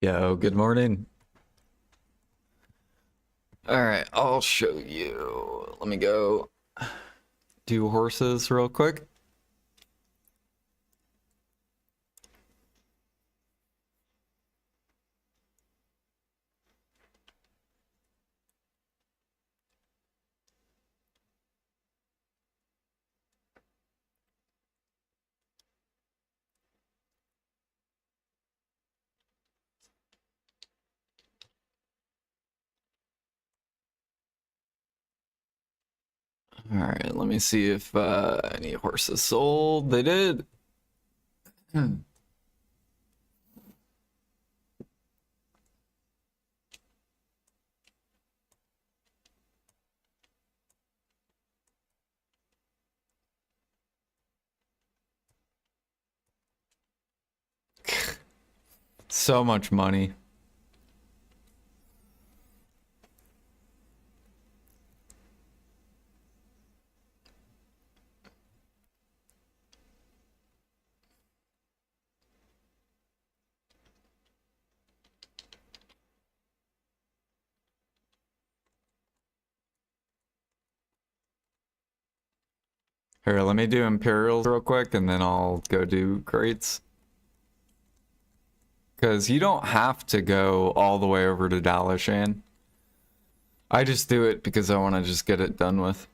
Yo, good morning. All right, I'll show you. Let me go do horses real quick. All right, let me see if any horses sold. They did. So much money. Here, let me do Imperials real quick and then I'll go do crates. Because you don't have to go all the way over to Dalashan. I just do it because I want to just get it done with.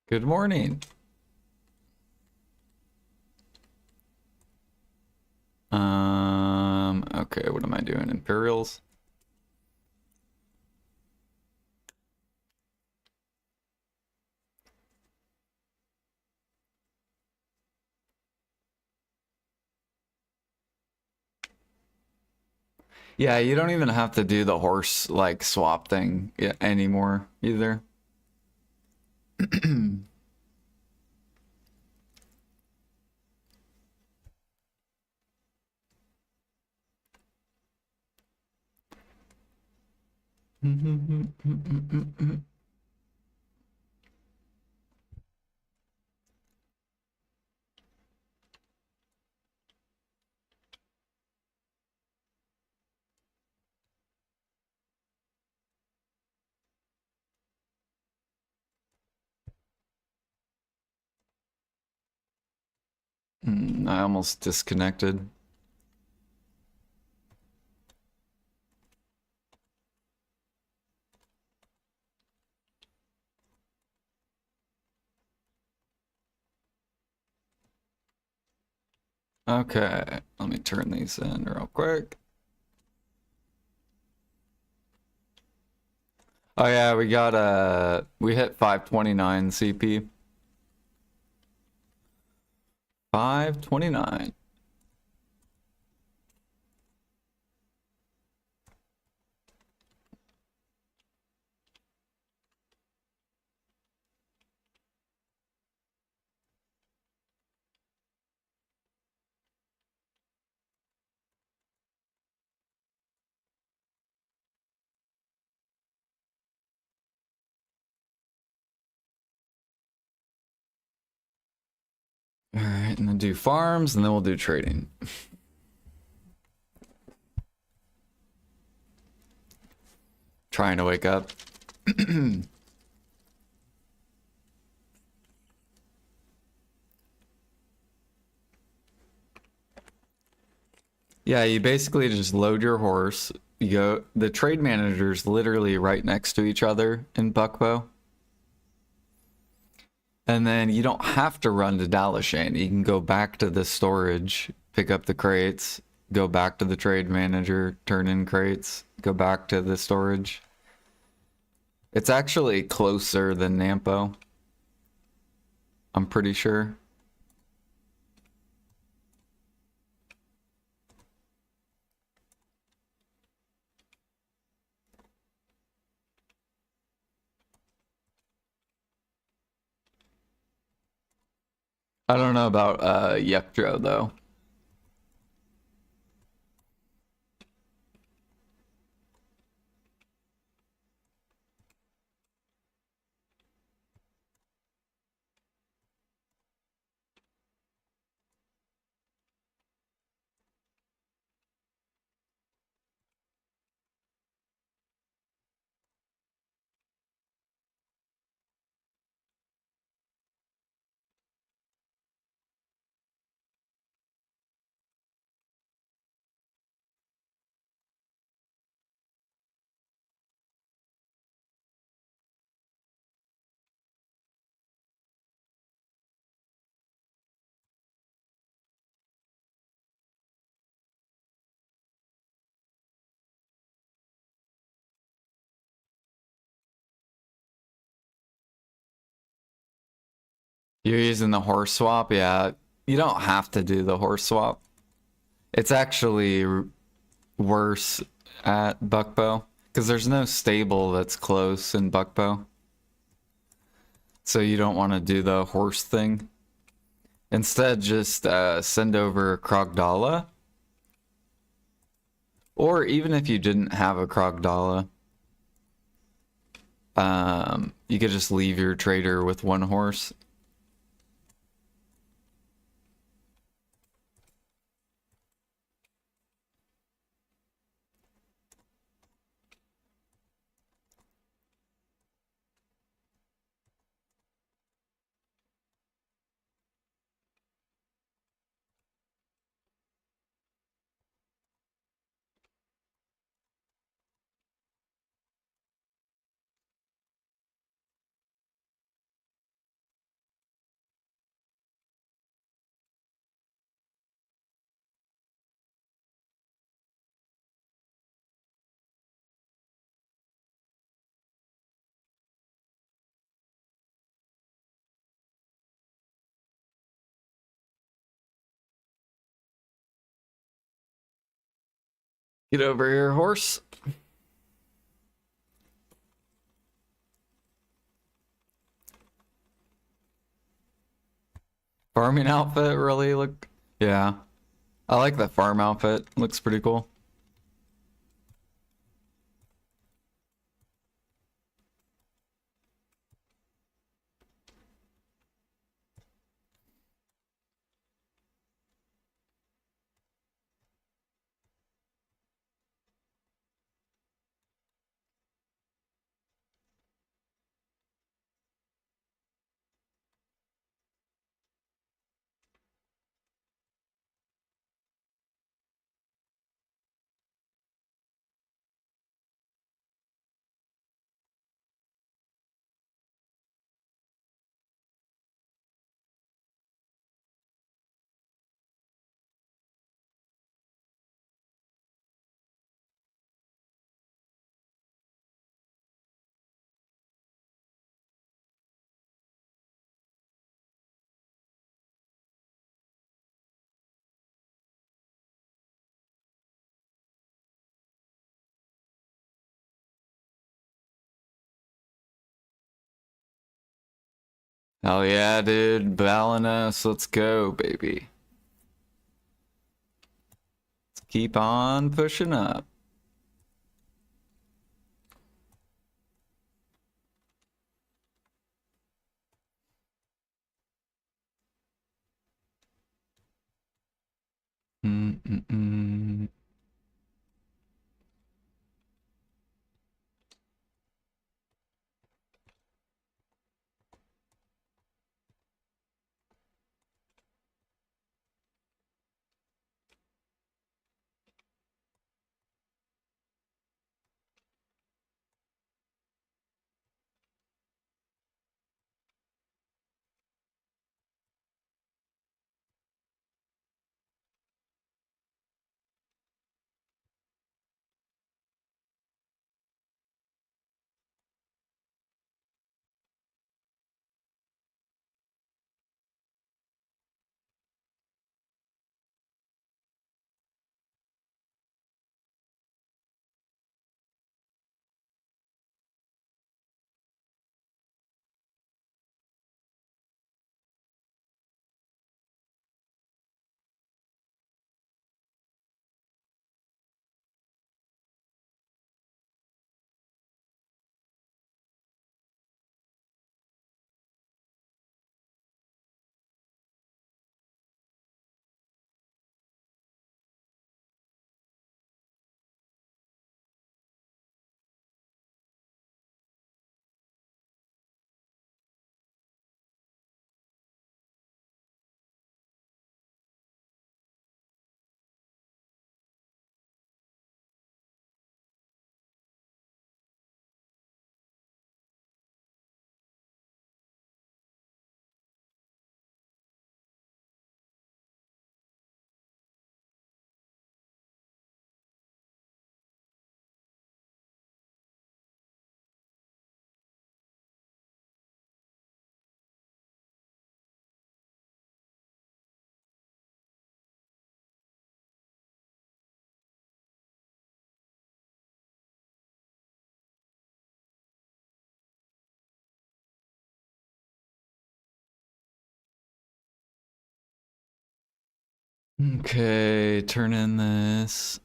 Good morning. Okay, what am I doing? Imperials? Yeah, you don't even have to do the horse like swap thing anymore either. I almost disconnected. Okay, let me turn these in real quick. Oh yeah, we hit 529 CP. 529. All right, and then do farms, and then we'll do trading. Trying to wake up. Yeah, you basically just load your horse. You go. The trade manager's literally right next to each other in Buckbow. And then you don't have to run to Dalashan. You can go back to the storage, pick up the crates, go back to the trade manager, turn in crates, go back to the storage. It's actually closer than Nampo. I'm pretty sure. I don't know about Yuktro though. You're using the horse swap? Yeah. You don't have to do the horse swap. It's actually worse at Buckbow because there's no stable that's close in Buckbow. So you don't want to do the horse thing. Instead, just send over Krogdala. Or even if you didn't have a Krogdala, you could just leave your trader with one horse. Get over here, horse. Farming outfit really look. Yeah. I like that farm outfit. Looks pretty cool. Hell yeah, dude. Balinus, let's go, baby. Let's keep on pushing up. Mm-mm-mm. Okay, turn in this.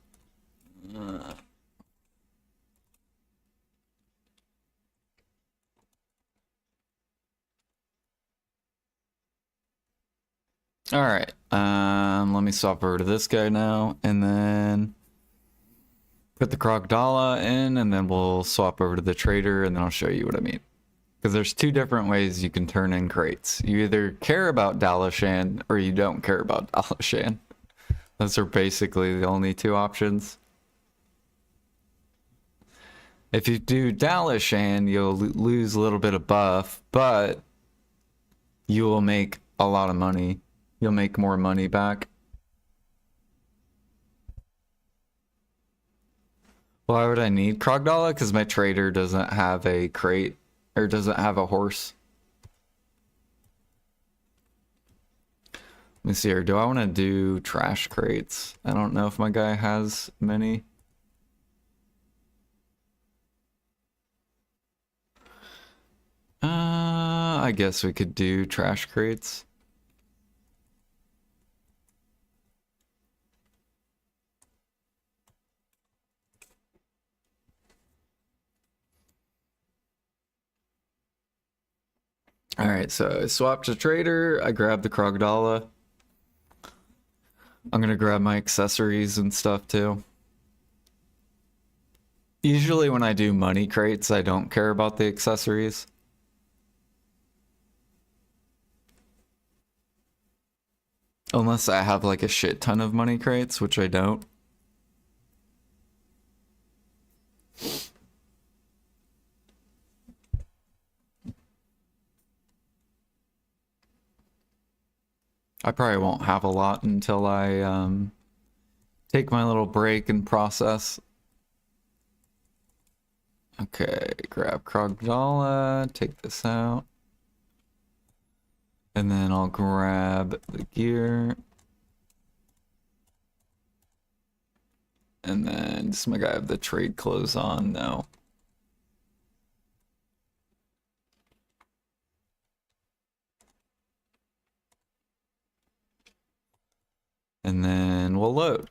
All right. Let me swap over to this guy now, and then put the Krogdala in, and then we'll swap over to the trader, and then I'll show you what I mean. Because there's two different ways you can turn in crates. You either care about Dalashan or you don't care about Dalashan. Those are basically the only two options. If you do Dalashan, you'll lose a little bit of buff, but you will make a lot of money. You'll make more money back. Why would I need Krogdala? Because my trader doesn't have a crate, or doesn't have a horse. Let me see here. Do I want to do trash crates? I don't know if my guy has many. I guess we could do trash crates. All right, so I swapped to trader. I grabbed the Krogdala. I'm gonna grab my accessories and stuff too. Usually when I do money crates, I don't care about the accessories. Unless I have like a shit ton of money crates, which I don't. I probably won't have a lot until I take my little break and process. Okay, grab Krogdala, take this out. And then I'll grab the gear. And then, does my guy have the trade clothes on? No. And then we'll load.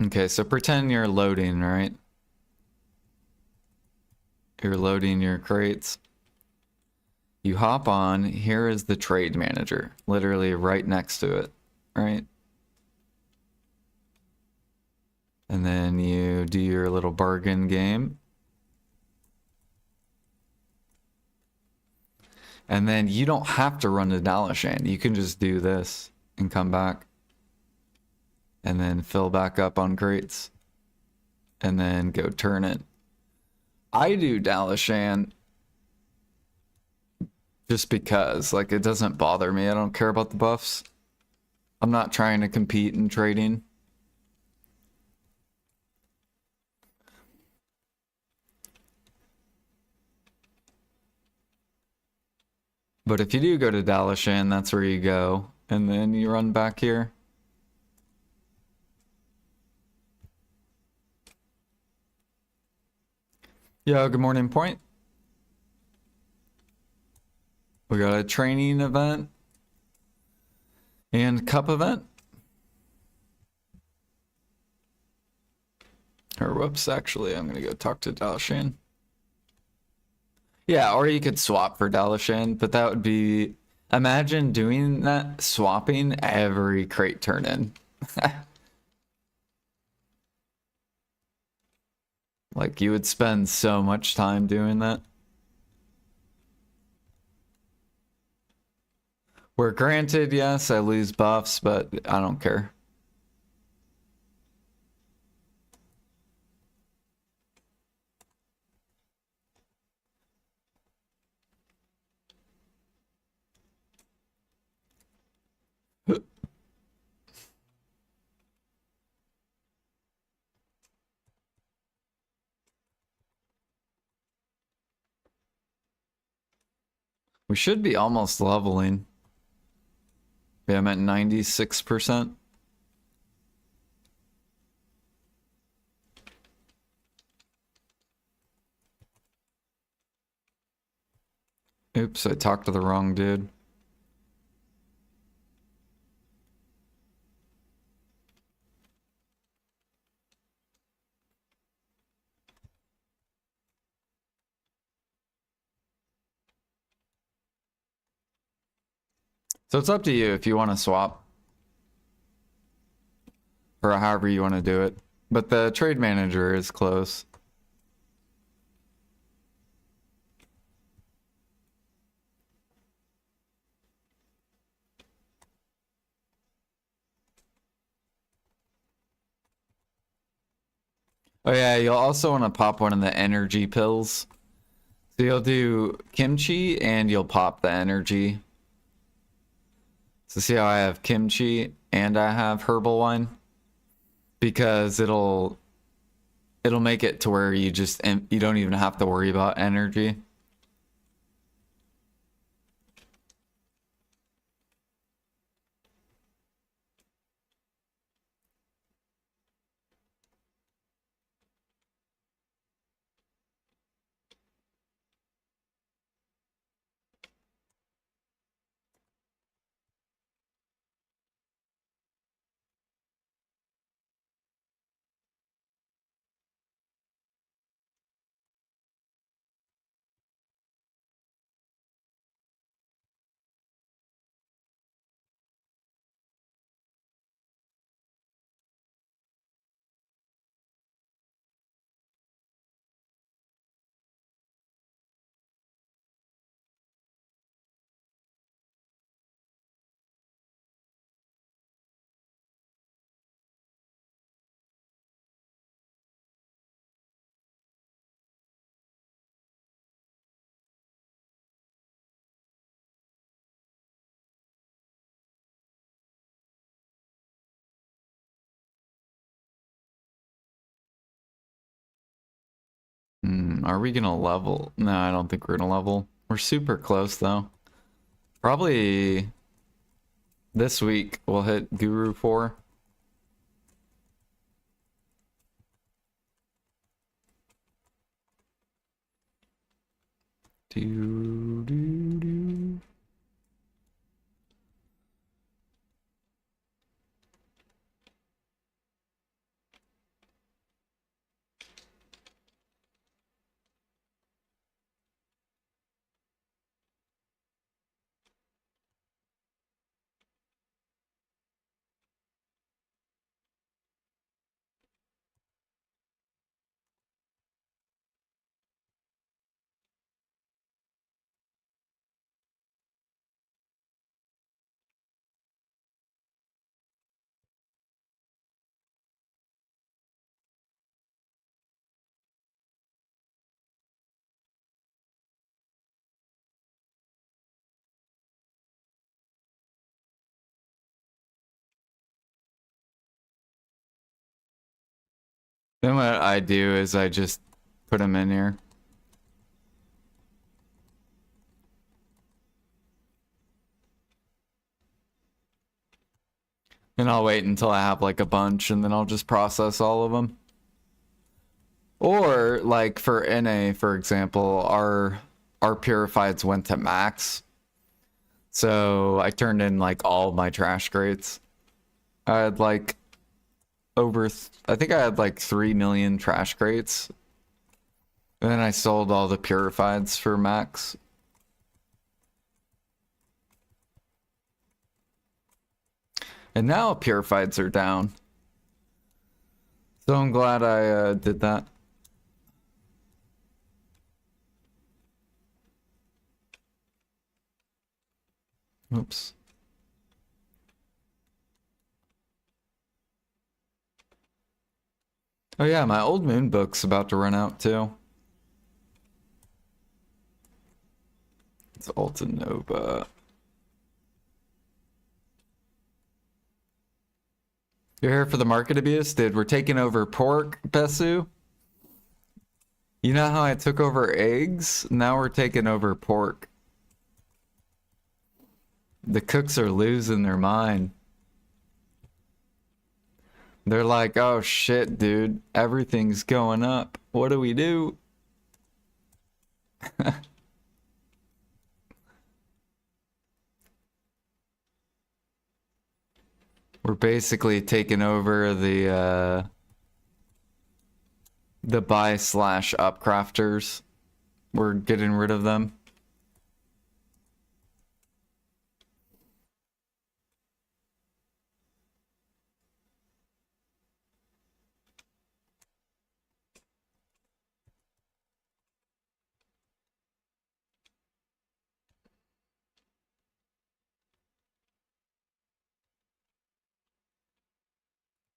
Okay, so pretend you're loading, right? You're loading your crates. You hop on, here is the trade manager, literally right next to it, right? And then you do your little bargain game. And then you don't have to run to Dalashan. You can just do this and come back. And then fill back up on crates. And then go turn it. I do Dalashan just because, like, it doesn't bother me. I don't care about the buffs. I'm not trying to compete in trading. But if you do go to Dalashan, that's where you go. And then you run back here. Yo, good morning, Point. We got a training event and cup event. Or whoops, actually, I'm gonna go talk to Dalashan. Yeah, or you could swap for Dalashan, but that would be... Imagine doing that, swapping every crate turn in. Like, you would spend so much time doing that. Where granted, yes, I lose buffs, but I don't care. We should be almost leveling. Yeah, I'm at 96%. Oops, I talked to the wrong dude. So it's up to you if you want to swap or however you want to do it. But the trade manager is close. Oh yeah, you'll also want to pop one of the energy pills. So you'll do kimchi and you'll pop the energy. So see how I have kimchi and I have herbal wine? Because it'll make it to where you don't even have to worry about energy. Are we gonna level? No, I don't think we're gonna level. We're super close though. Probably this week we'll hit Guru 4. Do, do, do. Then what I do is I just put them in here. And I'll wait until I have like a bunch and then I'll just process all of them. Or like for NA, for example, our purifieds went to max. So I turned in like all my trash crates. I had like I think I had like 3 million trash crates. And then I sold all the purifieds for max. And now purifieds are down. So I'm glad I did that. Oops. Oh yeah, my old moon book's about to run out too. It's Alta Nova. You're here for the market abuse? Dude, we're taking over pork, Besu. You know how I took over eggs? Now we're taking over pork. The cooks are losing their mind. They're like, oh shit, dude. Everything's going up. What do we do? We're basically taking over the buy slash up crafters. We're getting rid of them.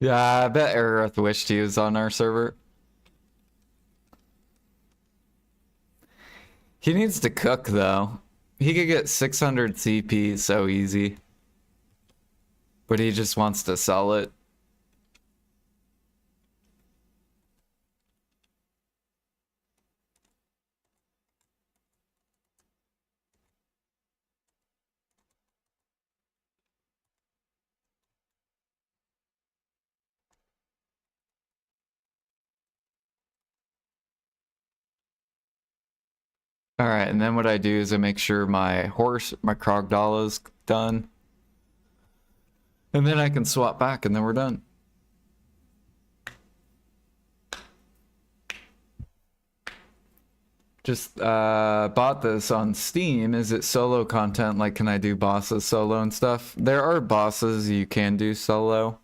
Yeah, I bet Aerith wished he was on our server. He needs to cook though. He could get 600 CP so easy. But he just wants to sell it. All right, and then what I do is I make sure my Krogdala is done. And then I can swap back and then we're done. Just bought this on Steam. Is it solo content? Like, can I do bosses solo and stuff? There are bosses you can do solo.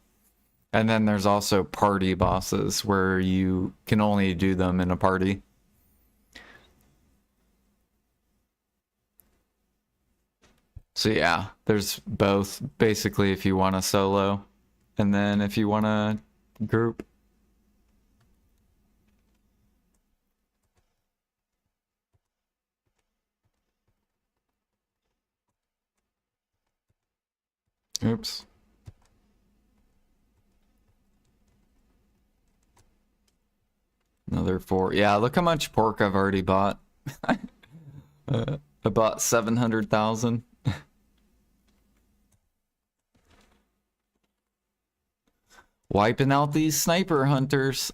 And then there's also party bosses where you can only do them in a party. So yeah, there's both basically if you want a solo and then if you want a group. Oops. Another 4. Yeah, look how much pork I've already bought. I bought 700,000. Wiping out these sniper hunters.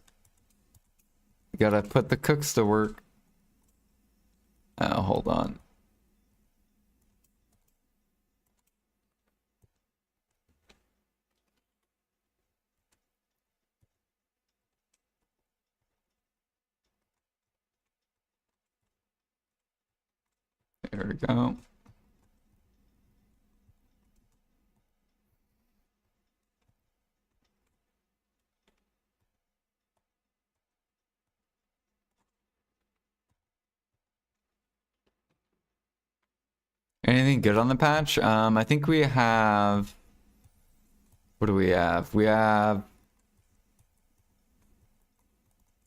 Gotta put the cooks to work. Oh, hold on. There we go. Anything good on the patch? I think we have... What do we have? We have...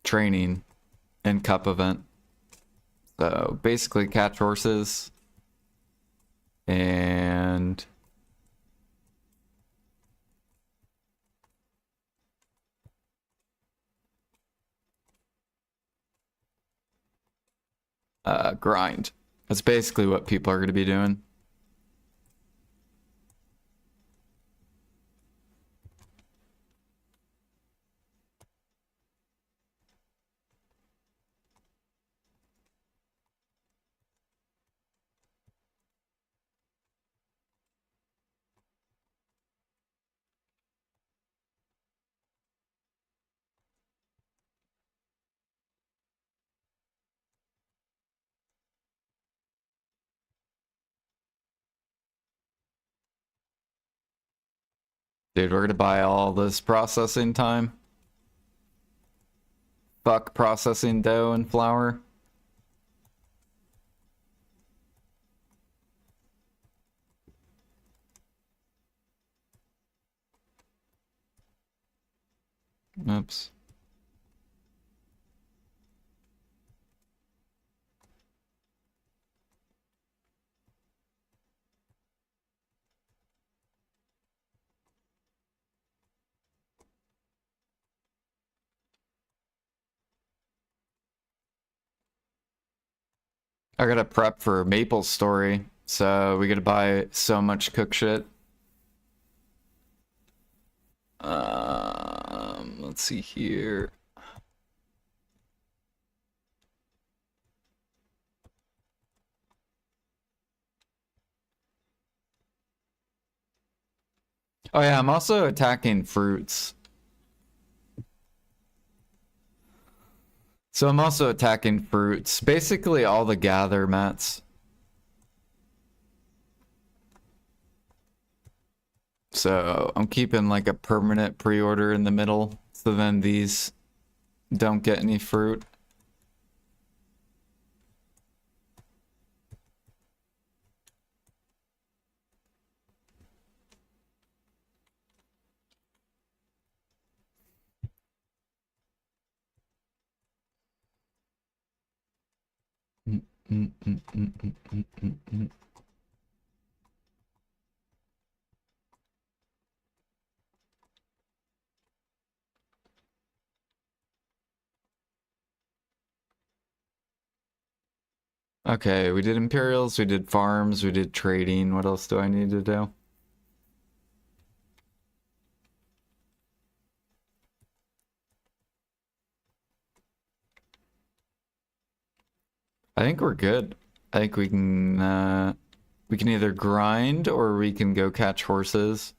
Training and cup event. So basically catch horses. And... grind. That's basically what people are going to be doing. Dude, we're going to buy all this processing time. Fuck processing dough and flour. Oops. I gotta prep for Maple's story, so we gotta buy so much cook shit. Let's see here. Oh yeah, I'm also attacking fruits. So I'm also attacking fruits. Basically all the gather mats. So I'm keeping like a permanent pre-order in the middle, so then these don't get any fruit. Okay, we did Imperials, we did farms, we did trading. What else do I need to do? I think we're good. I think we can either grind or we can go catch horses.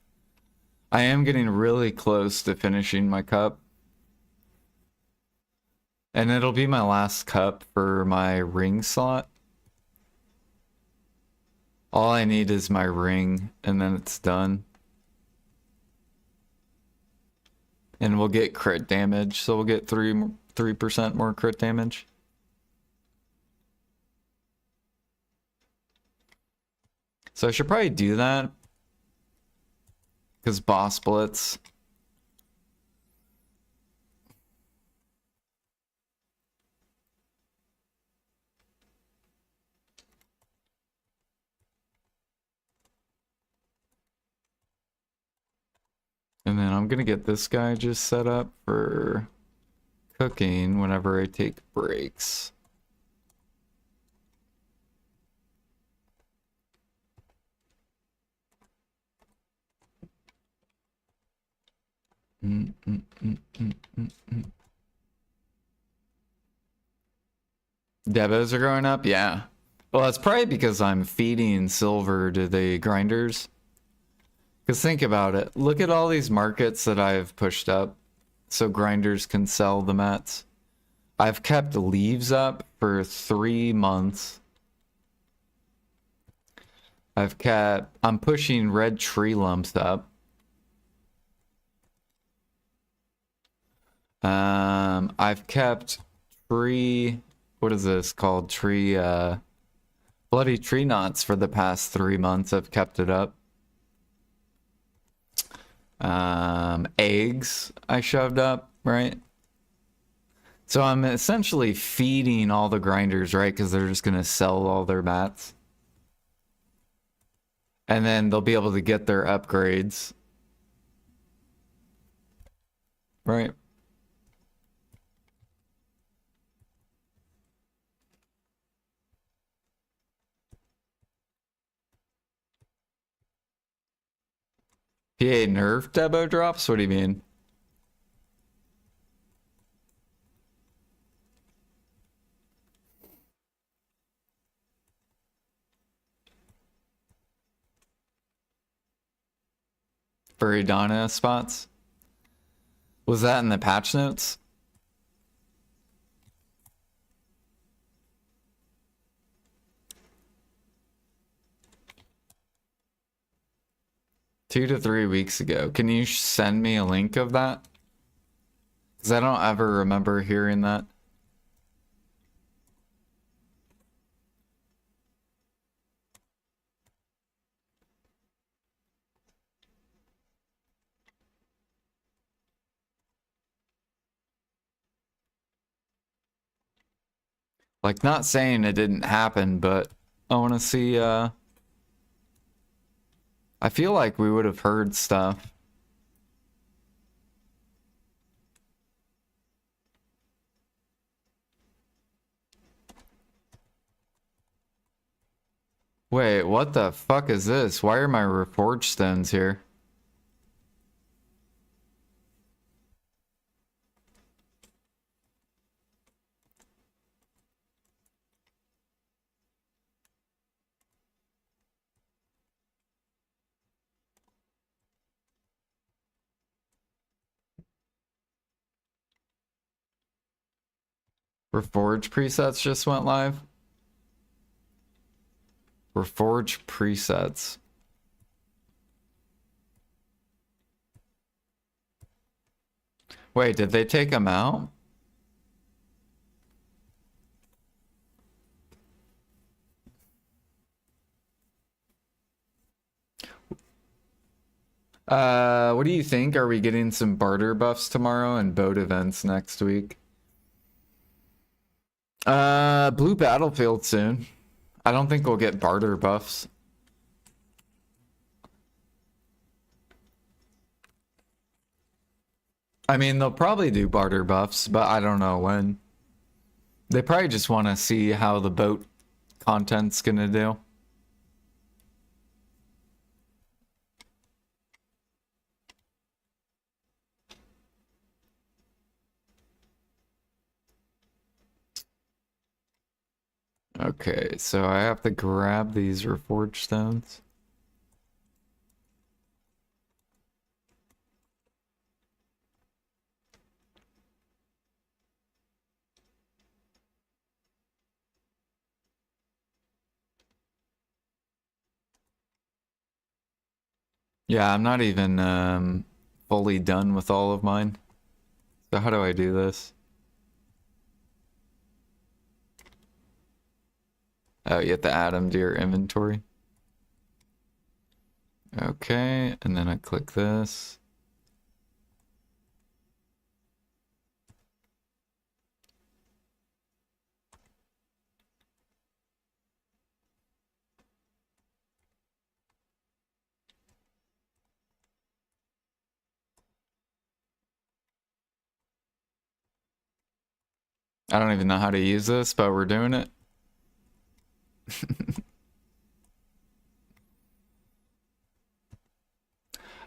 I am getting really close to finishing my cup. And it'll be my last cup for my ring slot. All I need is my ring, and then it's done. And we'll get crit damage, so we'll get 3% more crit damage. So I should probably do that. Because boss blitz. And then I'm gonna get this guy just set up for cooking whenever I take breaks. Devos are growing up? Yeah. Well, that's probably because I'm feeding silver to the grinders. Because think about it. Look at all these markets that I've pushed up so grinders can sell the mats. I've kept leaves up for 3 months. I'm pushing red tree lumps up. I've kept tree, what is this called? Bloody tree knots for the past 3 months. I've kept it up. Eggs I shoved up, right? So I'm essentially feeding all the grinders, right? Because they're just gonna sell all their mats. And then they'll be able to get their upgrades. Right? PA nerf Debo drops? What do you mean? Buridana spots? Was that in the patch notes? Two to 3 weeks ago. Can you send me a link of that? Because I don't ever remember hearing that. Like, not saying it didn't happen, but I want to see, I feel like we would have heard stuff. Wait, what the fuck is this? Why are my reforged stones here? Reforged presets just went live? Reforged presets. Wait, did they take them out? What do you think? Are we getting some barter buffs tomorrow and boat events next week? Blue Battlefield soon. I don't think we'll get barter buffs. I mean, they'll probably do barter buffs, but I don't know when. They probably just want to see how the boat content's gonna do. Okay, so I have to grab these reforged stones. Yeah, I'm not even fully done with all of mine. So how do I do this? Oh, you have to add them to your inventory. Okay, and then I click this. I don't even know how to use this, but we're doing it.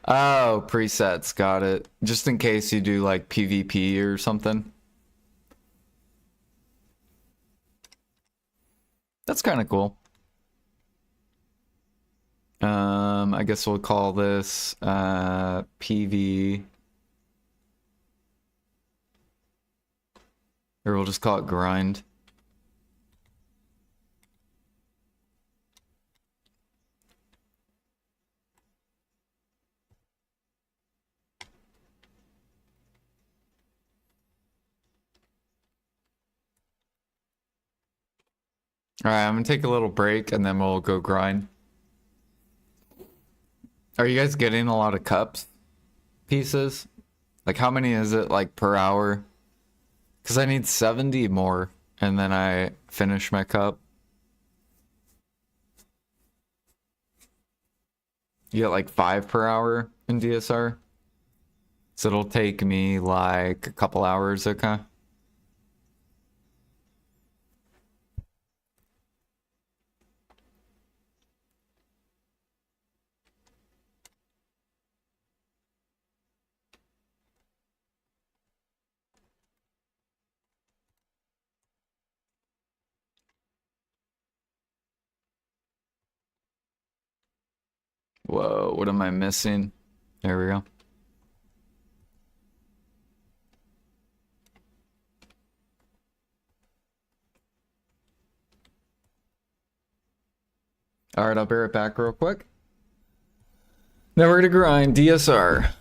Oh, presets, got it. Just in case you do like PvP or something. That's kind of cool. I guess we'll call this PV, or we'll just call it grind. All right, I'm gonna take a little break and then we'll go grind. Are you guys getting a lot of cups pieces? Like how many is it like per hour? Because I need 70 more and then I finish my cup. You get like 5 per hour in DSR. So it'll take me like a couple hours, okay? Whoa, what am I missing? There we go. All right, I'll bear it back real quick. Now we're gonna grind DSR.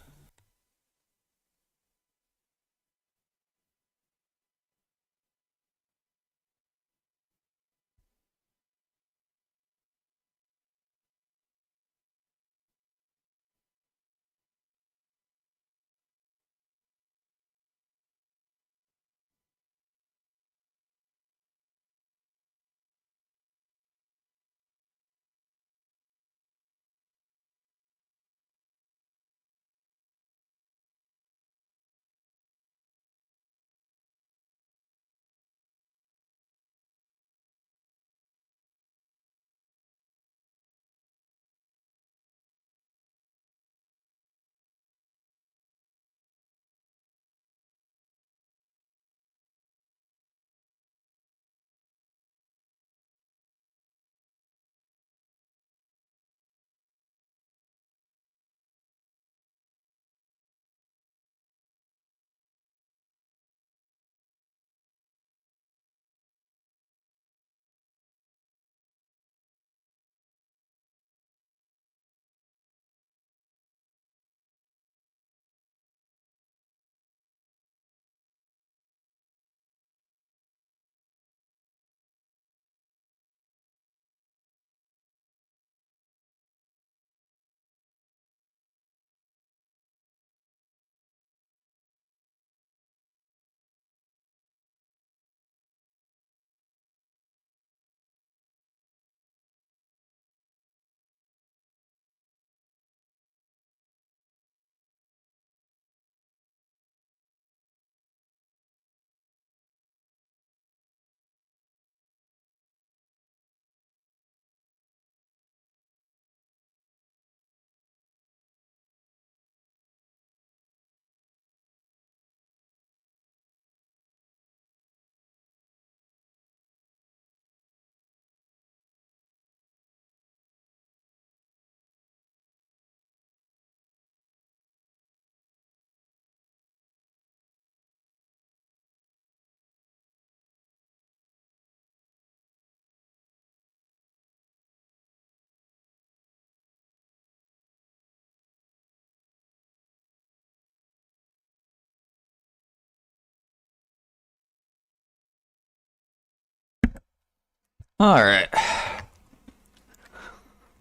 Alright.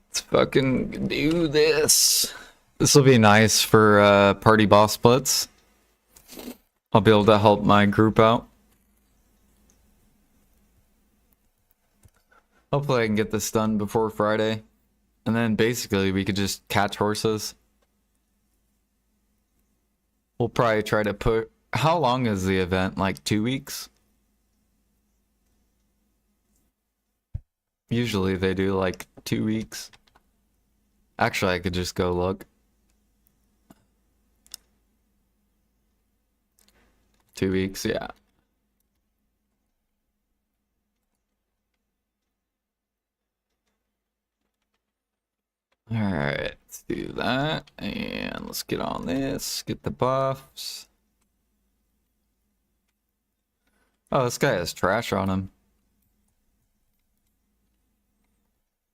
Let's fucking do this. This will be nice for party boss splits. I'll be able to help my group out. Hopefully I can get this done before Friday. And then basically we could just catch horses. We'll probably try to put... How long is the event? Like 2 weeks? Usually they do like 2 weeks. Actually, I could just go look. 2 weeks, yeah. Alright, let's do that. And let's get on this. Get the buffs. Oh, this guy has trash on him.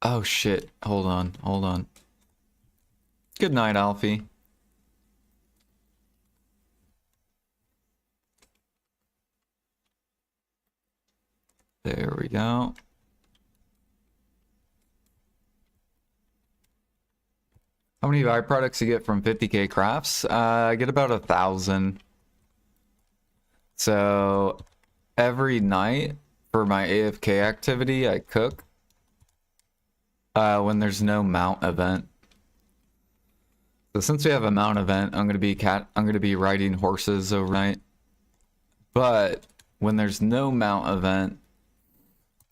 Oh shit. Hold on, hold on. Good night, Alfie. There we go. How many byproducts you get from 50k crafts? I get about 1,000. So every night for my AFK activity, I cook. When there's no mount event. So since we have a mount event, I'm gonna be riding horses overnight. But when there's no mount event,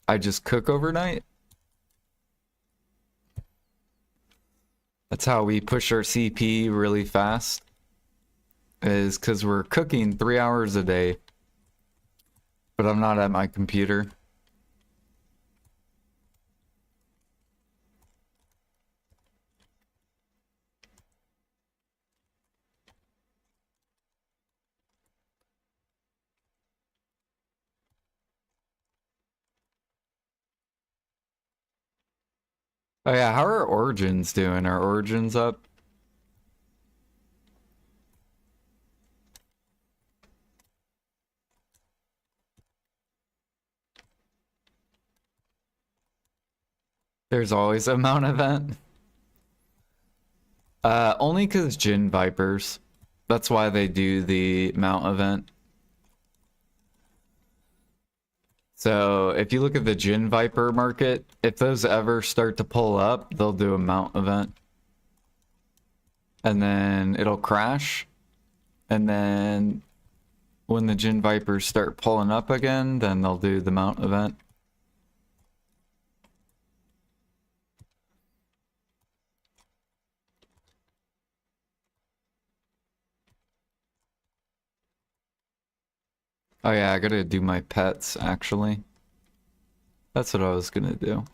I just cook overnight. That's how we push our CP really fast. Is because we're cooking 3 hours a day. But I'm not at my computer. Oh yeah, how are Origins doing? Are Origins up? There's always a mount event. Only because Jin Vipers. That's why they do the mount event. So if you look at the Jin Viper market, if those ever start to pull up, they'll do a mount event. And then it'll crash. And then when the Jin Vipers start pulling up again, then they'll do the mount event. Oh yeah, I gotta do my pets, actually. That's what I was gonna do.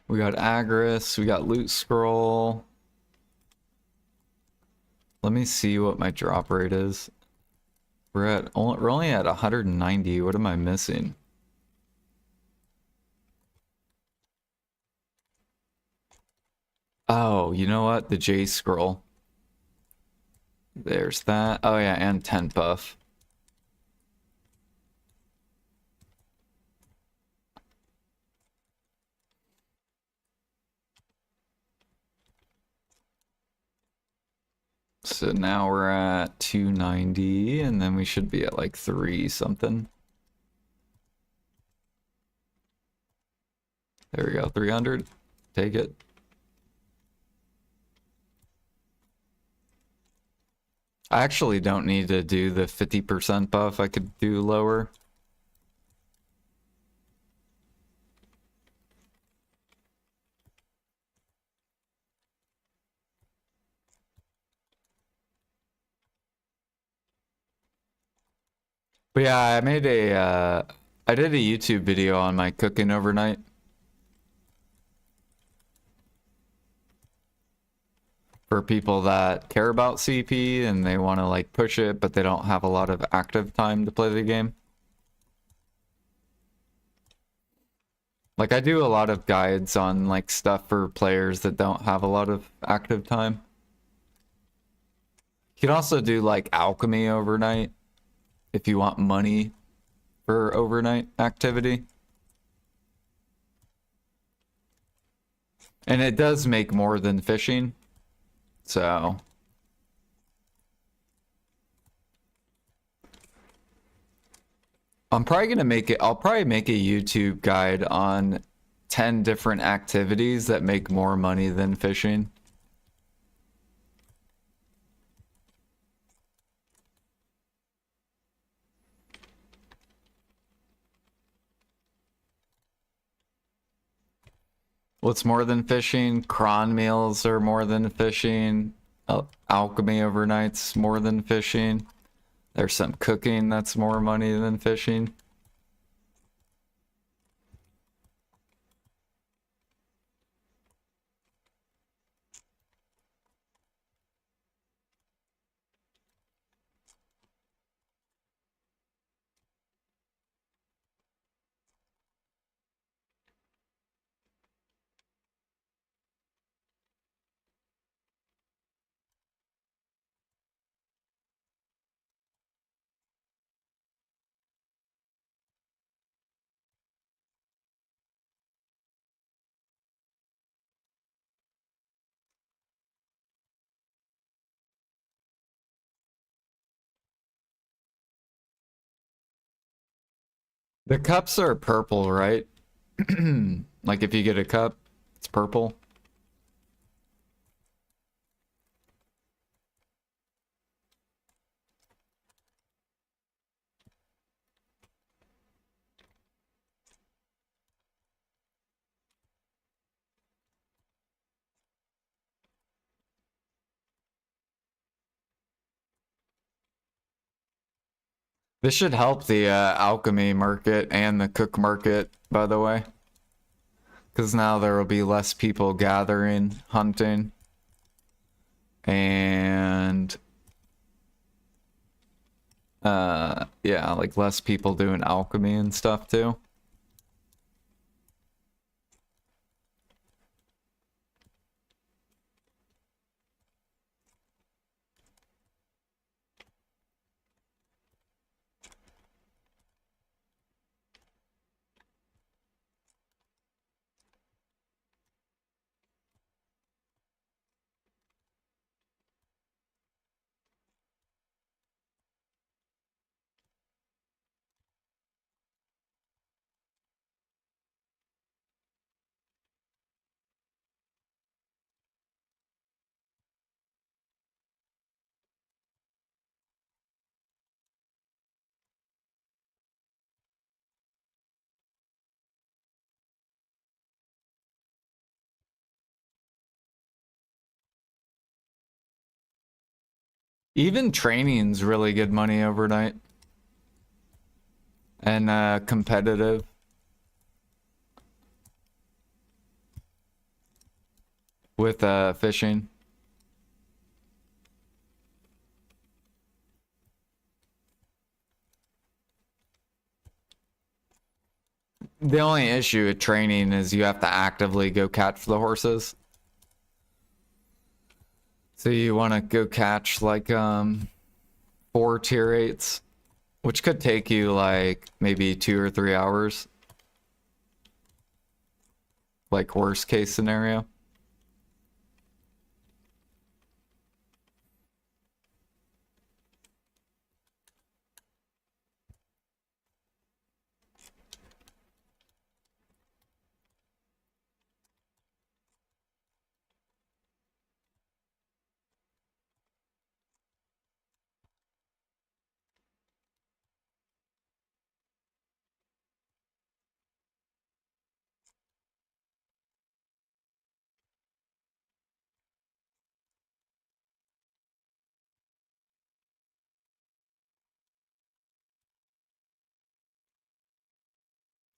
We got Agris, we got Loot Scroll. Let me see what my drop rate is. We're only at 190. What am I missing? Oh, you know what? The J scroll. There's that. Oh yeah, and 10 buff. So now we're at 290, and then we should be at like 3 something. There we go, 300. Take it. I actually don't need to do the 50% buff. I could do lower. But yeah, I made I did a YouTube video on my cooking overnight. For people that care about CP and they want to like push it, but they don't have a lot of active time to play the game. Like I do a lot of guides on like stuff for players that don't have a lot of active time. You can also do like alchemy overnight if you want money for overnight activity. And it does make more than fishing. So I'm probably gonna make it, I'll probably make a YouTube guide on 10 different activities that make more money than fishing. What's more than fishing? Cron meals are more than fishing. Alchemy overnight's more than fishing. There's some cooking that's more money than fishing. The cups are purple, right? Like if you get a cup, it's purple. This should help the alchemy market and the cook market, by the way. Because now there will be less people gathering, hunting, and yeah, like less people doing alchemy and stuff too. Even training's really good money overnight. And competitive. With fishing. The only issue with training is you have to actively go catch the horses. So you want to go catch like 4 tier 8s, which could take you like maybe 2 or 3 hours. Like worst case scenario.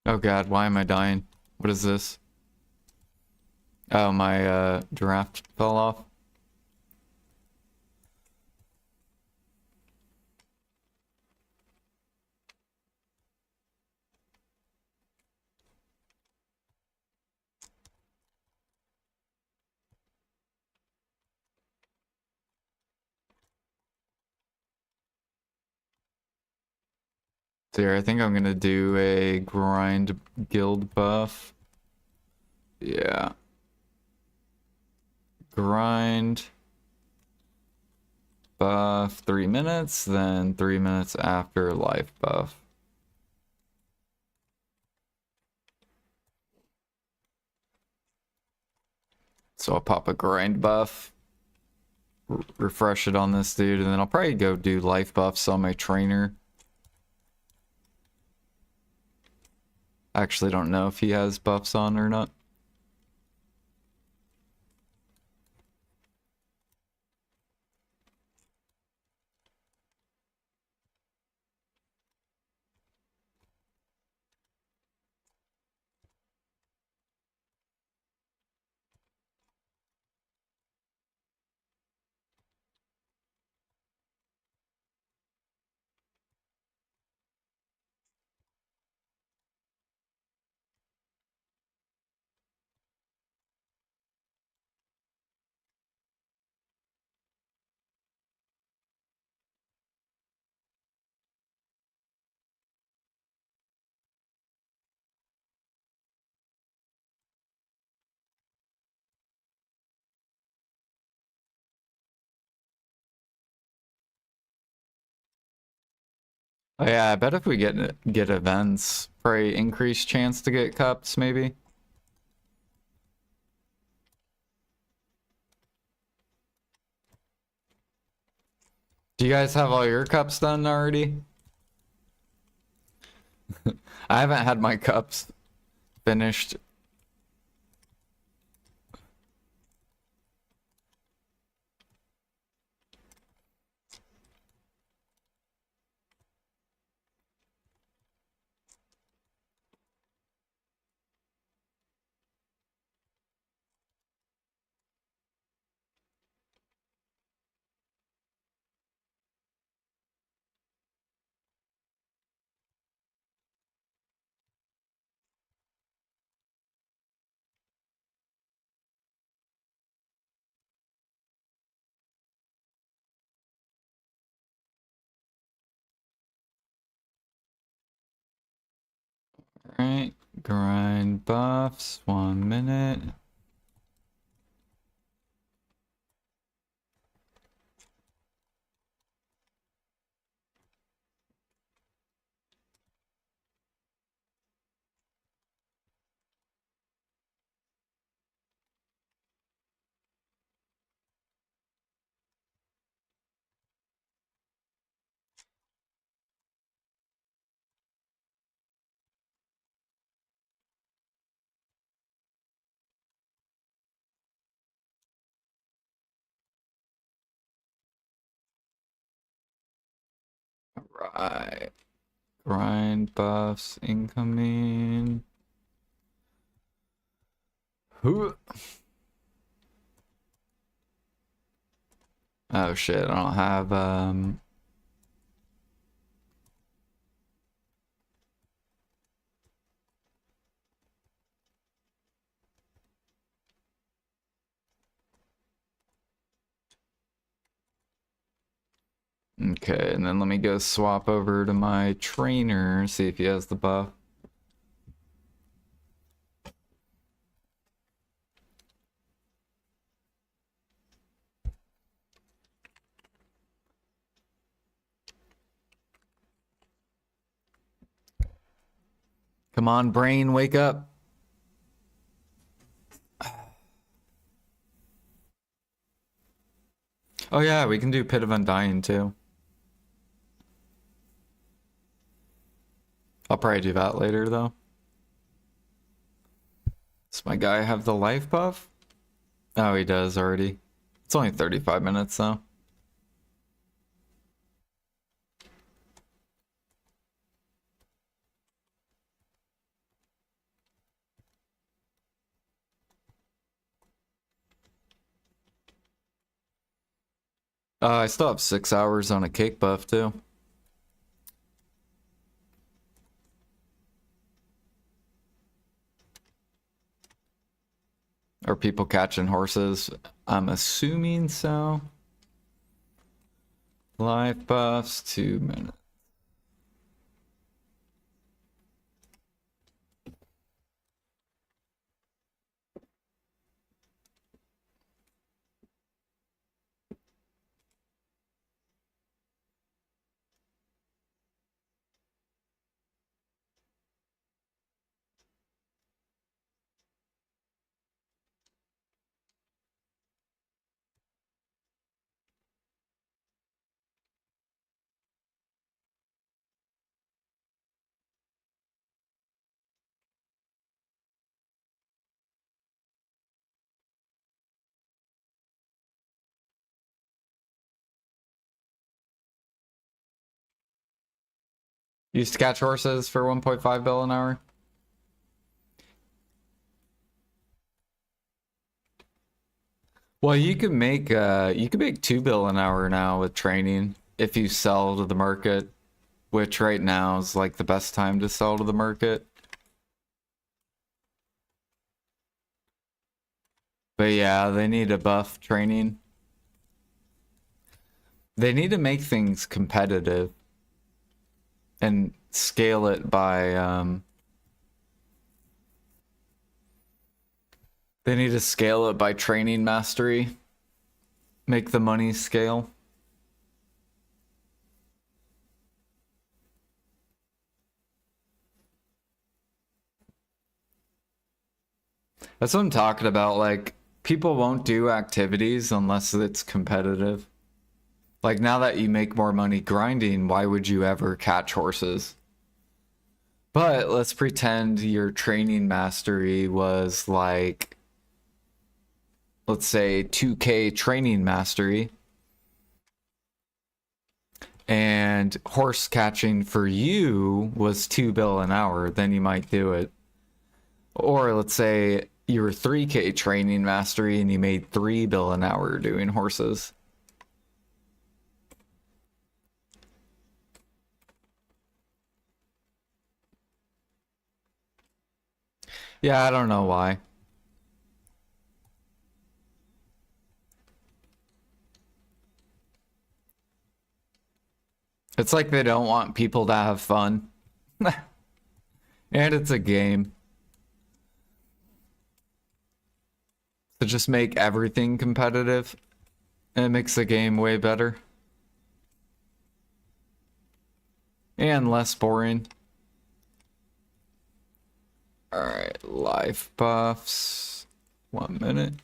Oh god, why am I dying? What is this? Oh, my giraffe fell off. So here, I think I'm gonna do a grind guild buff. Yeah. Grind buff 3 minutes, then 3 minutes after life buff. So I'll pop a grind buff, refresh it on this dude, and then I'll probably go do life buffs on my trainer. I actually don't know if he has buffs on or not. Oh yeah, I bet if we get events, probably increased chance to get cups, maybe. Do you guys have all your cups done already? I haven't had my cups finished. Alright, grind buffs, 1 minute. Right. Grind buffs incoming. Who? Oh shit, I don't have okay, and then let me go swap over to my trainer, see if he has the buff. Come on, brain, wake up. Oh yeah, we can do Pit of Undying too. I'll probably do that later though. Does my guy have the life buff? Oh, he does already. It's only 35 minutes though. I still have 6 hours on a cake buff too. Are people catching horses? I'm assuming so. Life buffs, 2 minutes. Used to catch horses for 1.5 bill an hour. Well, you could make 2 bill an hour now with training if you sell to the market, which right now is like the best time to sell to the market. But yeah, they need to buff training. They need to make things competitive and scale it by they need to scale it by training mastery. Make the money scale. That's what I'm talking about. Like, people won't do activities unless it's competitive. Like, now that you make more money grinding, why would you ever catch horses? But let's pretend your training mastery was like, let's say 2K training mastery, and horse catching for you was 2 bill an hour, then you might do it. Or let's say you were 3K training mastery and you made 3 bill an hour doing horses. Yeah, I don't know why. It's like they don't want people to have fun. And it's a game. To just make everything competitive, and it makes the game way better. And less boring. Alright, life buffs. 1 minute.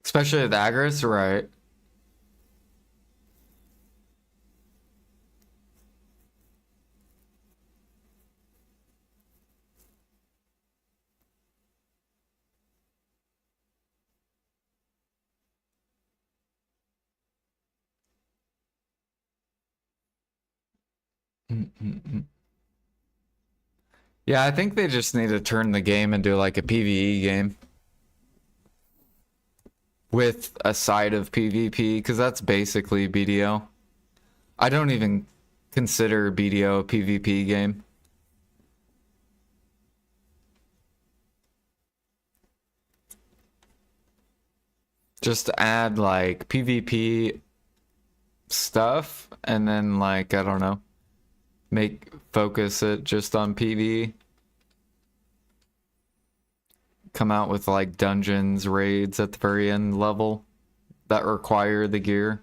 Especially with Agris, right? Mm-mm-mm. Yeah, I think they just need to turn the game into like a PvE game with a side of PvP, because that's basically BDO. I don't even consider BDO a PvP game. Just add like PvP stuff and then like, I don't know, make focus it just on PvE. Come out with like dungeons, raids at the very end level that require the gear.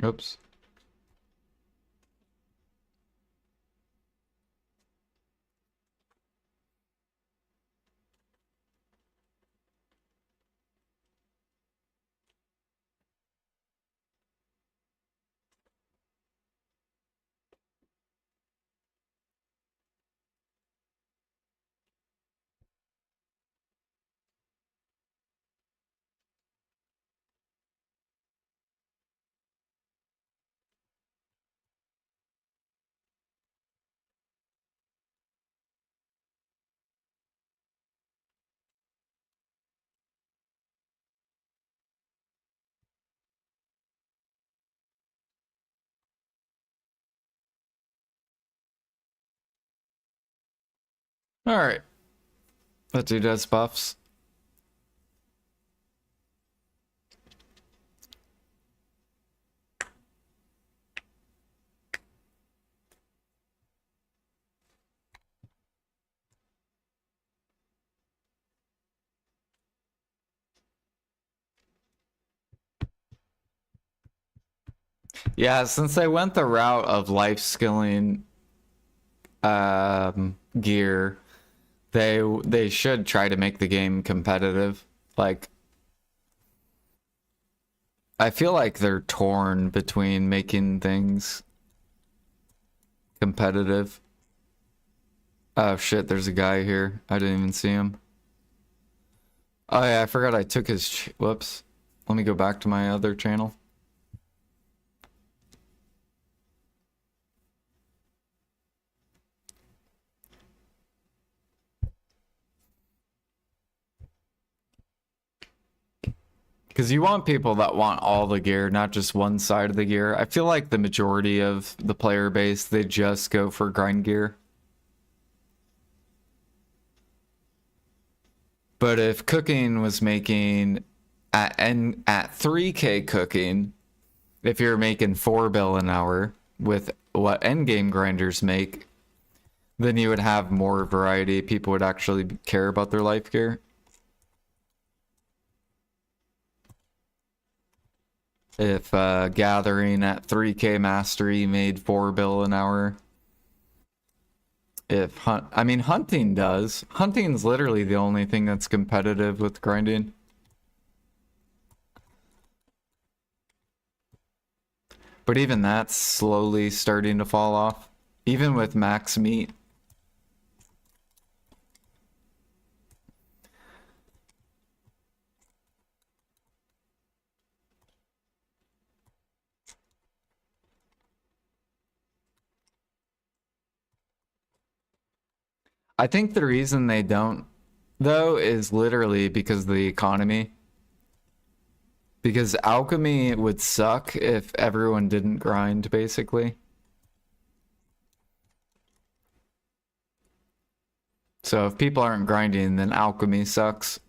Oops. Alright. That dude does buffs. Yeah, since they went the route of life skilling gear, they should try to make the game competitive. Like, I feel like they're torn between making things competitive. Oh shit, there's a guy here. I didn't even see him. Oh yeah, I forgot I took his whoops. Let me go back to my other channel. Because you want people that want all the gear, not just one side of the gear. I feel like the majority of the player base, they just go for grind gear. But if cooking was making at 3K cooking, if you're making 4 bill an hour with what endgame grinders make, then you would have more variety. People would actually care about their life gear. If gathering at 3K mastery made 4 bill an hour. If I mean, hunting does. Hunting's literally the only thing that's competitive with grinding. But even that's slowly starting to fall off. Even with max meat. I think the reason they don't, though, is literally because of the economy. Because alchemy would suck if everyone didn't grind, basically. So if people aren't grinding, then alchemy sucks.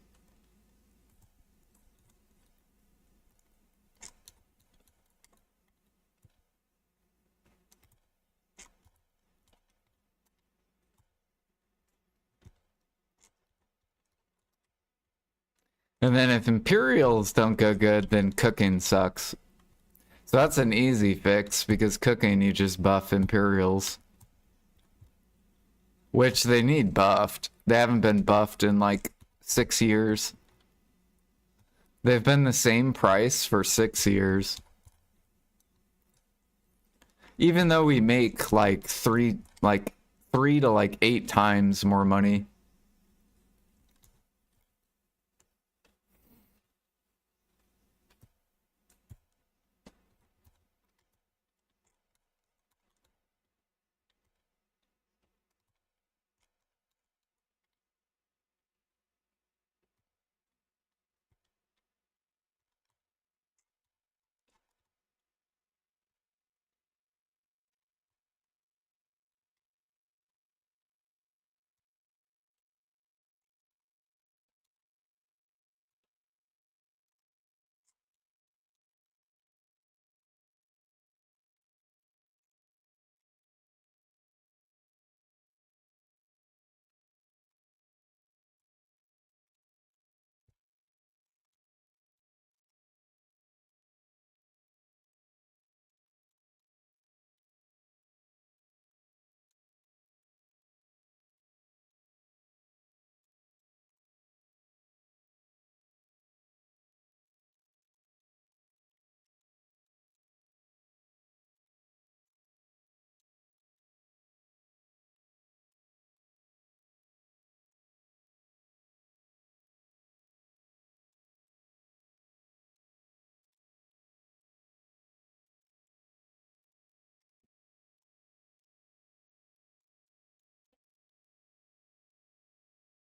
And then if Imperials don't go good, then cooking sucks. So that's an easy fix, because cooking, you just buff Imperials. Which they need buffed. They haven't been buffed in like 6 years. They've been the same price for 6 years. Even though we make like 3 to like 8 times more money.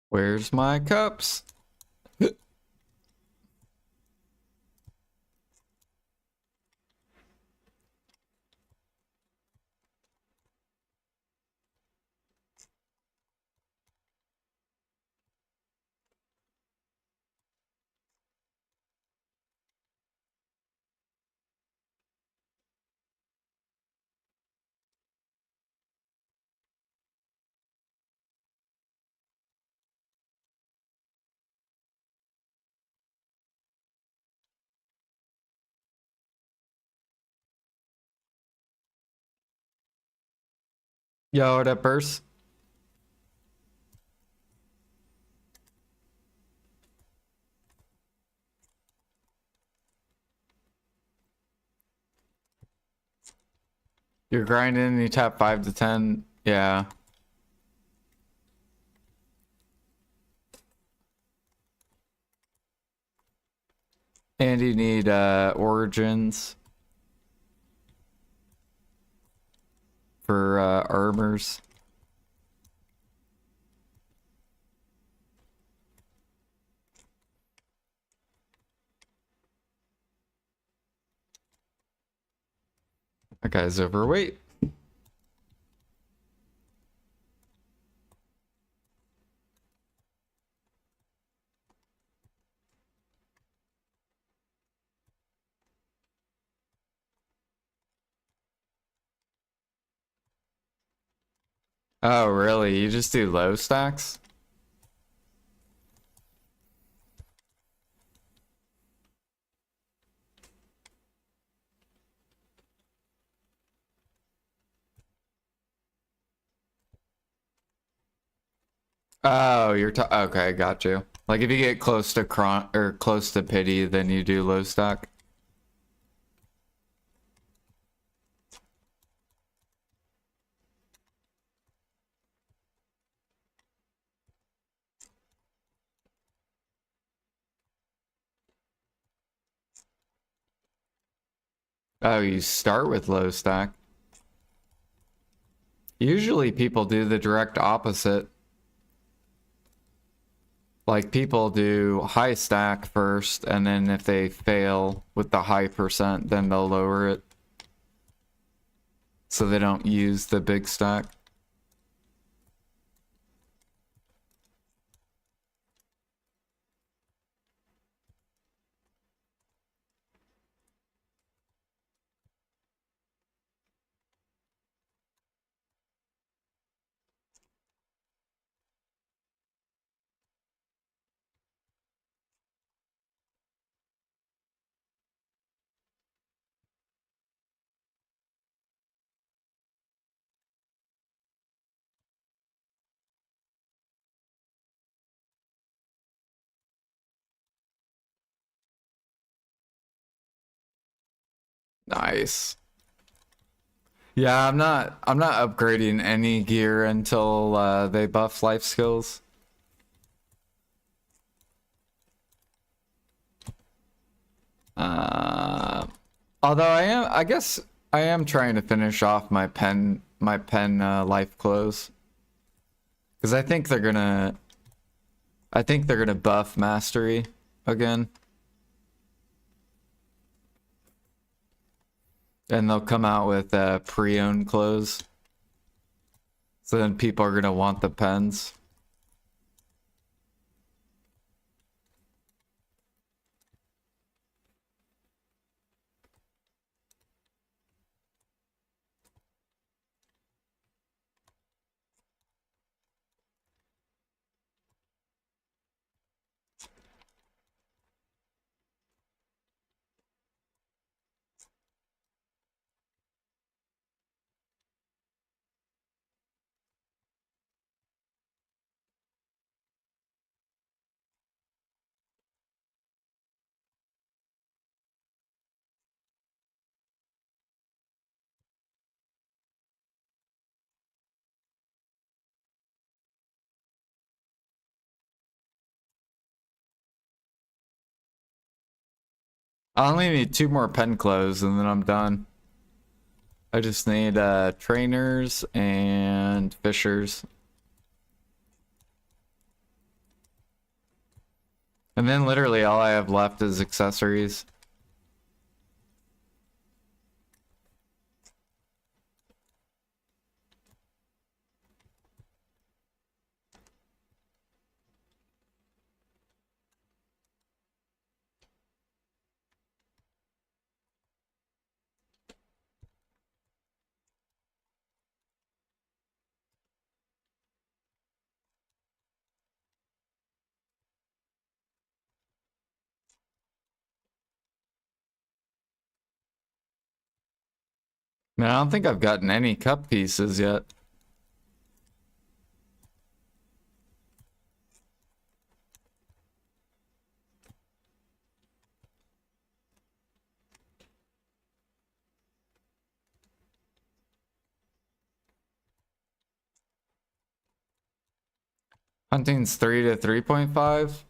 Where's my cups? Yo, what up, Burst? You're grinding and you tap 5 to 10. Yeah. And you need origins for armors. That guy's overweight. Oh, really? You just do low stacks? Oh, okay, got you. Like if you get close to close to pity, then you do low stack. Oh, you start with low stack. Usually people do the direct opposite. Like people do high stack first, and then if they fail with the high percent, then they'll lower it. So they don't use the big stack. Nice. Yeah, I'm not upgrading any gear until they buff life skills. Uh, Although I guess I am trying to finish off my pen life clothes. Because I think they're gonna buff mastery again. And they'll come out with pre-owned clothes. So then people are gonna want the pens. I only need 2 more pen clothes and then I'm done. I just need trainers and fishers. And then literally all I have left is accessories. Man, I don't think I've gotten any cup pieces yet. Hunting's 3 to 3.5.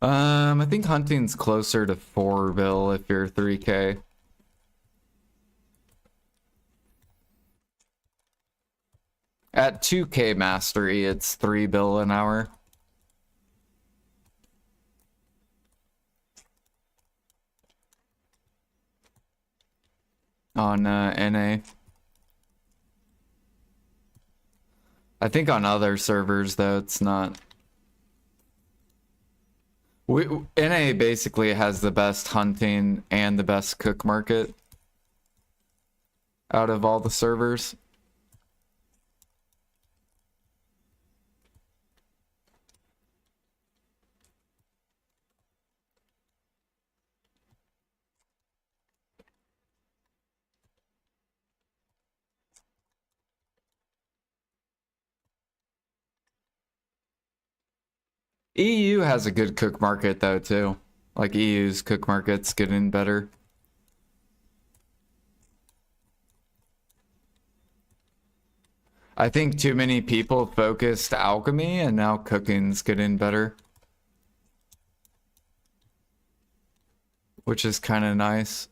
I think hunting's closer to 4 bill if you're 3K. At 2K mastery, it's 3 bill an hour. On NA. I think on other servers though, it's not. NA basically has the best hunting and the best cook market out of all the servers. EU has a good cook market though too. Like EU's cook market's getting better. I think too many people focused alchemy and now cooking's getting better. Which is kind of nice.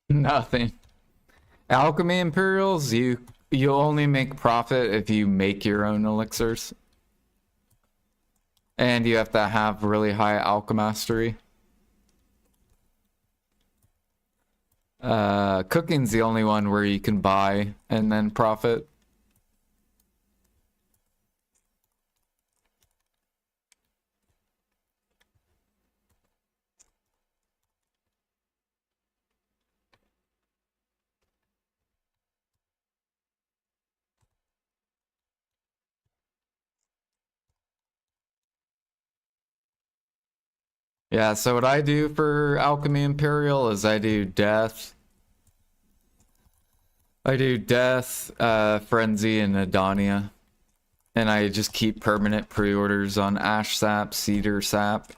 Nothing. Alchemy Imperials, you only make profit if you make your own elixirs. And you have to have really high alchemastery. Cooking's the only one where you can buy and then profit. Yeah, so what I do for Alchemy Imperial is I do Death. I do Death, Frenzy, and Adonia. And I just keep permanent pre-orders on Ash Sap, Cedar Sap,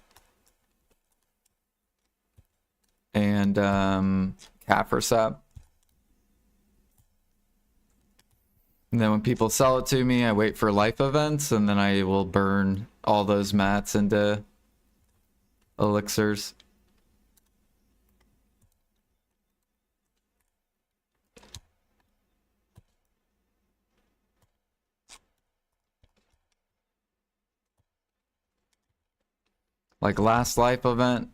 and Kaffir Sap. And then when people sell it to me, I wait for life events, and then I will burn all those mats into elixirs. Like last life event,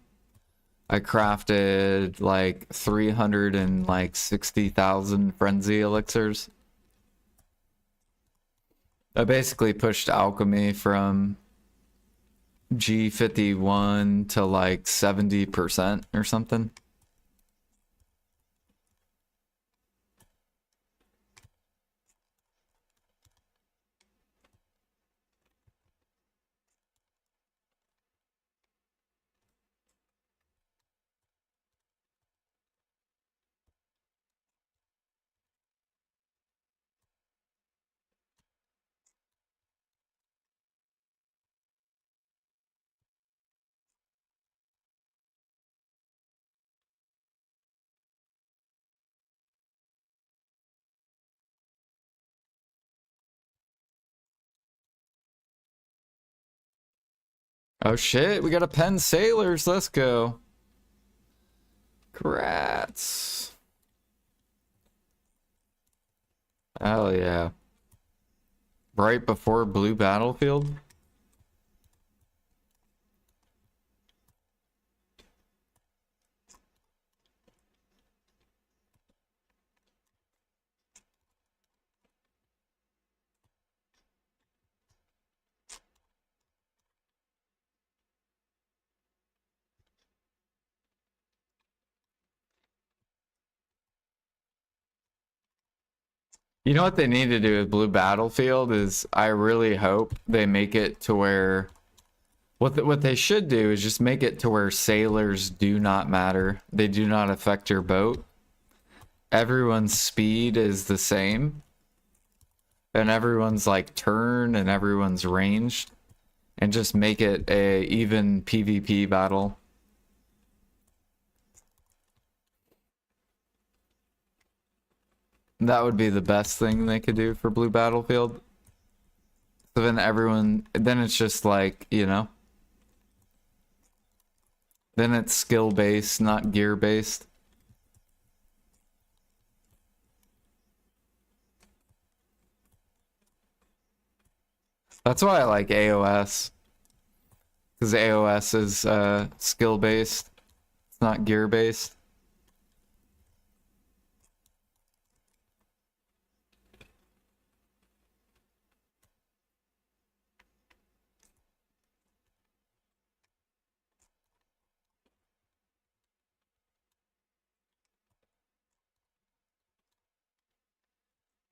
I crafted like 360,000 frenzy elixirs. I basically pushed alchemy from G51 to like 70% or something. Oh shit, we got a Penn Sailors, let's go. Congrats. Hell yeah. Right before Blue Battlefield? You know what they need to do with Blue Battlefield is I really hope they make it to where What they should do is just make it to where sailors do not matter. They do not affect your boat. Everyone's speed is the same. And everyone's like turn and everyone's ranged. And just make it a even PvP battle. That would be the best thing they could do for Blue Battlefield. So then everyone, then it's just like, you know, then it's skill based, not gear based. That's why I like AOS. Because AOS is skill based, it's not gear based.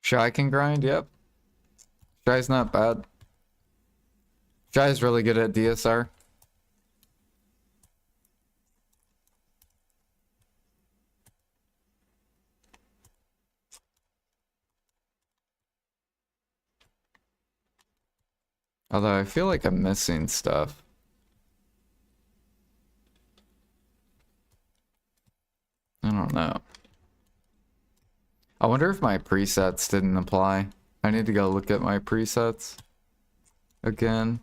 Shy can grind, yep. Shy's not bad. Shy's really good at DSR. Although I feel like I'm missing stuff. I don't know. I wonder if my presets didn't apply. I need to go look at my presets again.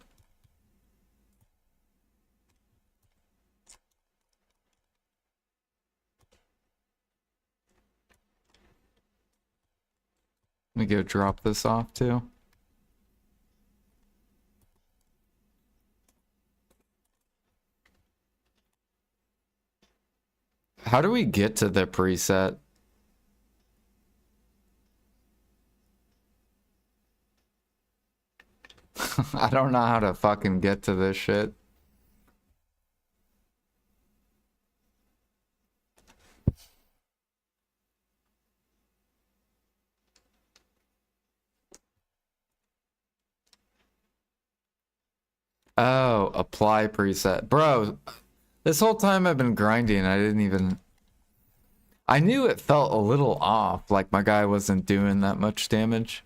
Let me go drop this off too. How do we get to the preset? I don't know how to fucking get to this shit. Oh, apply preset. Bro, this whole time I've been grinding, I didn't even... I knew it felt a little off, like my guy wasn't doing that much damage.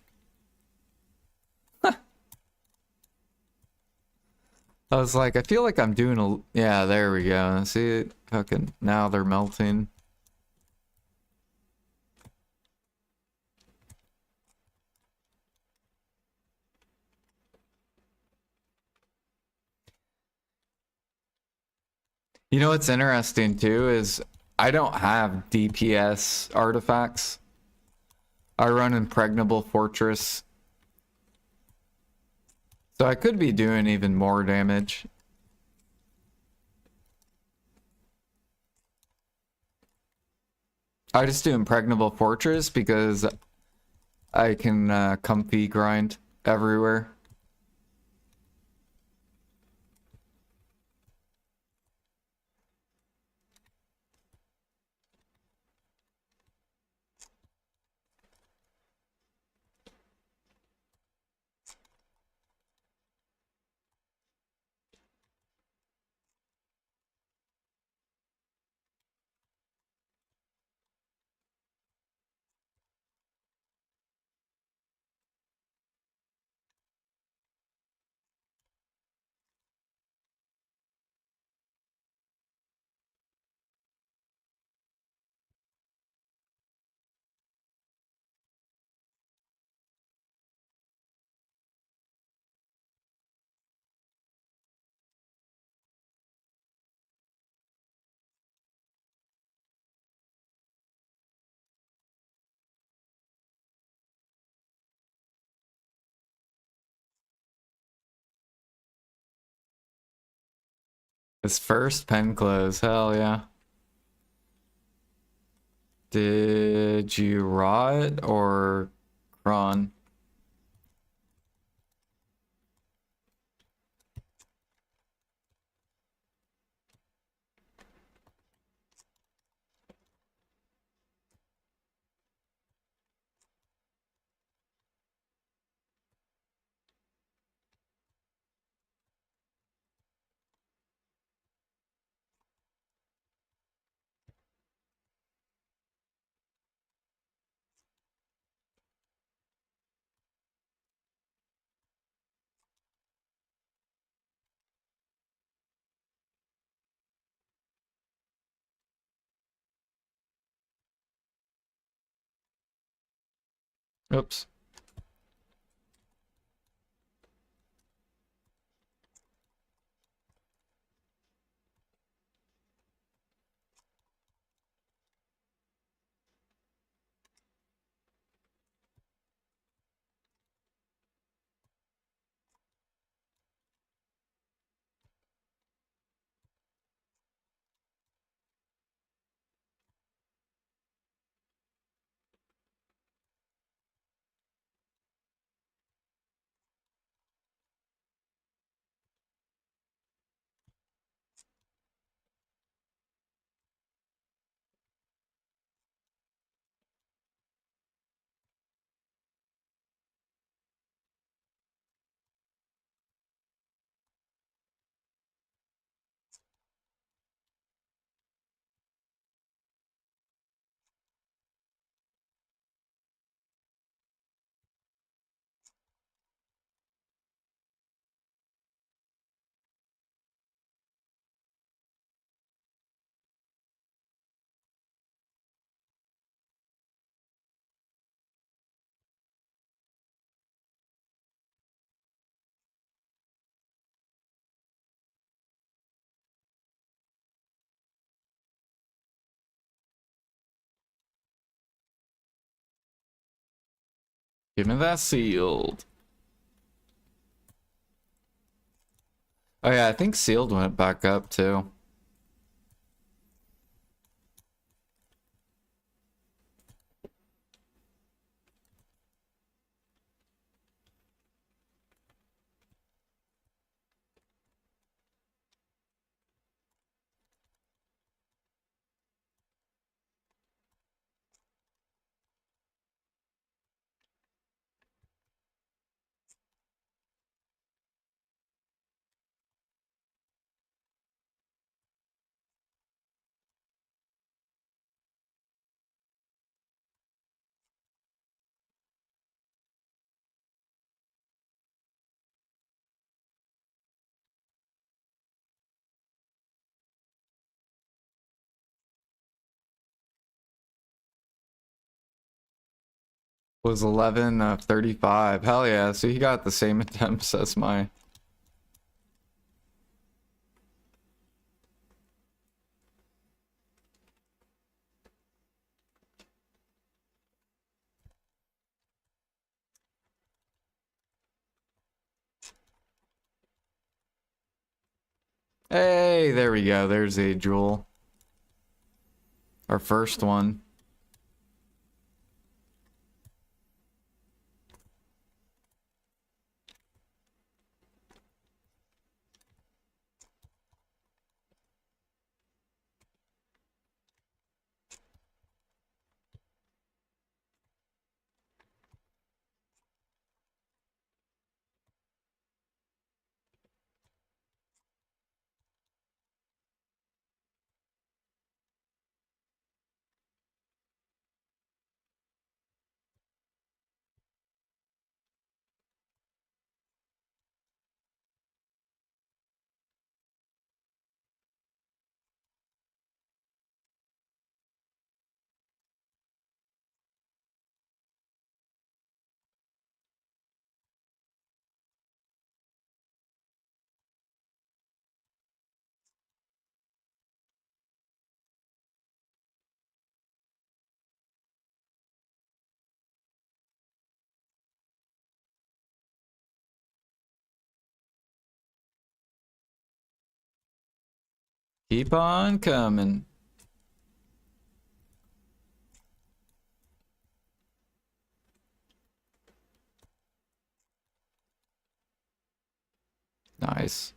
I was like, I feel like I'm doing a... Yeah, there we go. See, fucking, now they're melting. You know what's interesting too is I don't have DPS artifacts. I run Impregnable Fortress. So I could be doing even more damage. I just do Impregnable Fortress because I can comfy grind everywhere. His first pen close, hell yeah. Did you raw it or cron? Oops. Give me that sealed. Oh yeah, I think sealed went back up too. Was 11 of 35. Hell yeah, so he got the same attempts as my... Hey, there we go. There's a jewel. Our first one. Keep on coming. Nice.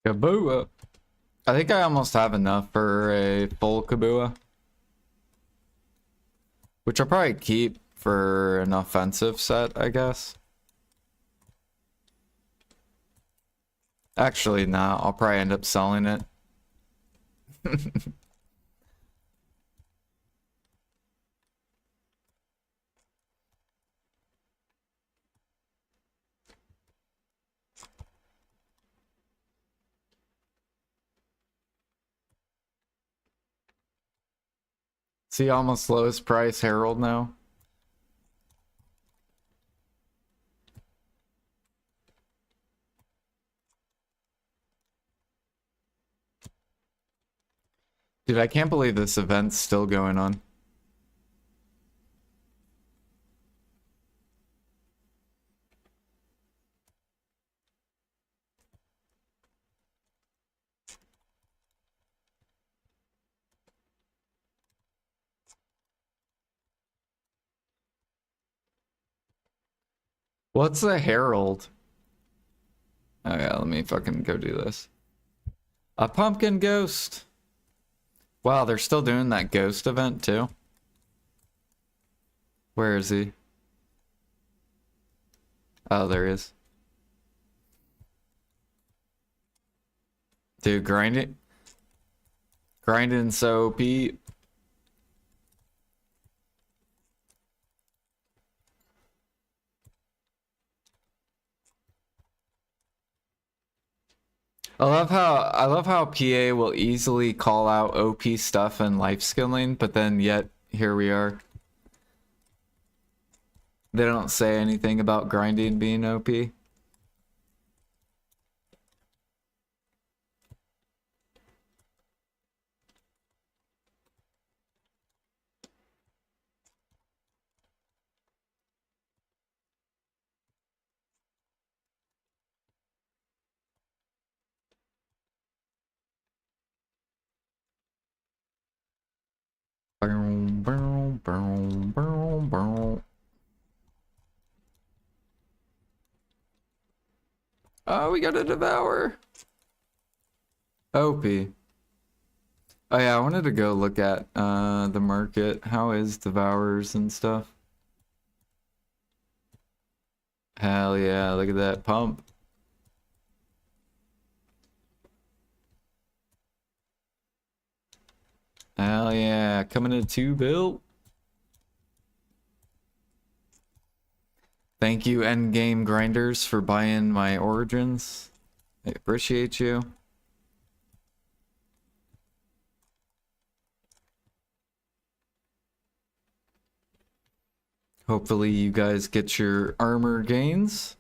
Kabua. I think I almost have enough for a full Kabua. Which I'll probably keep for an offensive set, I guess. Actually, nah, I'll probably end up selling it. See, almost lowest price Herald now. Dude, I can't believe this event's still going on. What's a Herald? Oh yeah, let me fucking go do this. A pumpkin ghost. Wow, they're still doing that ghost event too. Where is he? Oh, there he is. Dude, grinding. Grinding so Pete. I love how PA will easily call out OP stuff and life skilling, but then yet here we are. They don't say anything about grinding being OP. Oh, we got a devour. OP. Oh yeah, I wanted to go look at the market. How is devours and stuff? Hell yeah, look at that pump. Hell yeah, coming to 2 bill. Thank you, endgame grinders, for buying my origins. I appreciate you. Hopefully you guys get your armor gains.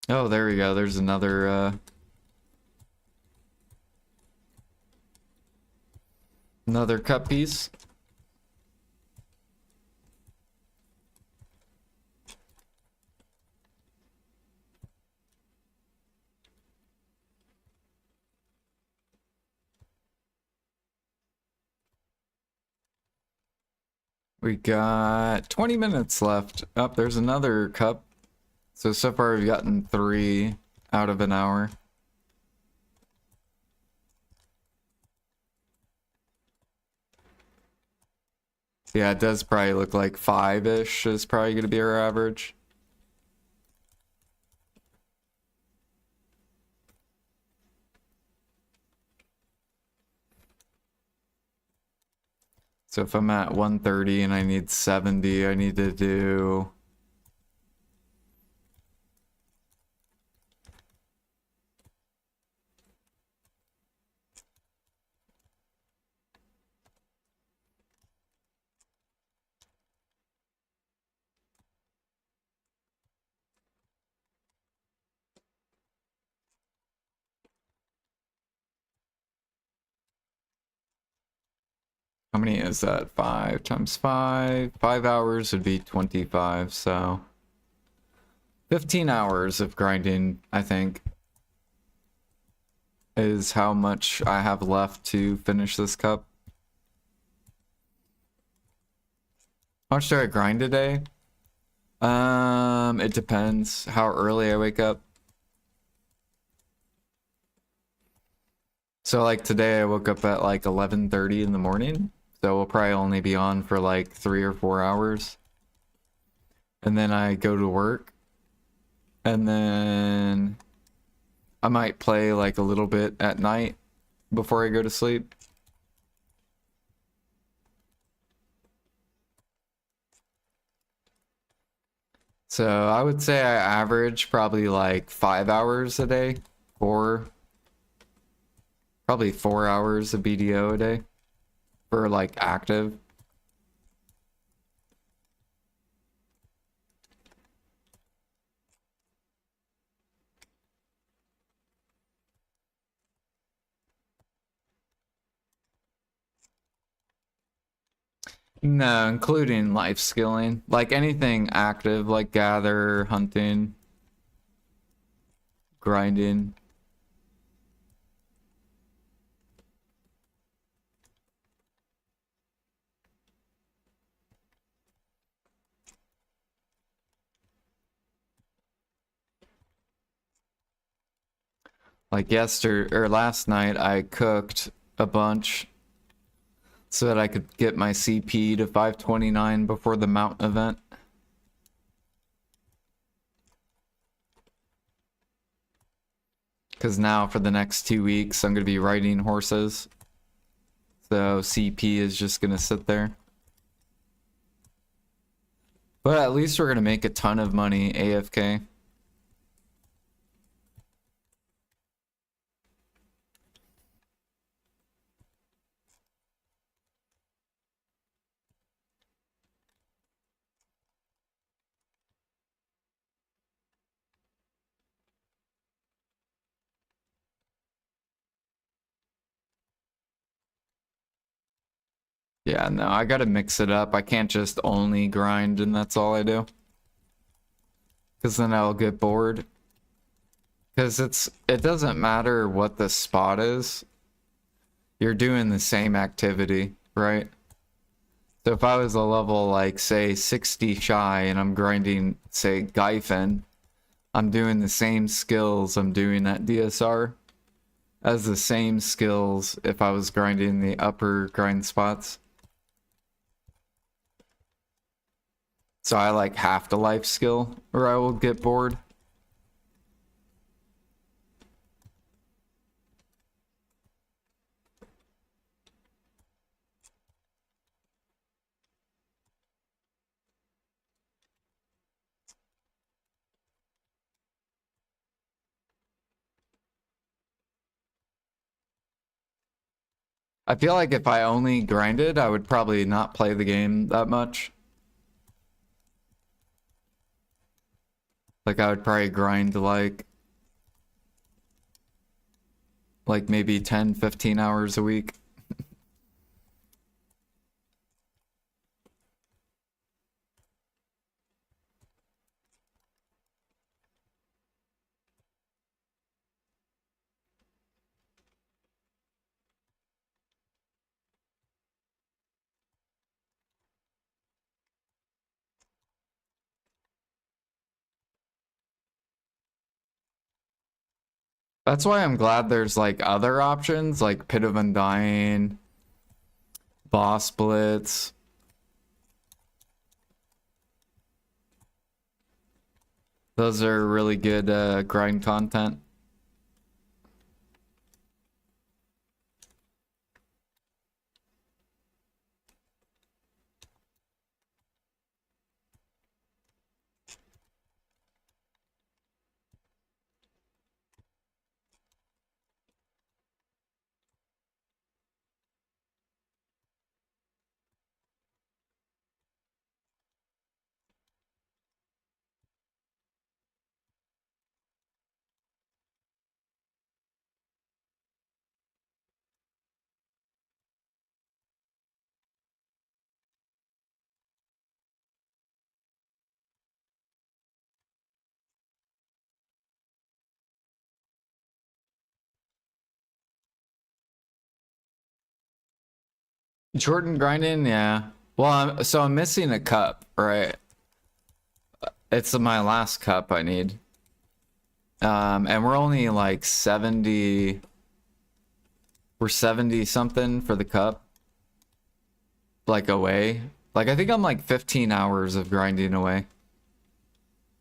Oh, there we go. There's another cut piece. We got 20 minutes left. Oh, there's another cup. So far we've gotten 3 out of an hour. Yeah, it does probably look like 5-ish is probably going to be our average. So if I'm at 130 and I need 70, I need to do How many is that? 5 times 5. 5 hours would be 25, so 15 hours of grinding, I think, is how much I have left to finish this cup. How much do I grind a day? It depends how early I wake up. So like today I woke up at like 11:30 in the morning. So we'll probably only be on for like 3 or 4 hours. And then I go to work. And then I might play like a little bit at night before I go to sleep. So I would say I average probably like 5 hours a day, probably 4 hours of BDO a day for like active. No, including life skilling, like anything active, like gather, hunting, grinding. Like yesterday or last night, I cooked a bunch so that I could get my CP to 529 before the mount event. Because now for the next 2 weeks, I'm going to be riding horses. So CP is just going to sit there. But at least we're going to make a ton of money AFK. Yeah, no, I gotta mix it up. I can't just only grind and that's all I do. Because then I'll get bored. Because it doesn't matter what the spot is. You're doing the same activity, right? So if I was a level like say 60 shy and I'm grinding say Gyfen, I'm doing the same skills I'm doing at DSR as the same skills if I was grinding the upper grind spots. So I like half the life skill or I will get bored. I feel like if I only grinded, I would probably not play the game that much. Like I would probably grind like maybe 10, 15 hours a week. That's why I'm glad there's like other options like Pit of Undying, Boss Blitz. Those are really good grind content. Jordan grinding, yeah. Well, I'm missing a cup, right? It's my last cup I need. And we're only like 70. We're 70 something for the cup. Like away. Like I think I'm like 15 hours of grinding away.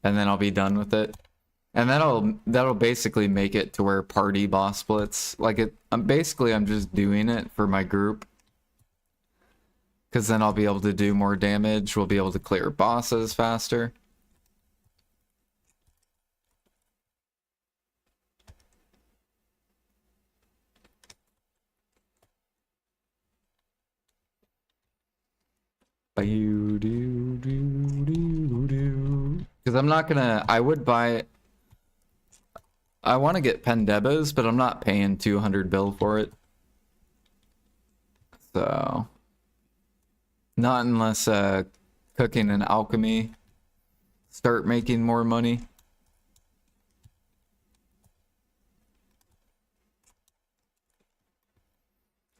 And then I'll be done with it. And that'll basically make it to where party boss splits. Like I'm just doing it for my group. Because then I'll be able to do more damage. We'll be able to clear bosses faster. Because I'm not gonna. I would buy. I want to get Pendebas, but I'm not paying 200 bill for it. So, not unless cooking and alchemy start making more money.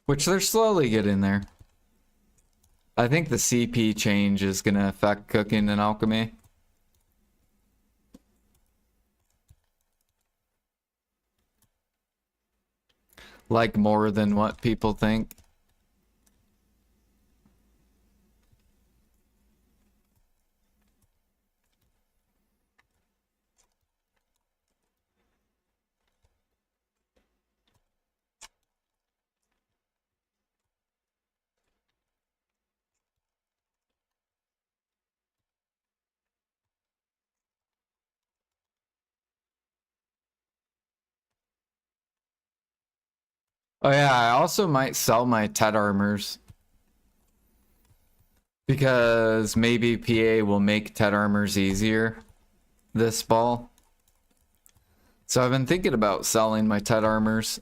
Which they're slowly getting there. I think the CP change is going to affect cooking and alchemy. Like more than what people think. Oh yeah, I also might sell my Tet armors. Because maybe PA will make Tet armors easier this ball. So I've been thinking about selling my Tet armors.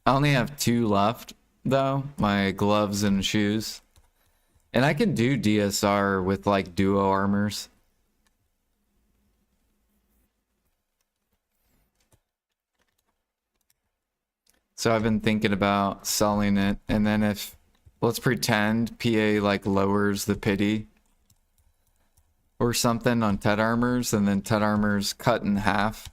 I only have 2 left, though. My gloves and shoes. And I can do DSR with like duo armors. So I've been thinking about selling it. And then if, let's pretend PA like lowers the pity or something on Tet armors, and then Tet armors cut in half.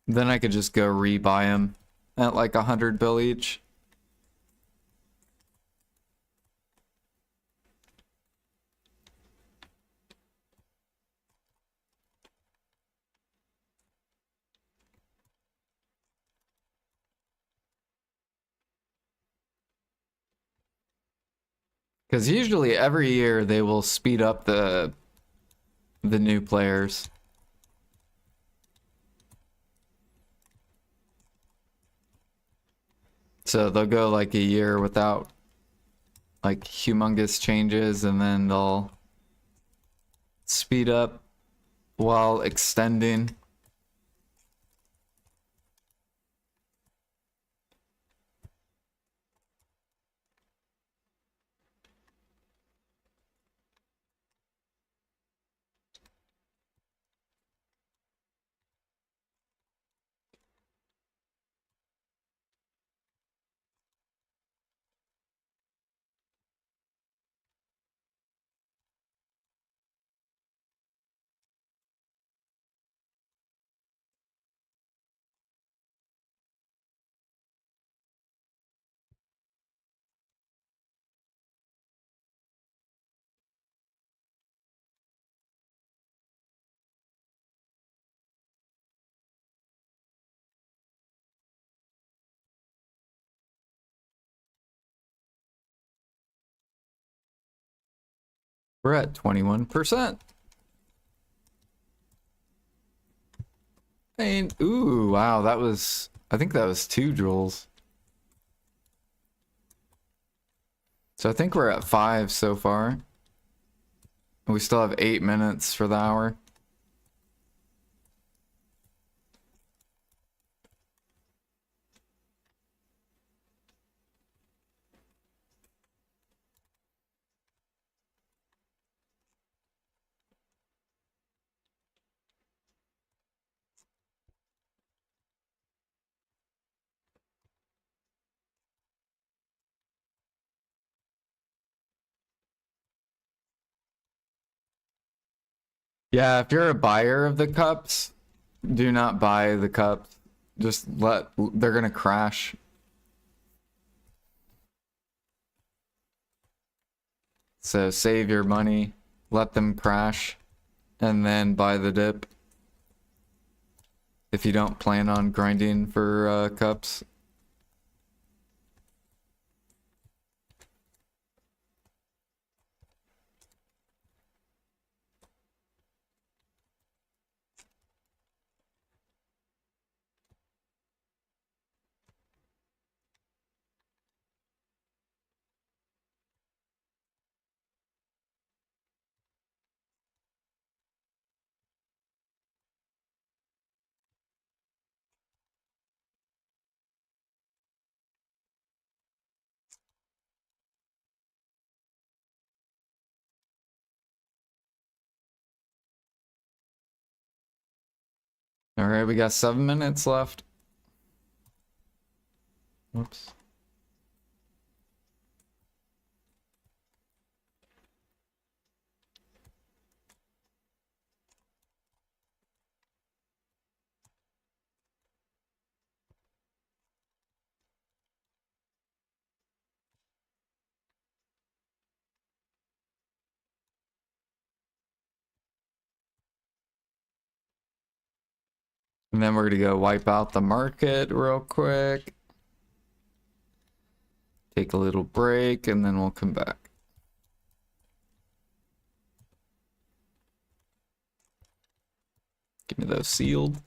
Then I could just go rebuy them at like 100 bill each. Because usually every year they will speed up the new players. So they'll go like a year without like humongous changes, and then they'll speed up while extending. We're at 21%. And ooh, wow, that was, I think that was 2 joules. So I think we're at 5 so far. We still have 8 minutes for the hour. Yeah, if you're a buyer of the cups, do not buy the cups. Just they're gonna crash. So save your money, let them crash, and then buy the dip. If you don't plan on grinding for cups. All right, we got 7 minutes left. Whoops. And then we're gonna go wipe out the market real quick. Take a little break, and then we'll come back. Give me those sealed.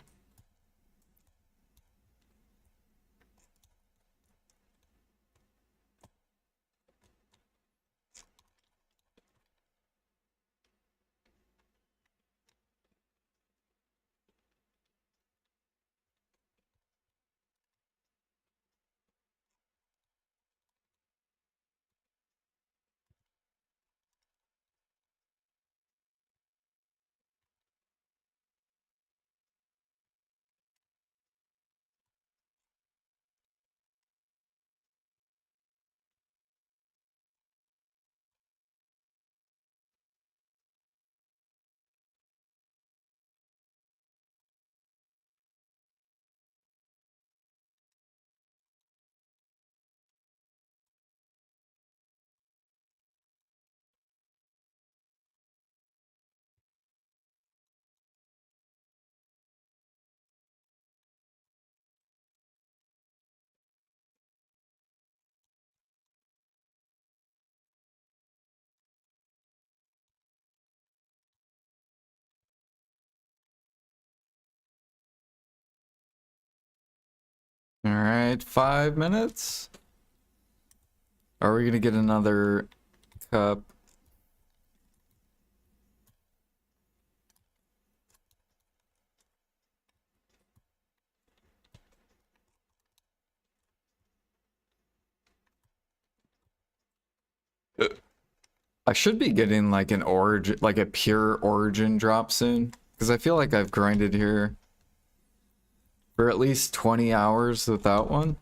All right, 5 minutes. Are we gonna get another cup? I should be getting like an origin, like a pure origin drop soon, because I feel like I've grinded here for at least 20 hours without one.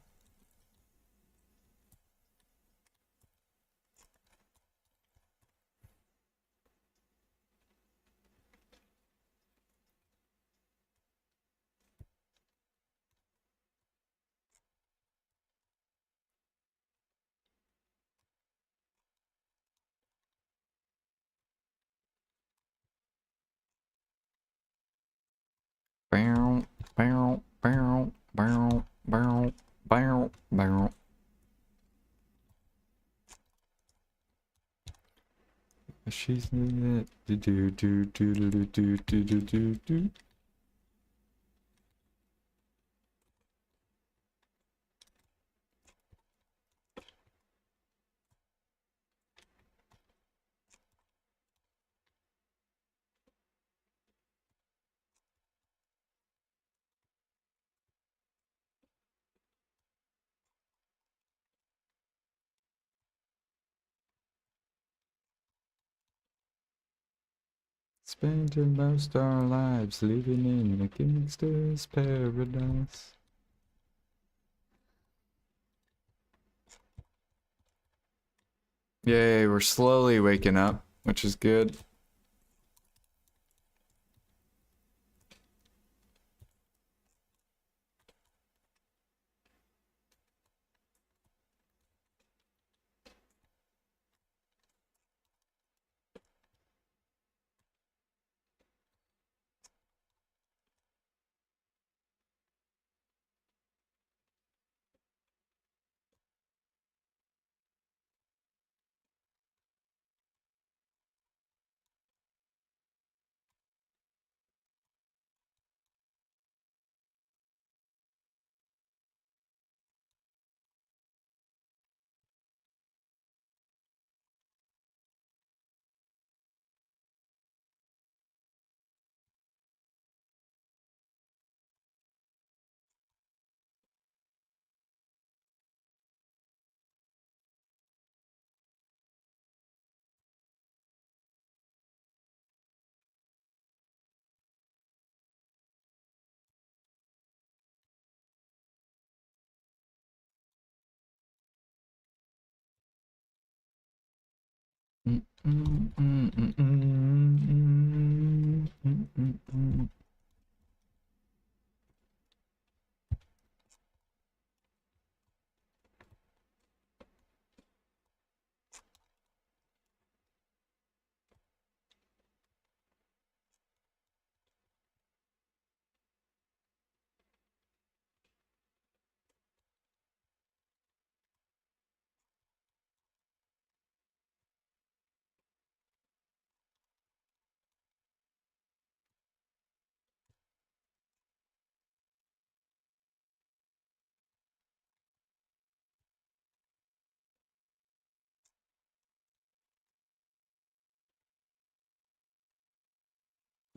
Bow, bow, bow, bow, bow, bow, bow. She's in it. Do do do do do do do do do do. Spending most our lives living in a gangster's paradise. Yay, we're slowly waking up, which is good.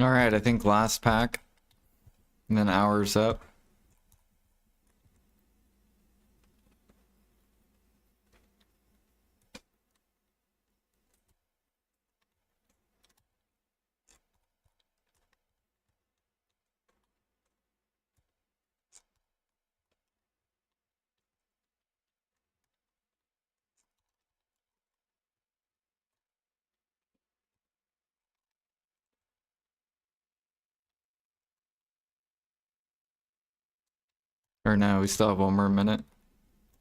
All right, I think last pack, and then hours up. Or no, we still have one more minute.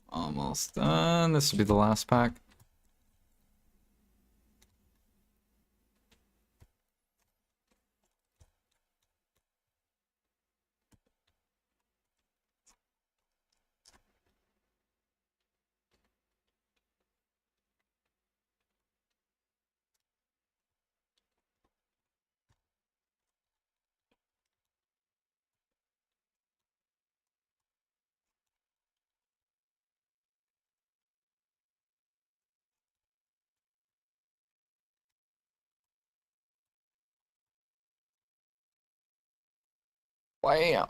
Almost done. This will be the last pack. Wow.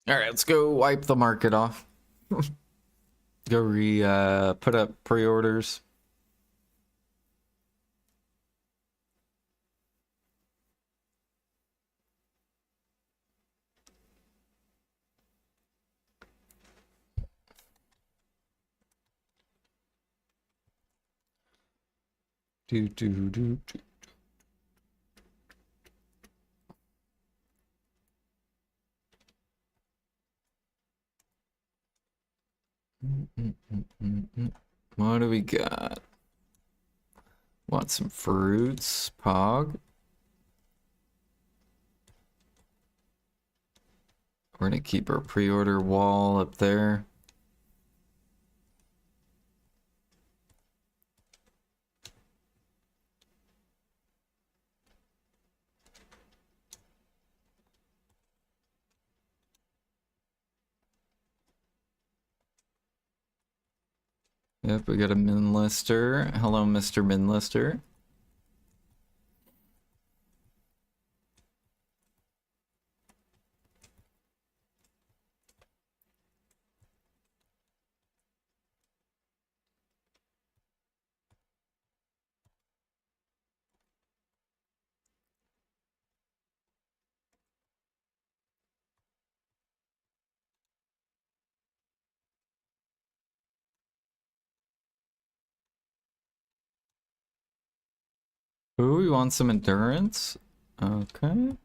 All right, let's go wipe the market off. Go put up pre-orders. Do do do do. What do we got? Want some fruits, Pog? We're gonna keep our pre-order wall up there. Yep, we got a min lister. Hello, Mr. Min Lister. Ooh, we want some endurance. Okay.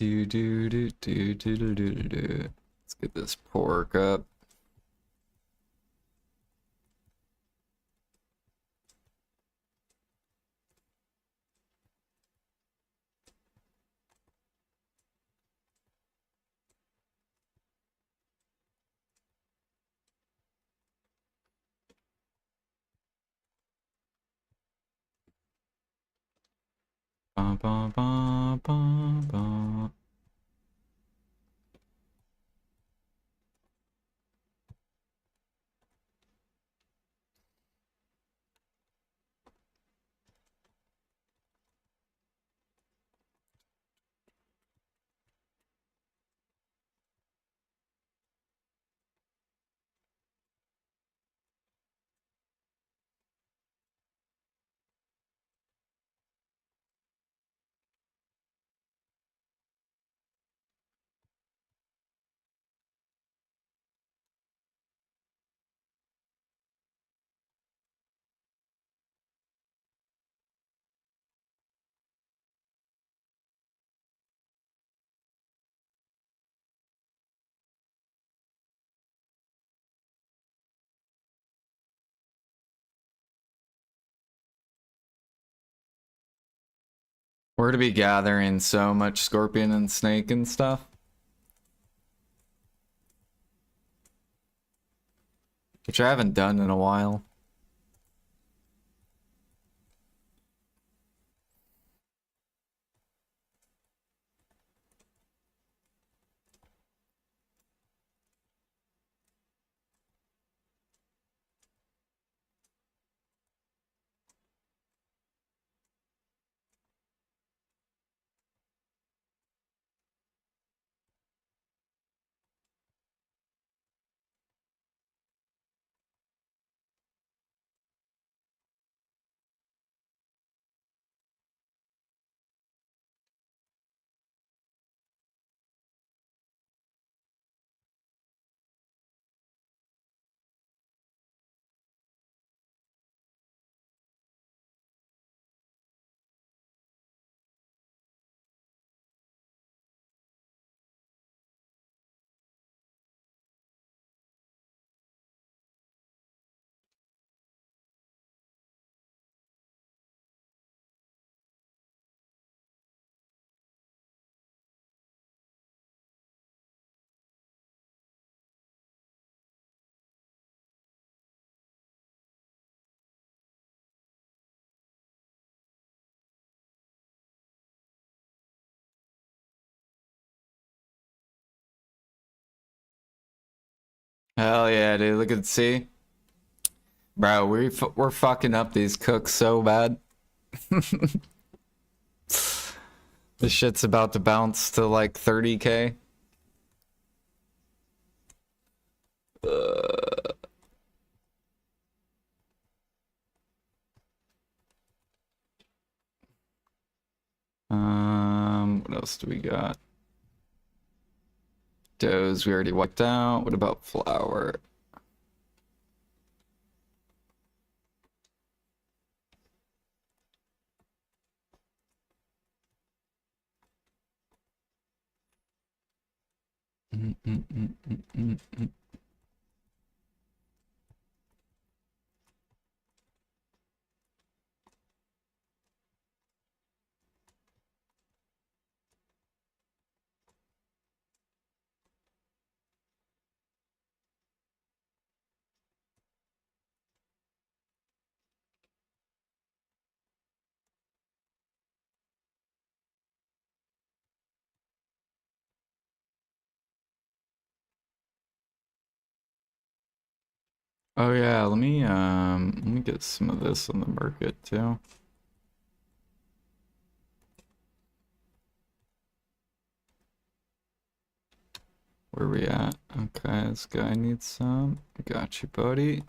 Do do do do do do do do do. Let's get this pork up. Ba, ba, ba, ba, ba. We're to be gathering so much scorpion and snake and stuff, which I haven't done in a while. Hell yeah, dude! Look at see, bro. We're fucking up these cooks so bad. This shit's about to bounce to like 30K. What else do we got? Doughs we already wiped out. What about flour? Mm, mm, mm, mm, mm, mm. Oh yeah, let me get some of this on the market too. Where we at? Okay, this guy needs some. Got you, buddy.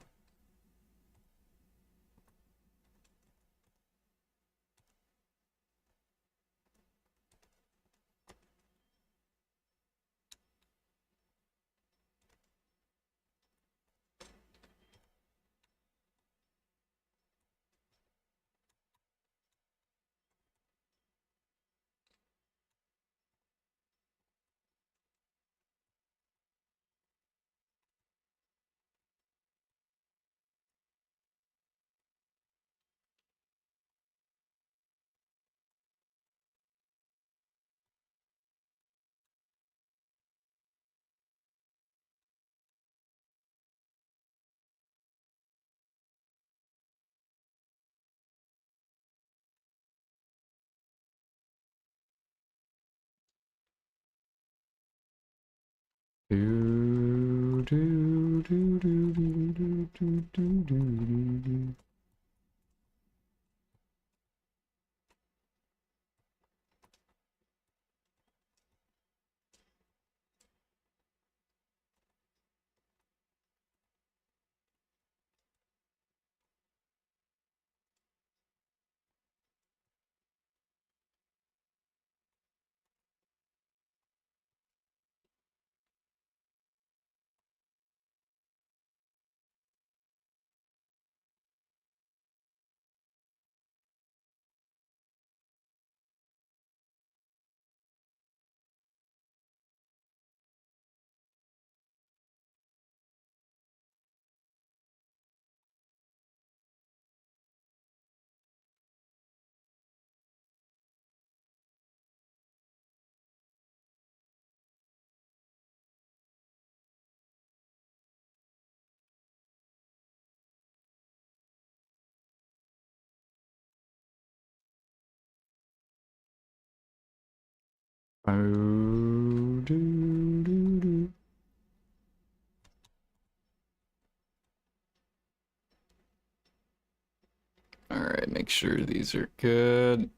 Alright, make sure these are good.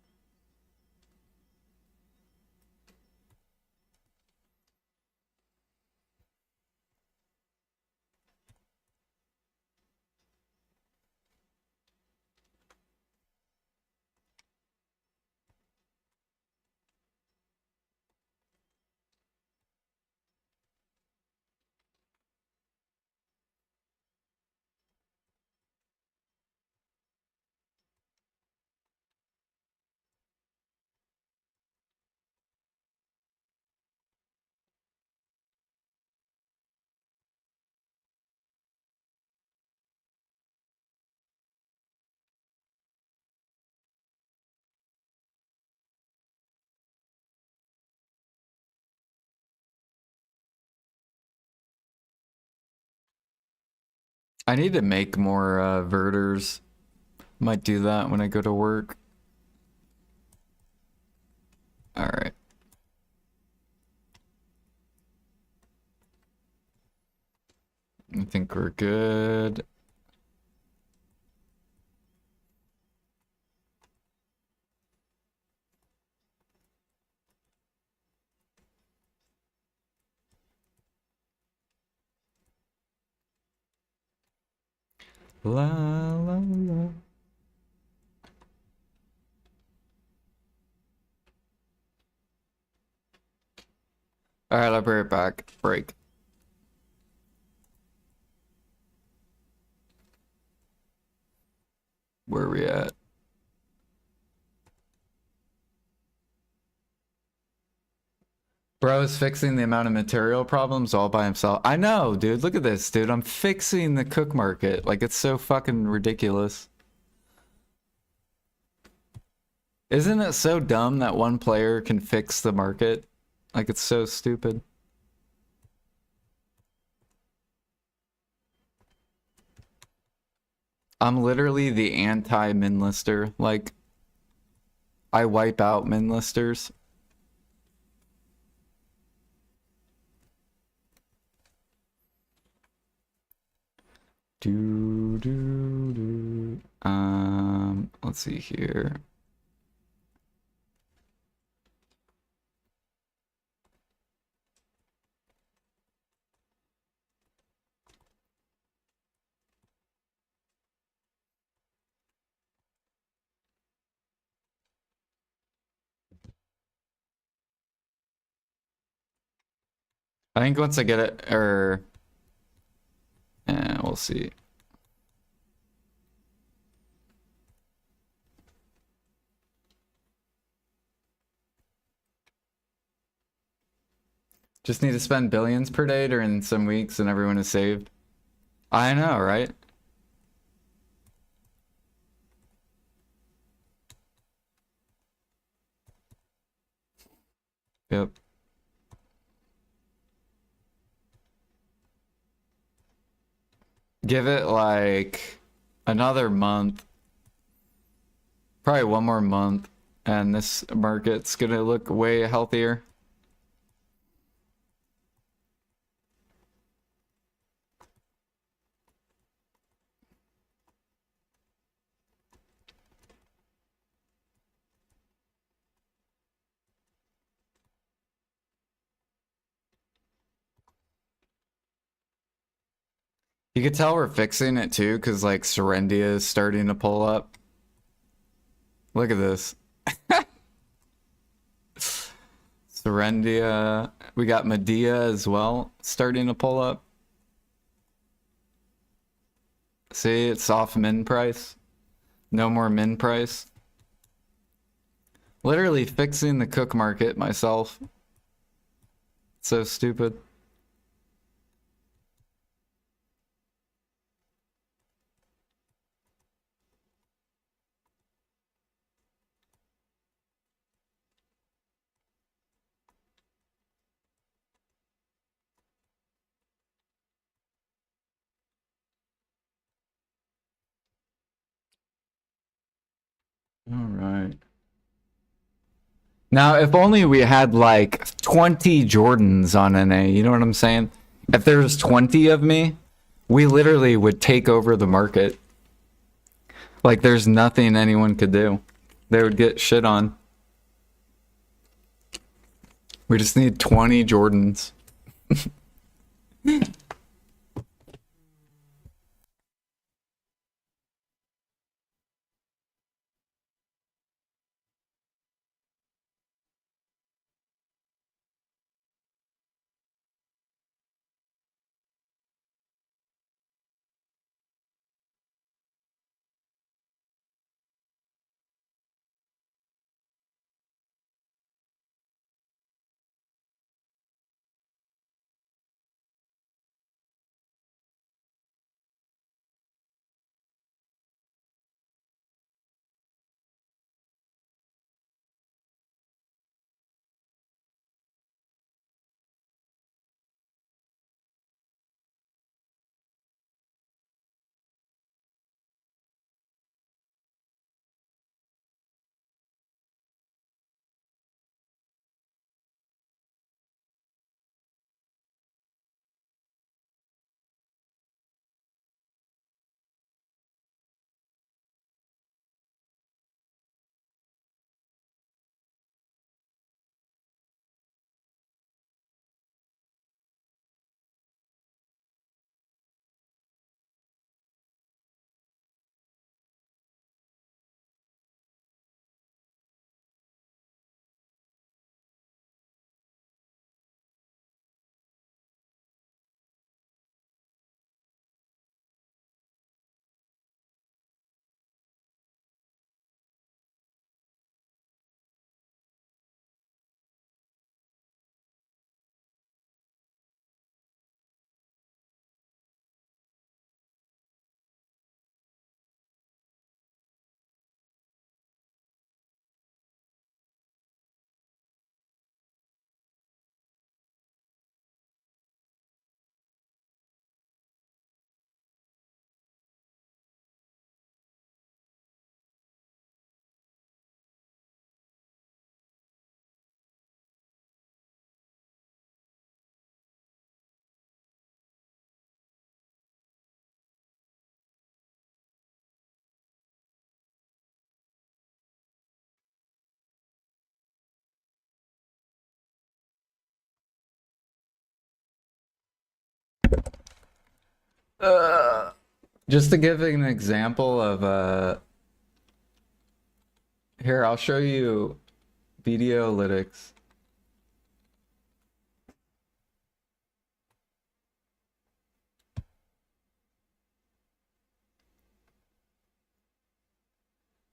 I need to make more verters. Might do that when I go to work. Alright. I think we're good. La la la. Alright, I'll be right back. Break. Where are we at? Bro is fixing the amount of material problems all by himself. I know, dude. Look at this, dude. I'm fixing the cook market. Like, it's so fucking ridiculous. Isn't it so dumb that one player can fix the market? Like, it's so stupid. I'm literally the anti-min lister. Like, I wipe out min listers. Let's see here. I think once I get it, we'll see. Just need to spend billions per day during some weeks and everyone is saved. I know, right? Yep. Give it like another month. Probably one more month. And this market's gonna look way healthier. You could tell we're fixing it too, because like Serendia is starting to pull up. Look at this. Serendia. We got Medea as well, starting to pull up. See, it's off min price. No more min price. Literally fixing the cook market myself. So stupid. All right. Now, if only we had like 20 Jordans on NA, you know what I'm saying? If there's 20 of me, we literally would take over the market. Like, there's nothing anyone could do. They would get shit on. We just need 20 Jordans. Just to give an example of here, I'll show you Videolytics.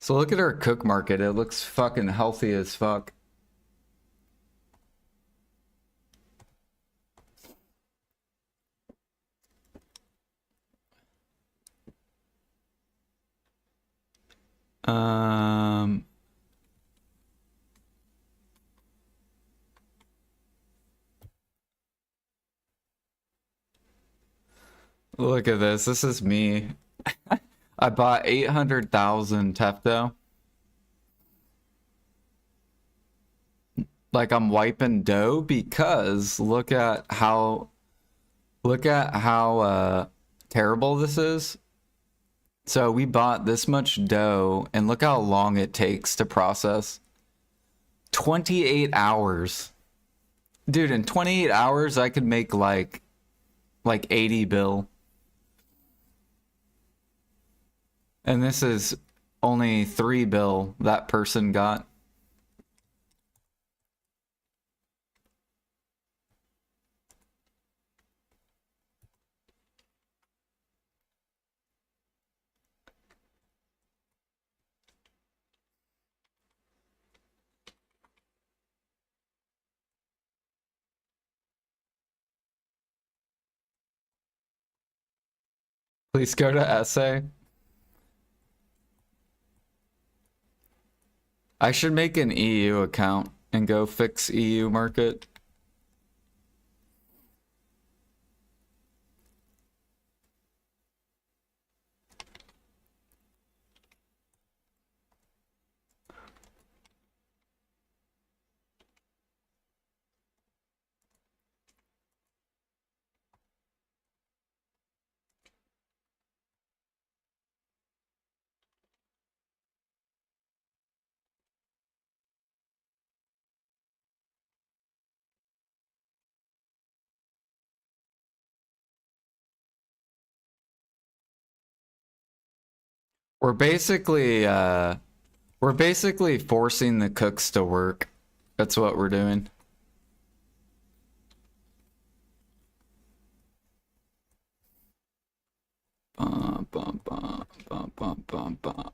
So look at our cook market. It looks fucking healthy as fuck. Um, Look at this. This is me. I bought 800,000 Tefto. Like I'm wiping dough because look at how terrible this is. So we bought this much dough and look how long it takes to process. 28 hours. Dude, in 28 hours I could make like 80 bill. And this is only 3 bill that person got. Please go to essay. I should make an EU account and go fix EU market. We're basically forcing the cooks to work. That's what we're doing. Bum, bum, bum, bum, bum, bum, bum.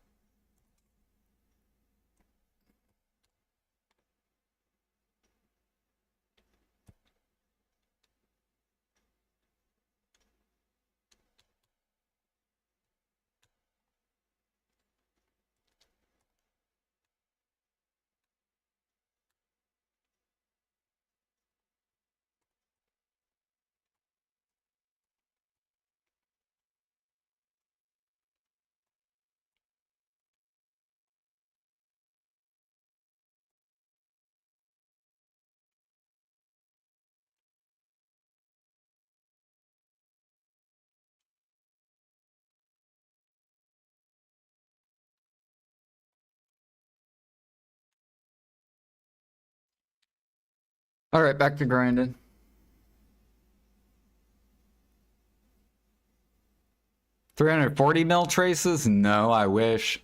All right, back to grinding. $340 mil traces? No, I wish.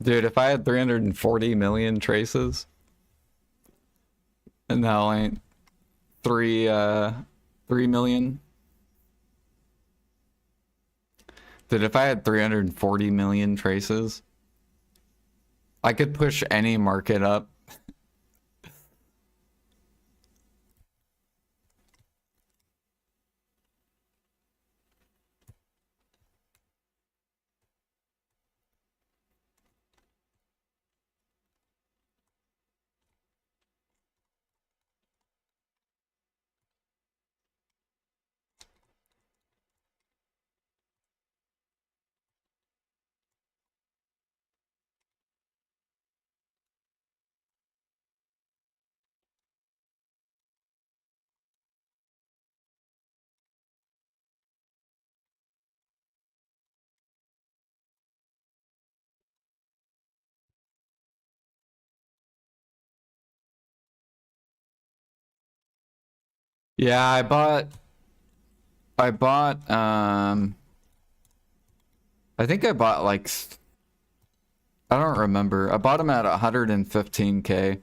Dude, if I had 340 million traces, and now ain't 3 million. Dude, if I had 340 million traces, I could push any market up. Yeah, I think I bought like, I don't remember. I bought them at 115K.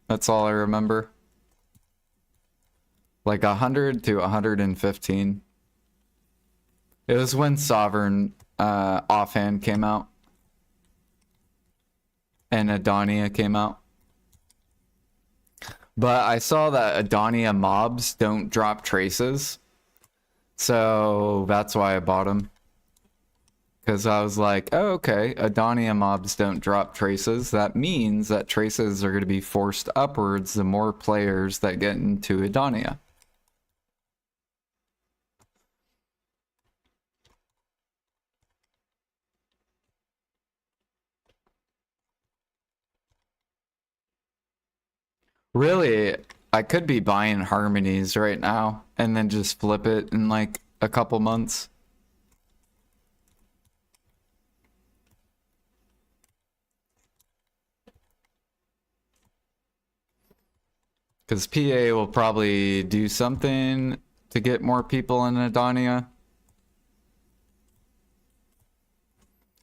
That's all I remember. Like 100 to 115. It was when Sovereign Offhand came out. And Adonia came out. But I saw that Adonia mobs don't drop traces. So that's why I bought them. Because I was like, oh, okay, Adonia mobs don't drop traces. That means that traces are going to be forced upwards the more players that get into Adonia. Really, I could be buying harmonies right now and then just flip it in like a couple months. Because PA will probably do something to get more people in Adonia.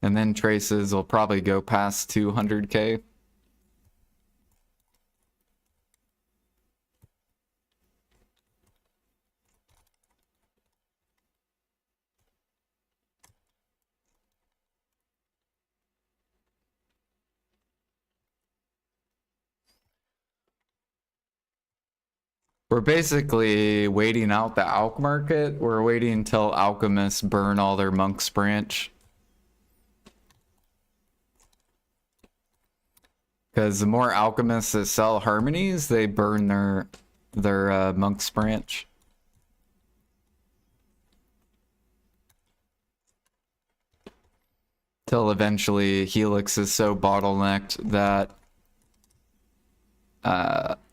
And then traces will probably go past 200k. We're basically waiting out the alch market. We're waiting until alchemists burn all their monk's branch. Because the more alchemists that sell harmonies, they burn their monk's branch. Till eventually Helix is so bottlenecked that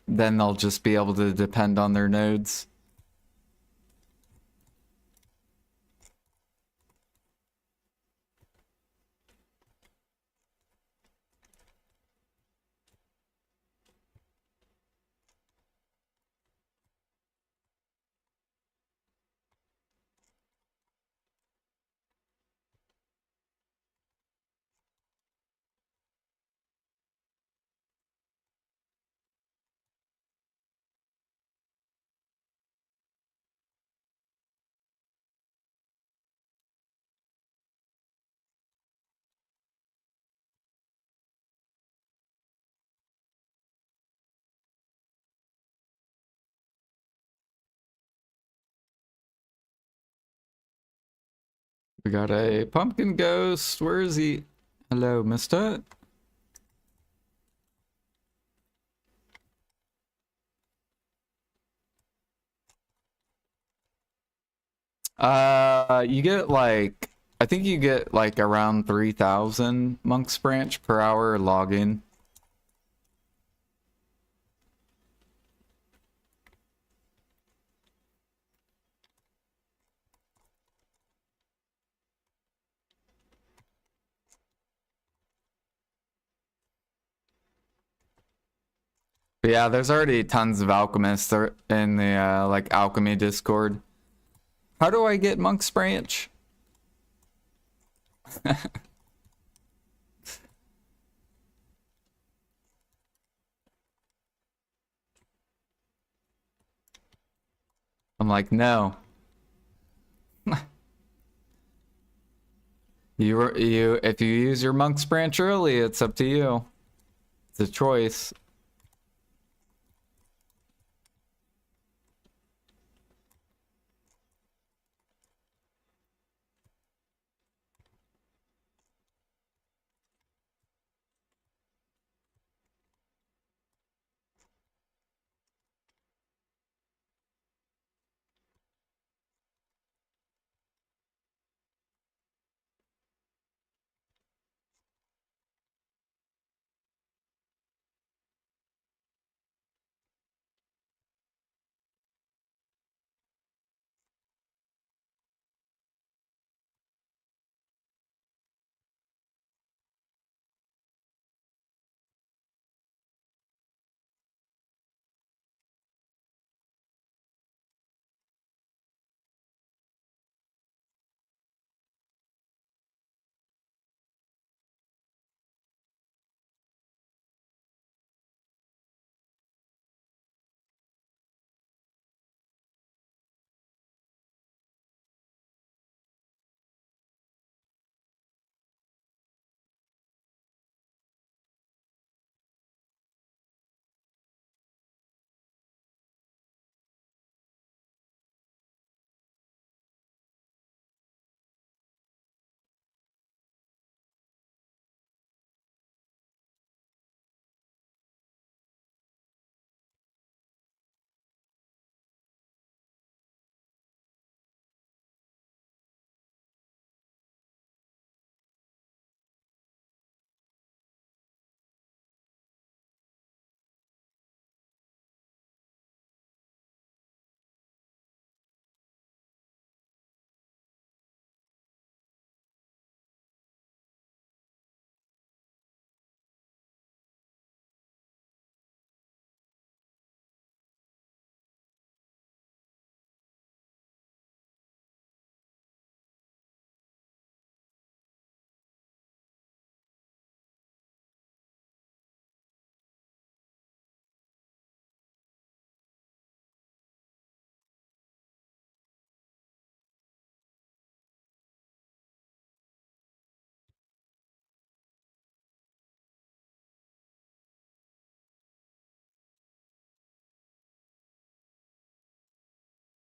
then they'll just be able to depend on their nodes. We got a pumpkin ghost. Where is he? Hello, mister. You get like, I think you get like around 3,000 monk's branch per hour login. But yeah, there's already tons of alchemists in the like alchemy Discord. How do I get monk's branch? I'm like, no. You if you use your monk's branch early, it's up to you. It's a choice.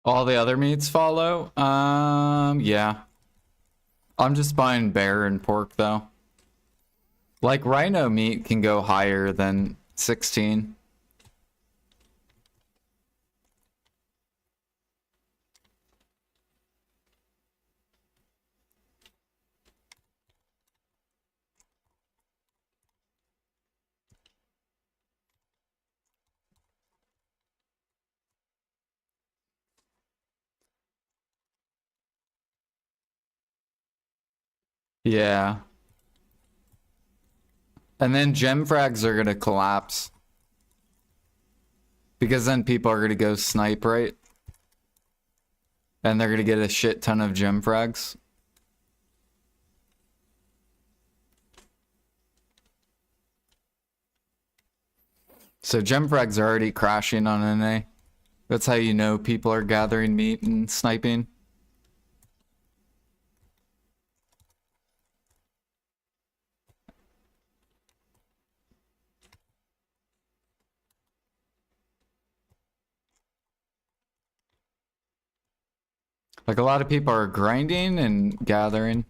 All the other meats follow? Yeah. I'm just buying bear and pork though. Like rhino meat can go higher than 16. Yeah. And then gem frags are gonna collapse. Because then people are gonna go snipe, right? And they're gonna get a shit ton of gem frags. So gem frags are already crashing on NA. That's how you know people are gathering meat and sniping. Like a lot of people are grinding and gathering.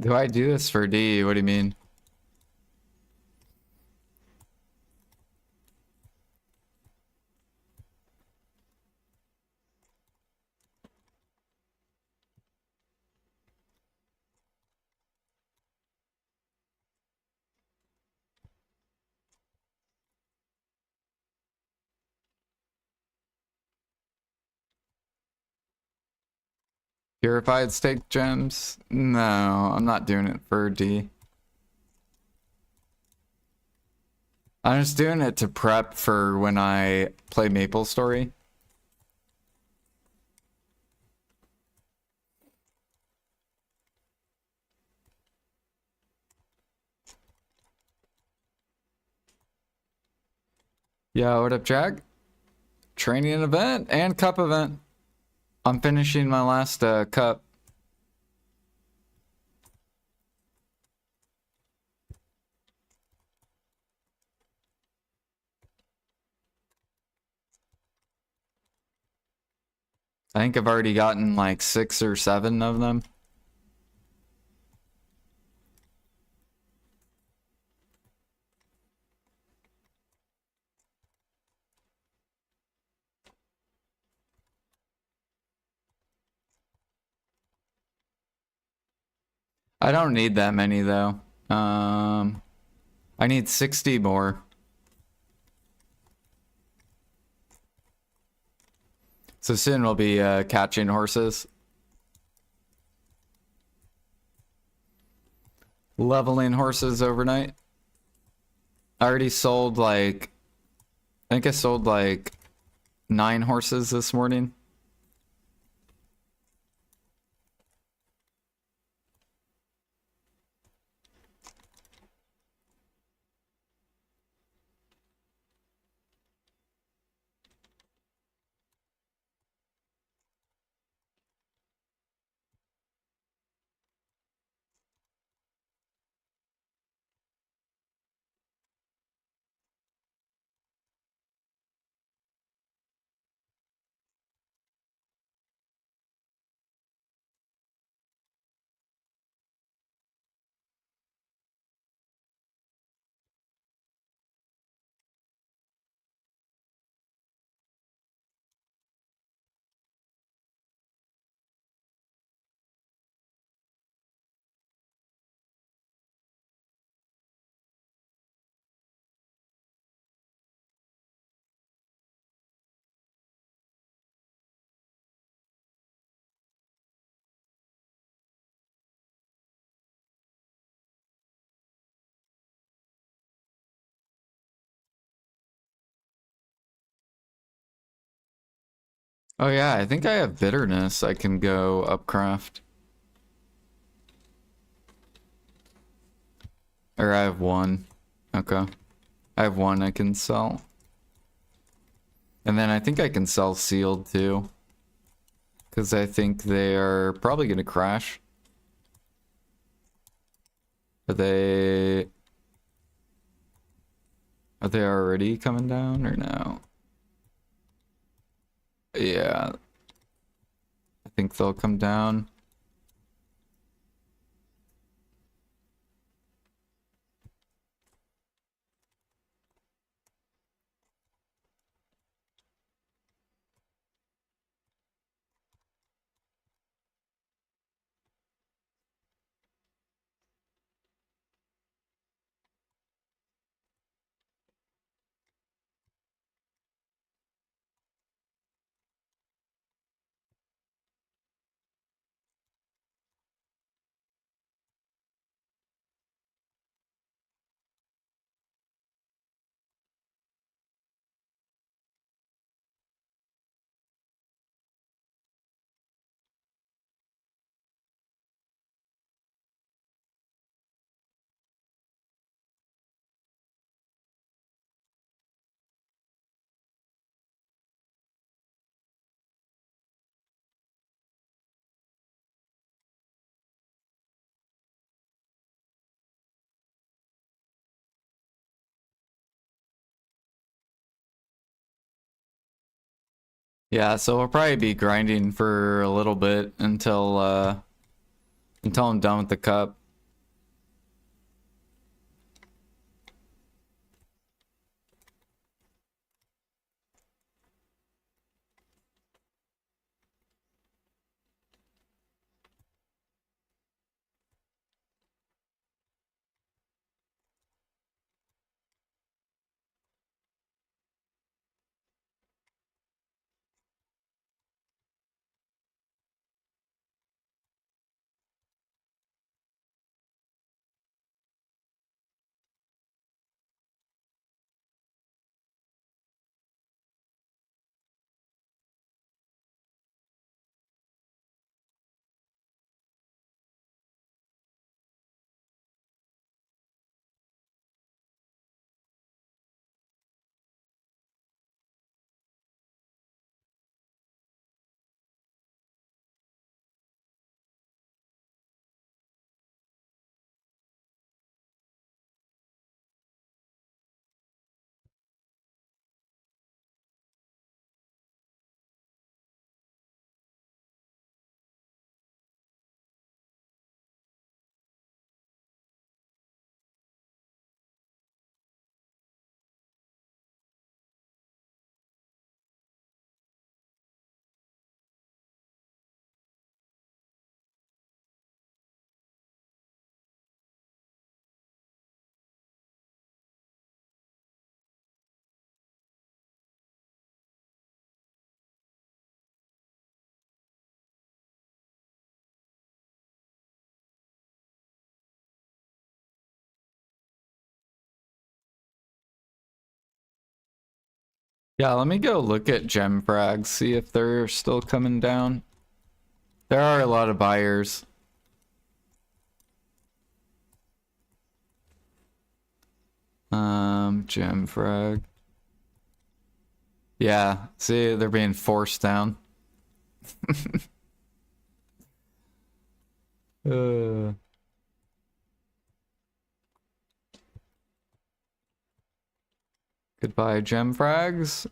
Do I do this for D? What do you mean? Purified steak gems? No, I'm not doing it for D. I'm just doing it to prep for when I play MapleStory. Yo, what up, Jack? Training event and cup event. I'm finishing my last cup. I think I've already gotten like 6 or 7 of them. I don't need that many though. I need 60 more. So soon we'll be catching horses. Leveling horses overnight. I already sold like, I think I sold like 9 horses this morning. Oh yeah, I think I have bitterness. I can go upcraft. Or I have 1. Okay. I have 1 I can sell. And then I think I can sell sealed too. Because I think they are probably going to crash. Are they... Are they already coming down or no? Yeah. I think they'll come down. Yeah, so we'll probably be grinding for a little bit until I'm done with the cup. Yeah, let me go look at gem frags, see if they're still coming down. There are a lot of buyers. Gem frag. Yeah, see, they're being forced down. uh. Goodbye, gem frags.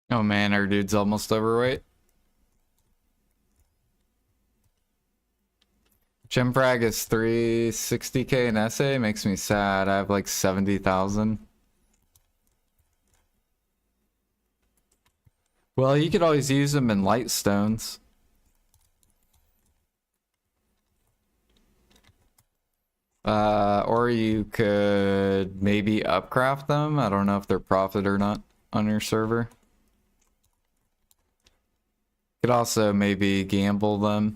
Oh man, our dude's almost overweight. Gem frag is 360k an essay. Makes me sad. I have like 70,000. Well, you could always use them in light stones. Or you could maybe upcraft them. I don't know if they're profit or not on your server. Could also maybe gamble them.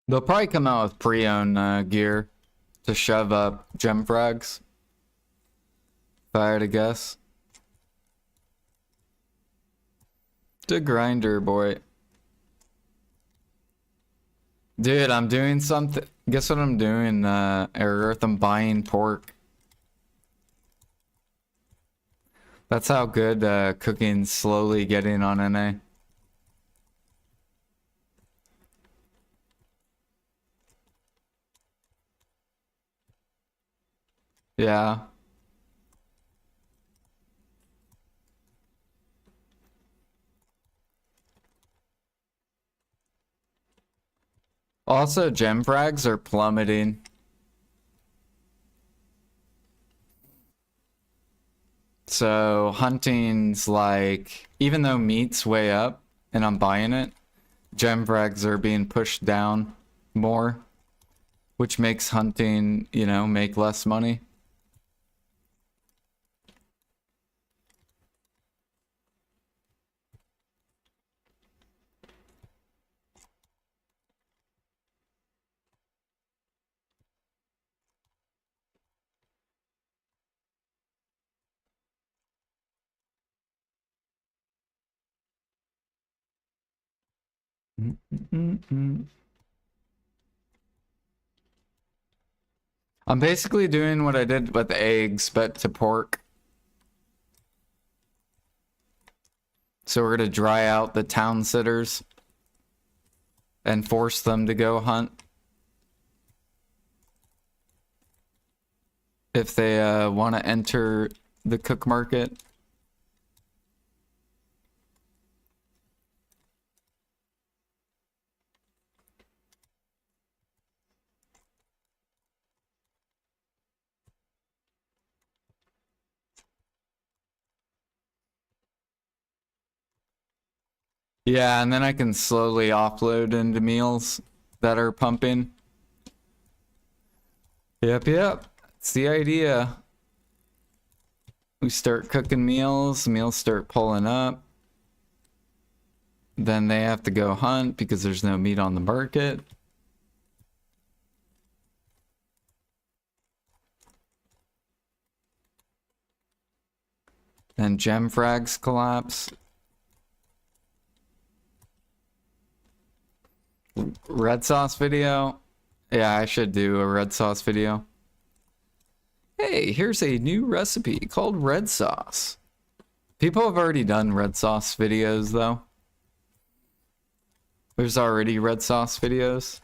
They'll probably come out with pre-owned gear to shove up gem frags. If I had to guess. The grinder, boy. Dude, I'm doing something. Guess what I'm doing, Earth? I'm buying pork. That's how good cooking's slowly getting on NA. Yeah. Also, gem frags are plummeting. So hunting's like, even though meat's way up and I'm buying it, gem frags are being pushed down more, which makes hunting, you know, make less money. I'm basically doing what I did with eggs, but to pork. So we're gonna dry out the town sitters and force them to go hunt if they want to enter the cook market. Yeah, and then I can slowly offload into meals that are pumping. Yep, yep. It's the idea. We start cooking meals, meals start pulling up. Then they have to go hunt because there's no meat on the market. Then gem frags collapse. Red sauce video. Yeah, I should do a red sauce video. Hey, here's a new recipe called red sauce. People have already done red sauce videos though. There's already red sauce videos.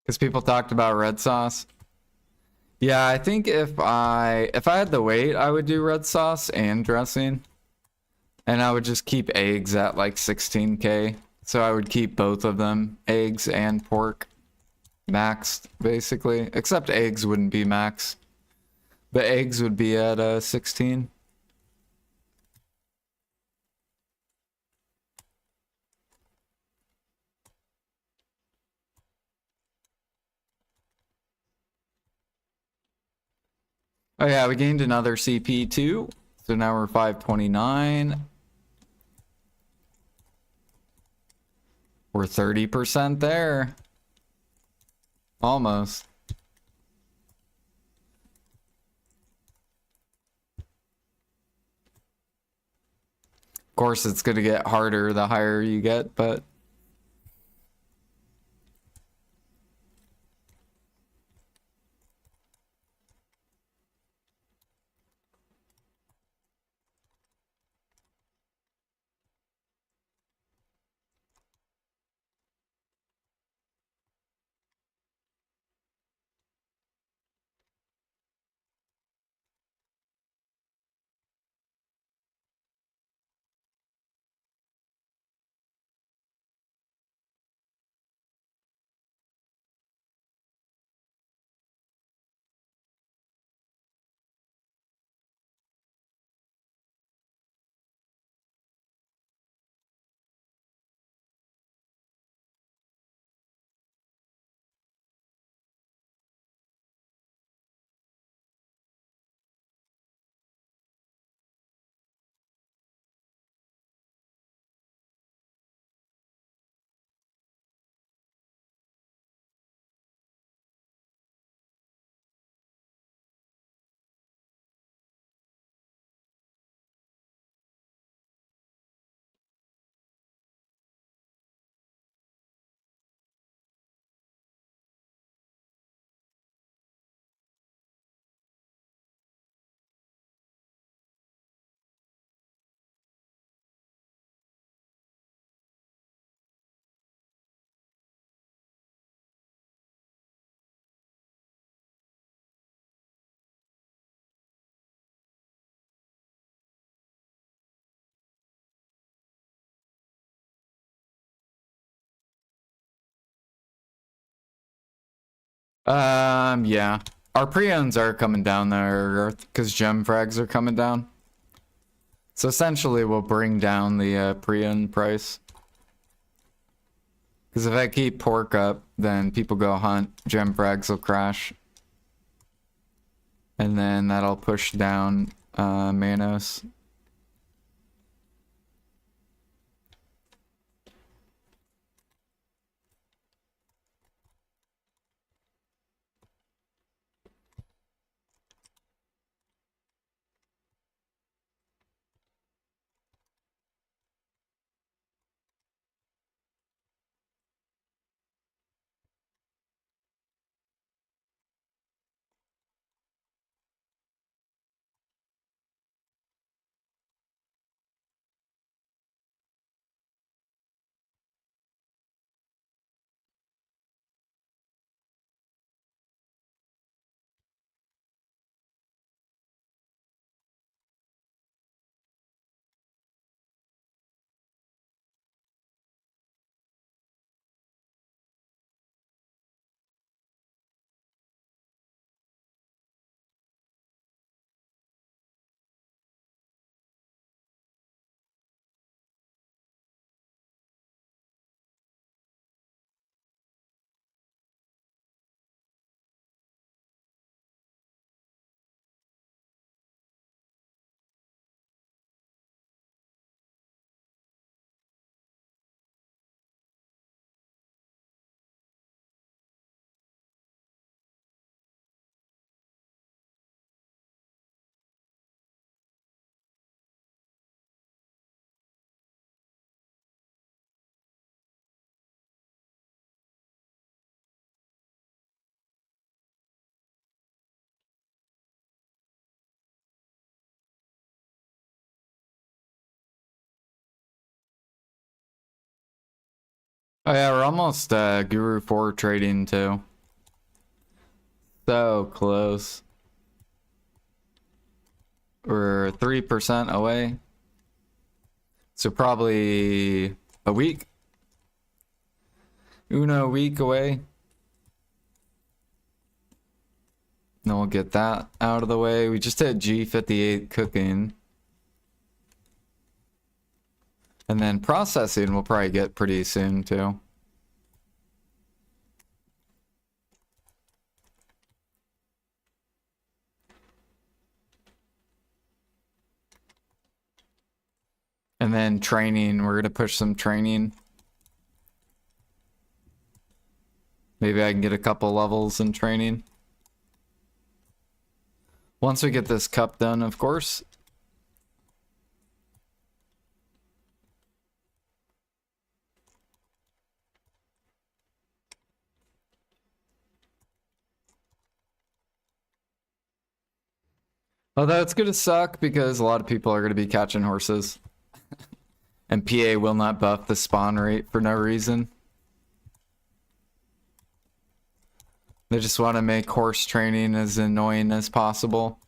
Because people talked about red sauce. Yeah, I think if I had the weight, I would do red sauce and dressing. And I would just keep eggs at like 16K. So I would keep both of them, eggs and pork, maxed basically. Except eggs wouldn't be maxed. But eggs would be at 16. Oh yeah, we gained another CP too. So now we're 529. We're 30% there. Almost. Of course, it's going to get harder the higher you get, but... Yeah. Our pre-owns are coming down there, because gem frags are coming down. So essentially, we'll bring down the pre-owned price. Because if I keep pork up, then people go hunt, gem frags will crash. And then that'll push down Manos. Oh yeah, we're almost Guru 4 trading too. So close. We're 3% away. So probably a week. Una week away. Then we'll get that out of the way. We just hit G58 cooking. And then processing we'll probably get pretty soon too. And then training, we're gonna push some training. Maybe I can get a couple levels in training. Once we get this cup done, of course. Although it's gonna suck because a lot of people are gonna be catching horses. And PA will not buff the spawn rate for no reason. They just want to make horse training as annoying as possible.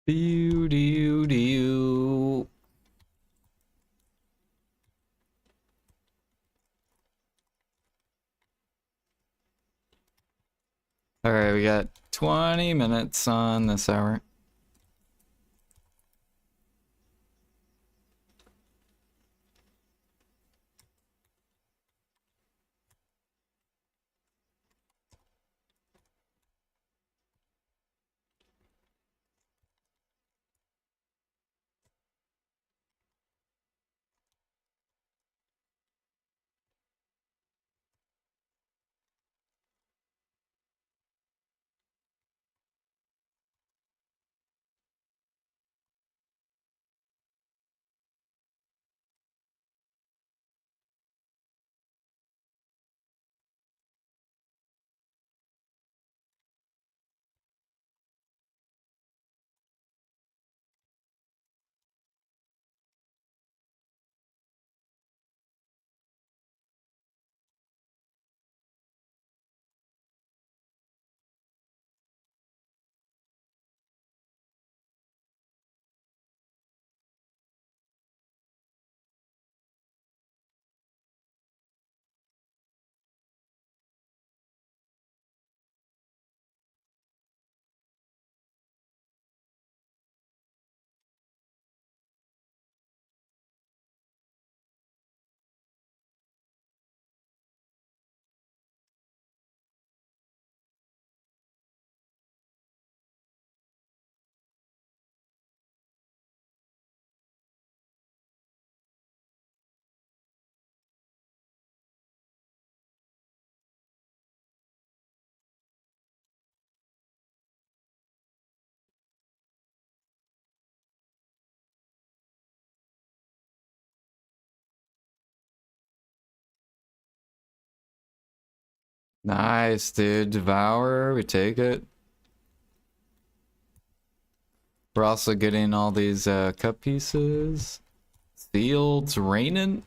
Do do do. All right, we got 20 minutes on this hour. Nice, dude. Devour, we take it. We're also getting all these cut pieces. Fields raining.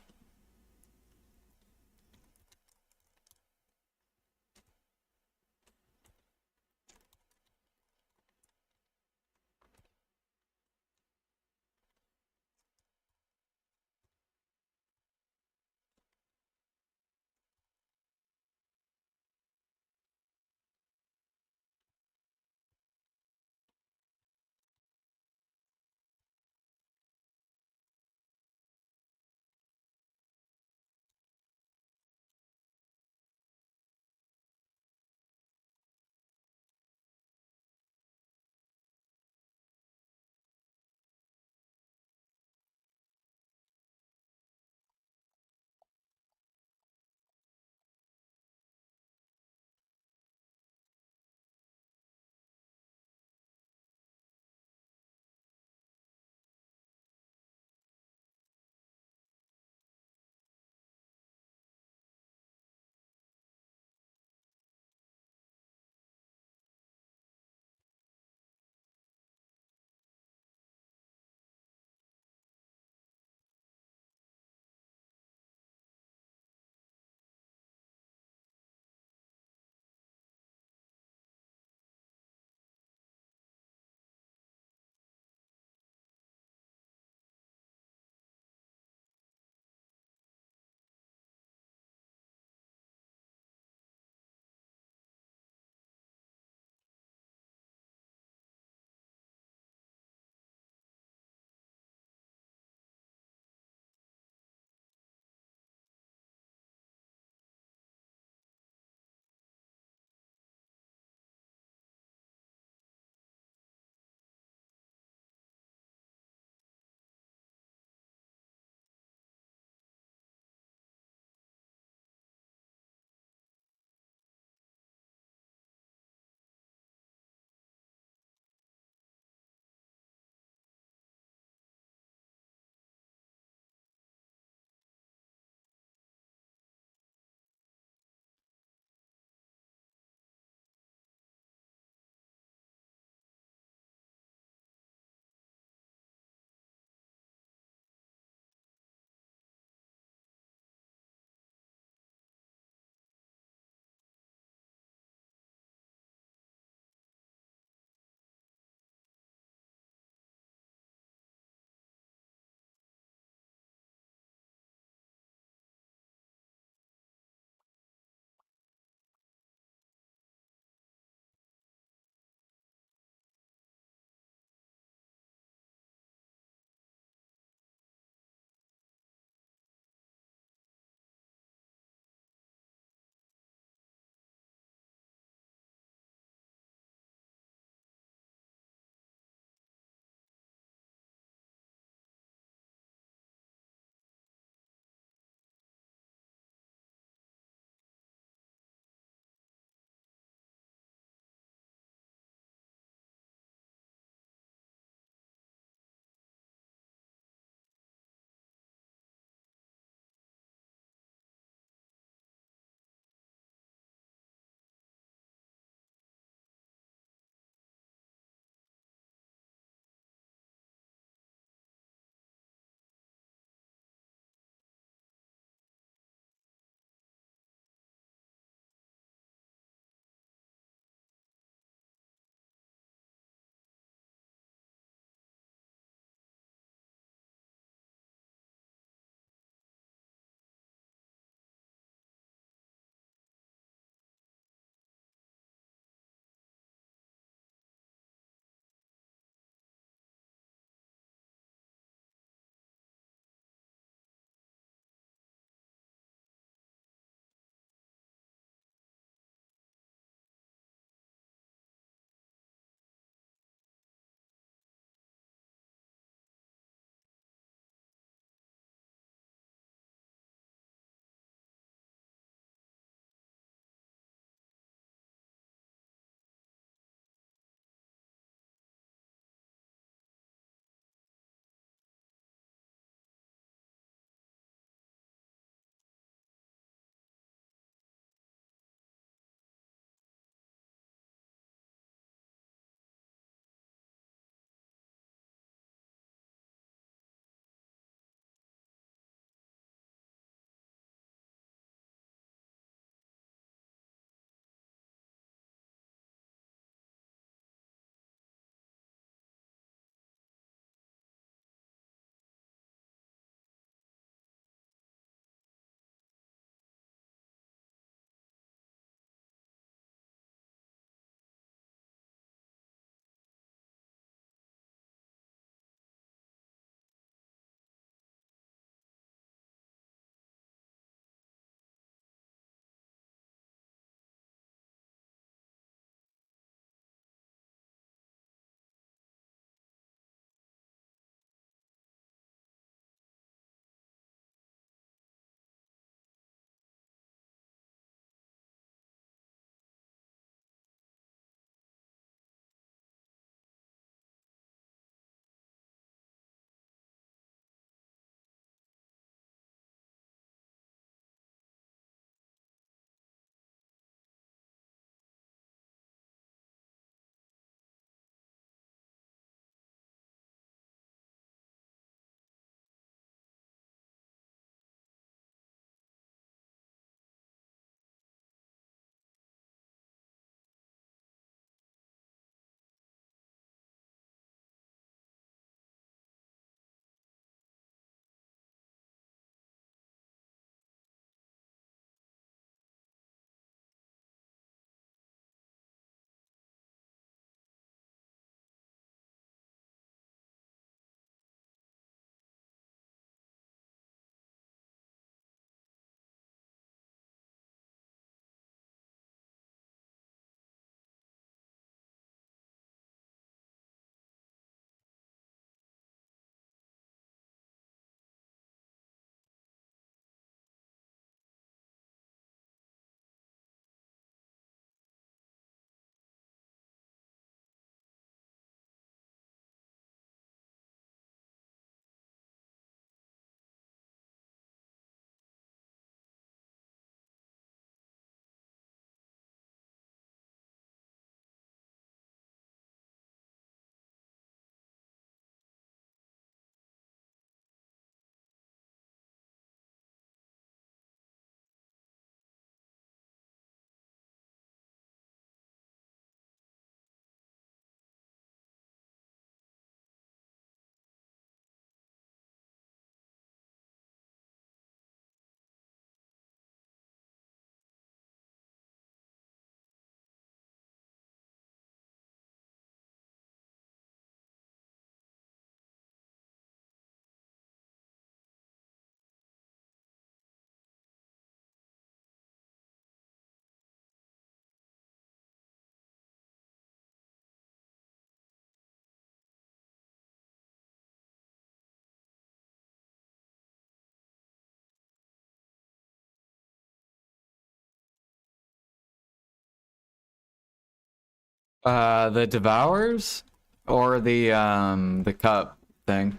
The devours or the cup thing.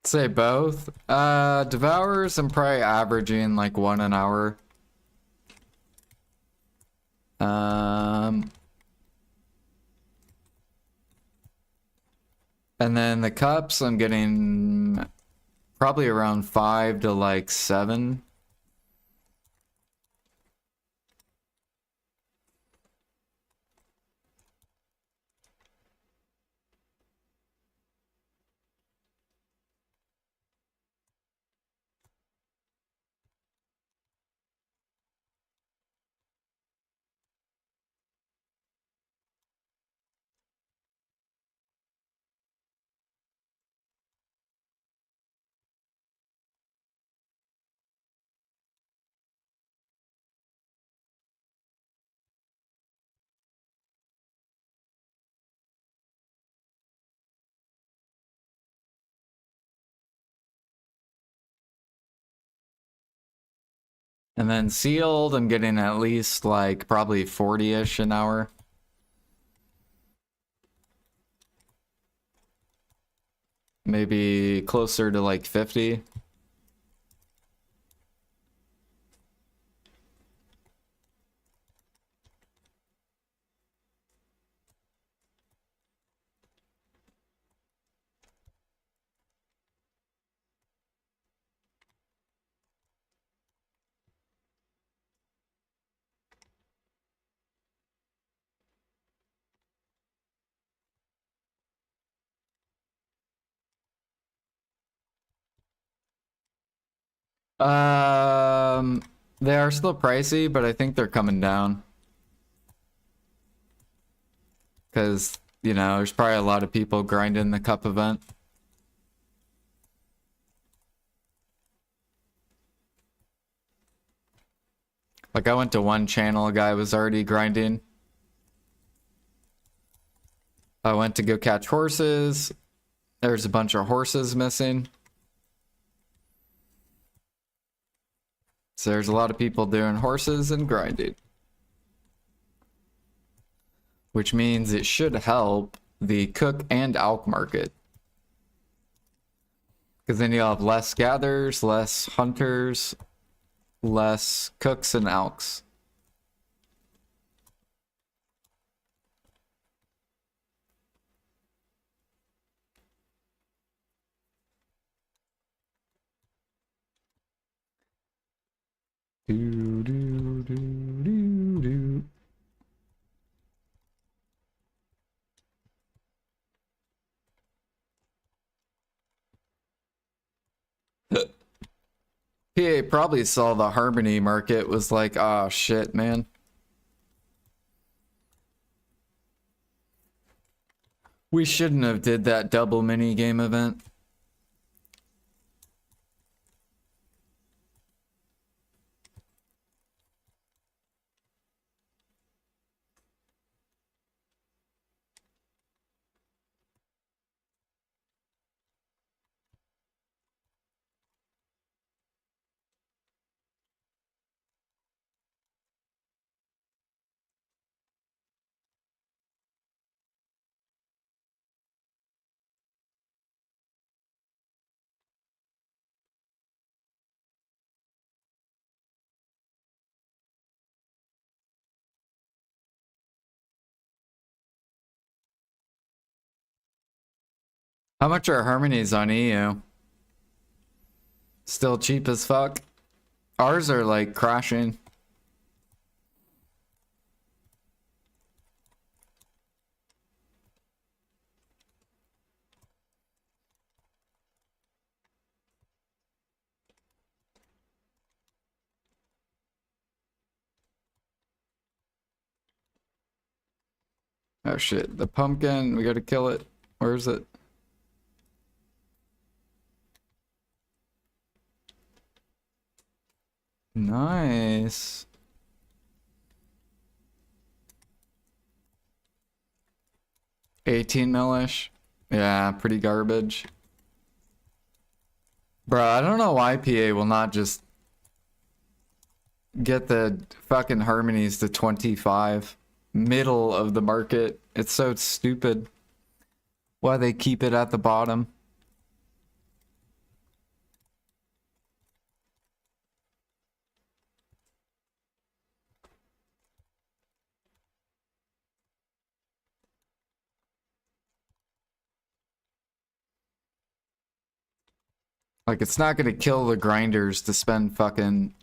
Say both. Devours, I'm probably averaging like 1 an hour. Um, and then the cups, I'm getting probably around 5 to like 7. And then sealed, I'm getting at least like probably 40-ish an hour. Maybe closer to like 50. Um, they are still pricey, but I think they're coming down. Because, you know, there's probably a lot of people grinding the cup event. Like I went to one channel, a guy was already grinding. I went to go catch horses. There's a bunch of horses missing. So there's a lot of people doing horses and grinding. Which means it should help the cook and elk market. Because then you'll have less gatherers, less hunters, less cooks and elks. Do, do, do, do, do. PA probably saw the Harmony market, was like, oh shit, man. We shouldn't have did that double mini game event. How much are Harmonies on EU? Still cheap as fuck. Ours are like crashing. Oh shit, the pumpkin, we gotta kill it. Where is it? Nice. 18 millish. Yeah, pretty garbage. Bro, I don't know why PA will not just get the fucking harmonies to 25. Middle of the market. It's so stupid. Why they keep it at the bottom. Like, it's not gonna kill the grinders to spend fucking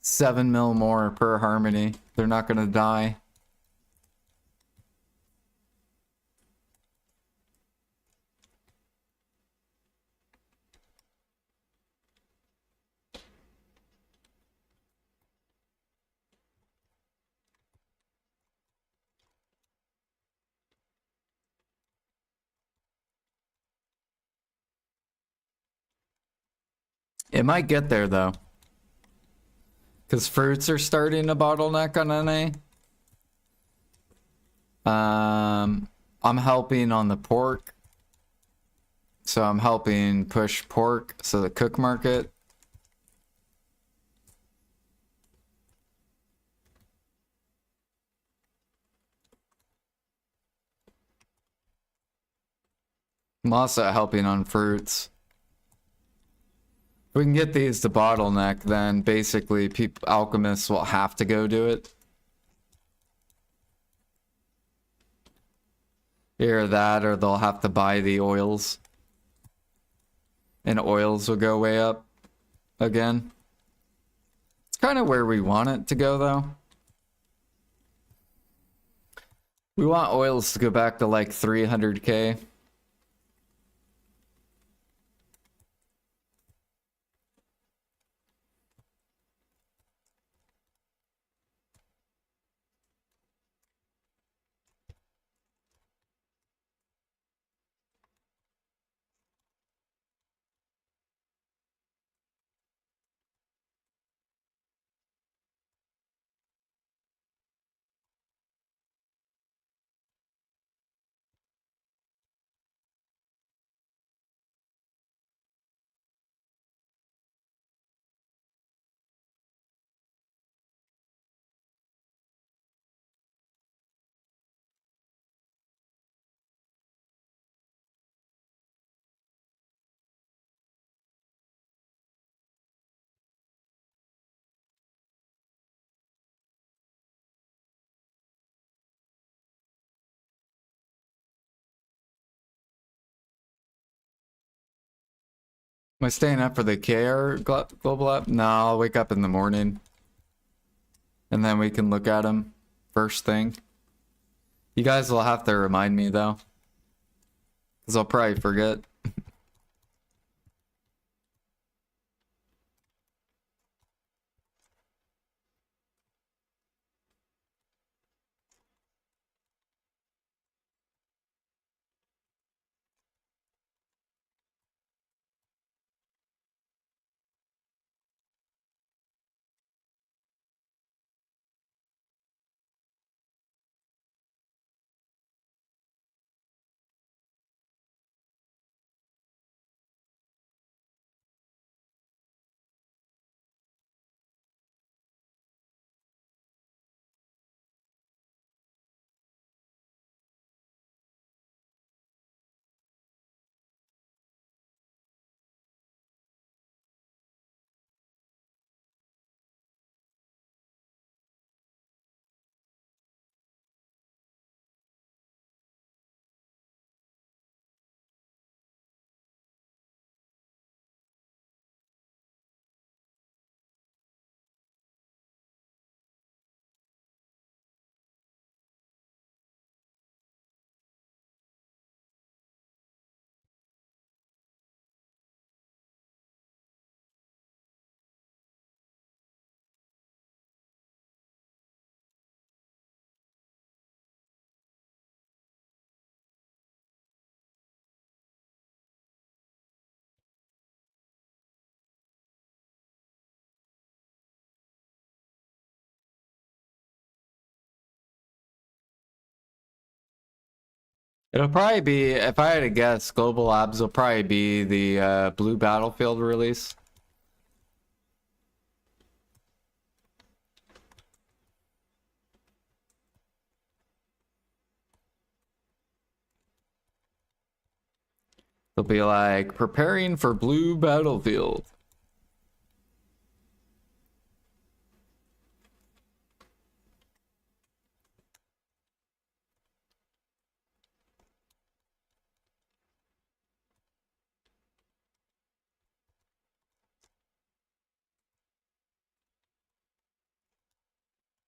7 mil more per harmony. They're not gonna die. It might get there though. Because fruits are starting to bottleneck on NA. I'm helping on the pork. So I'm helping push pork, so the cook market. I'm also helping on fruits. If we can get these to bottleneck, then basically alchemists will have to go do it. Either that or they'll have to buy the oils. And oils will go way up again. It's kind of where we want it to go though. We want oils to go back to like 300k. Am I staying up for the KR global app? No, I'll wake up in the morning. And then we can look at them first thing. You guys will have to remind me though. Because I'll probably forget. It'll probably be, if I had to guess, Global Labs will probably be the Blue Battlefield release. They'll be like, preparing for Blue Battlefield.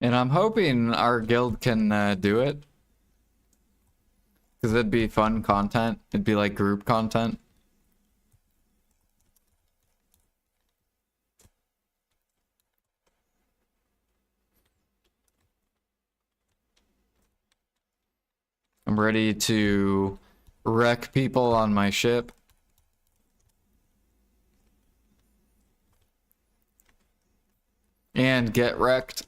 And I'm hoping our guild can do it. Because it'd be fun content. It'd be like group content. I'm ready to wreck people on my ship. And get wrecked.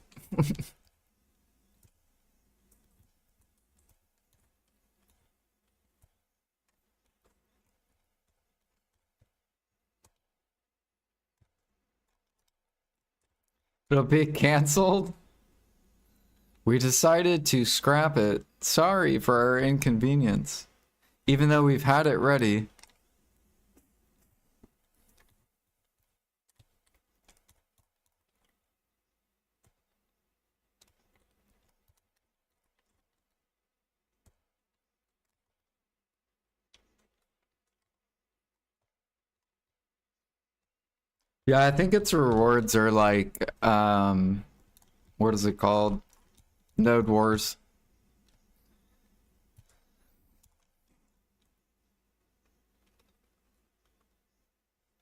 It'll be canceled. We decided to scrap it. Sorry for our inconvenience. Even though we've had it ready. Yeah, I think its rewards are like, what is it called? Node Wars.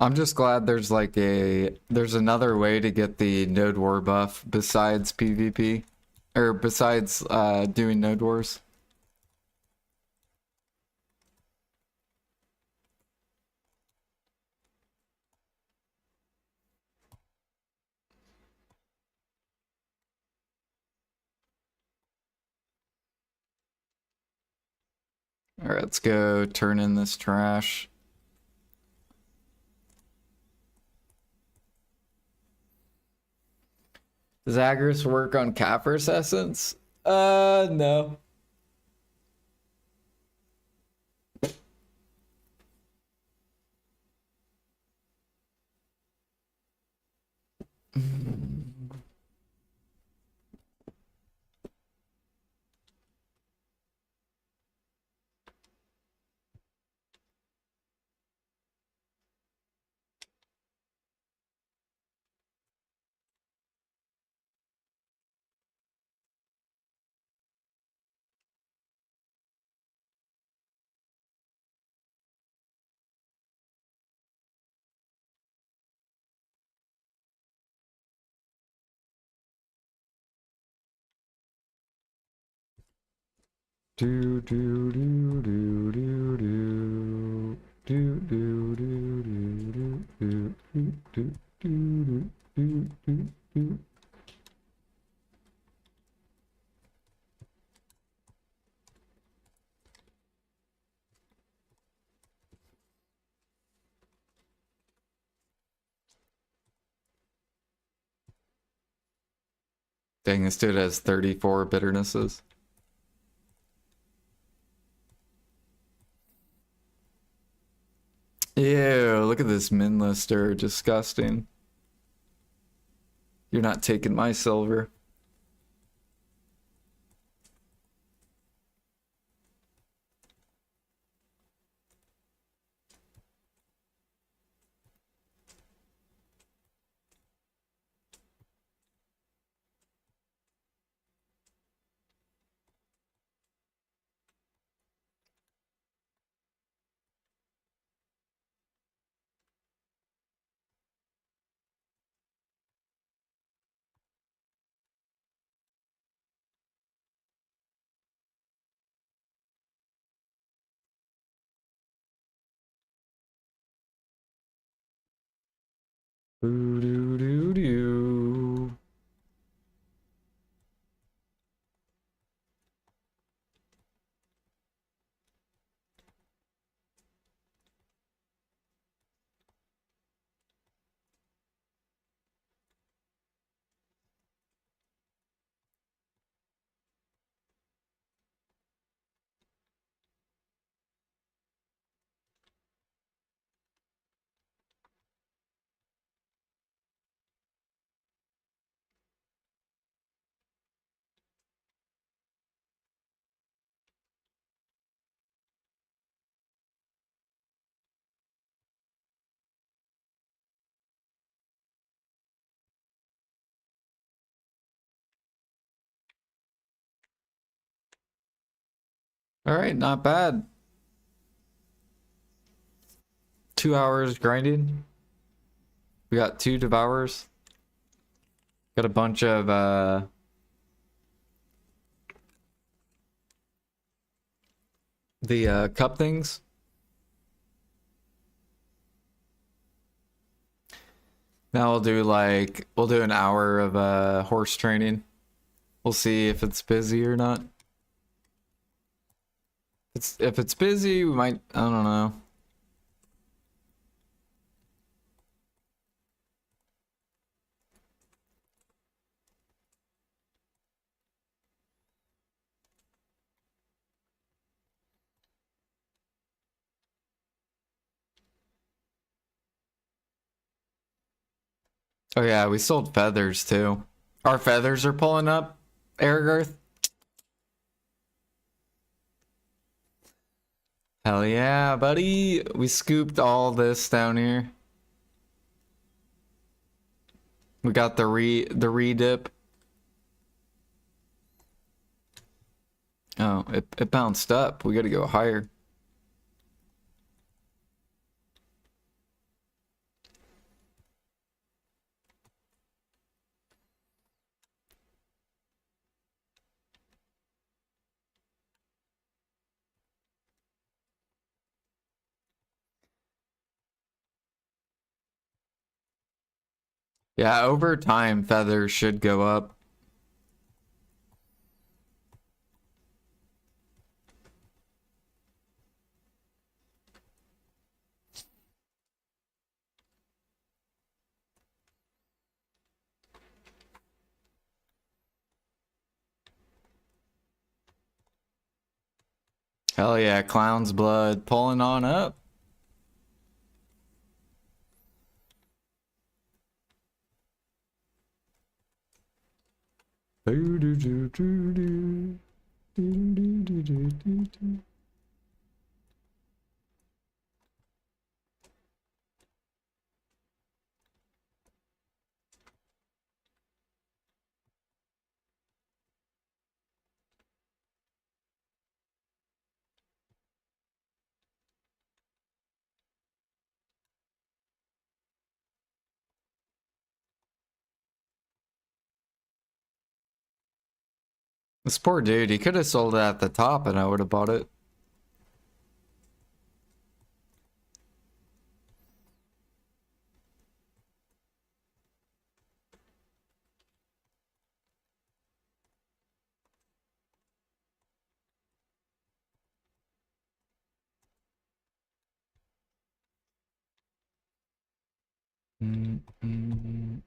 I'm just glad there's like there's another way to get the Node War buff besides PvP. Or besides doing Node Wars. Alright, let's go turn in this trash. Does Agris work on Kaffir's essence? No. Do do do do do do do do do do do do do do do do do. Dang, this dude has 34 bitternesses. Ew, look at this min lister. Disgusting. You're not taking my silver. Doo doo doo doo. All right, not bad. 2 hours grinding. We got two devours. Got a bunch of the cup things. Now we'll do an hour of horse training. We'll see if it's busy or not. If it's busy, we might, I don't know. Oh yeah, we sold feathers too. Our feathers are pulling up, Erigarth. Hell yeah, buddy. We scooped all this down here. We got the re-dip. Oh, it bounced up. We gotta go higher. Yeah, over time, feathers should go up. Hell yeah, clown's blood pulling on up. This poor dude, he could have sold it at the top and I would have bought it. Mm, mm.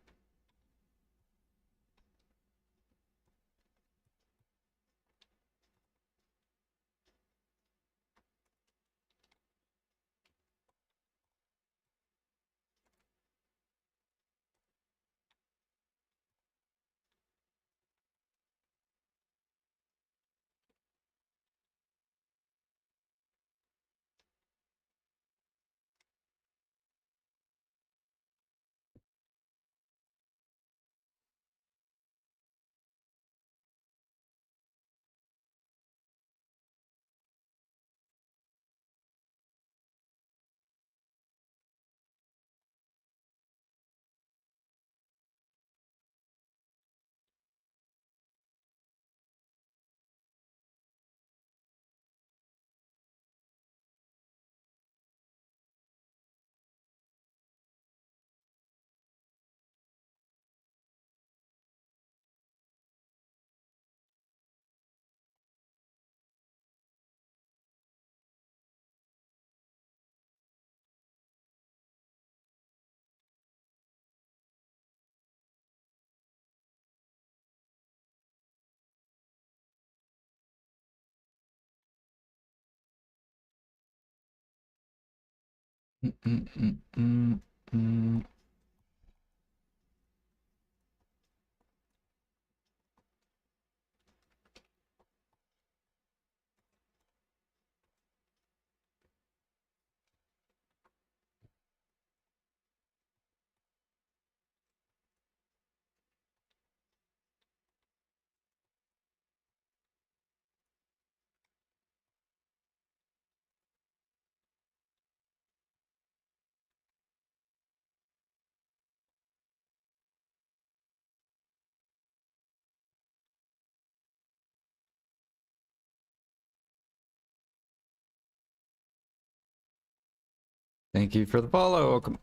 Mm, mm, mm, mm, mm. Thank you for the follow. Welcome.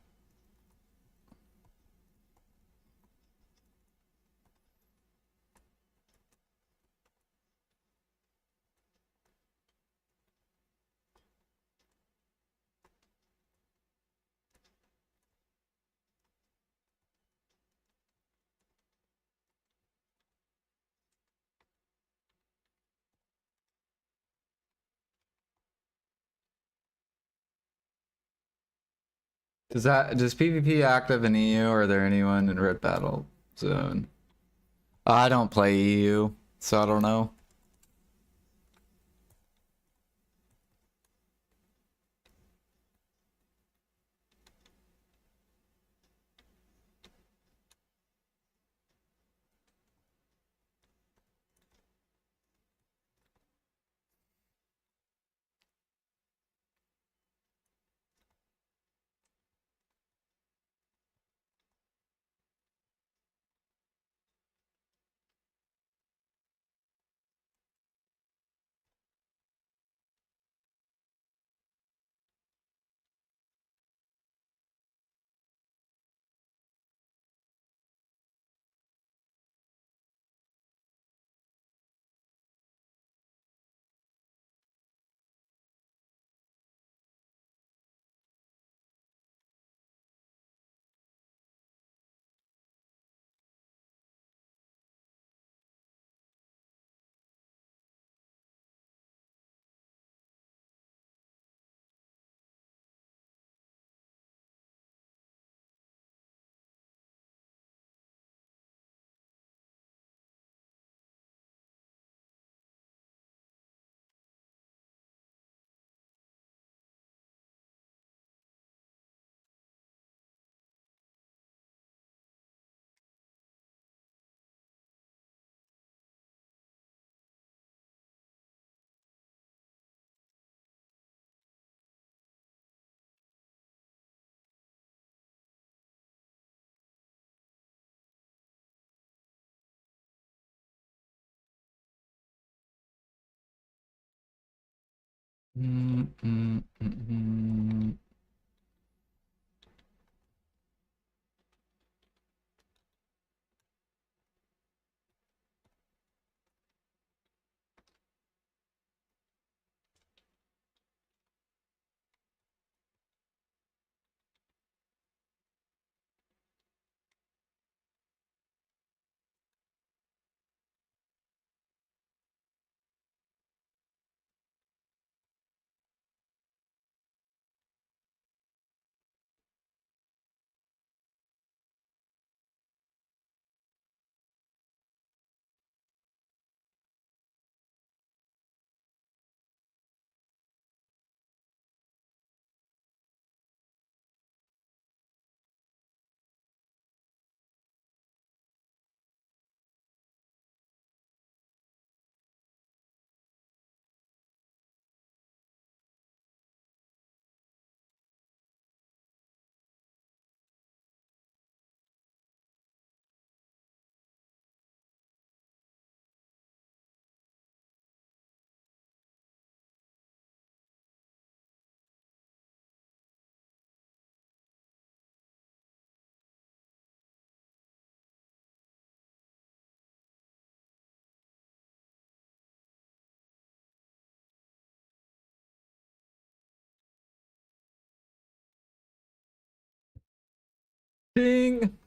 Does PvP active in EU, or are there anyone in Red Battle Zone? I don't play EU, so I don't know. Mm, mm, mm, mm. Ding!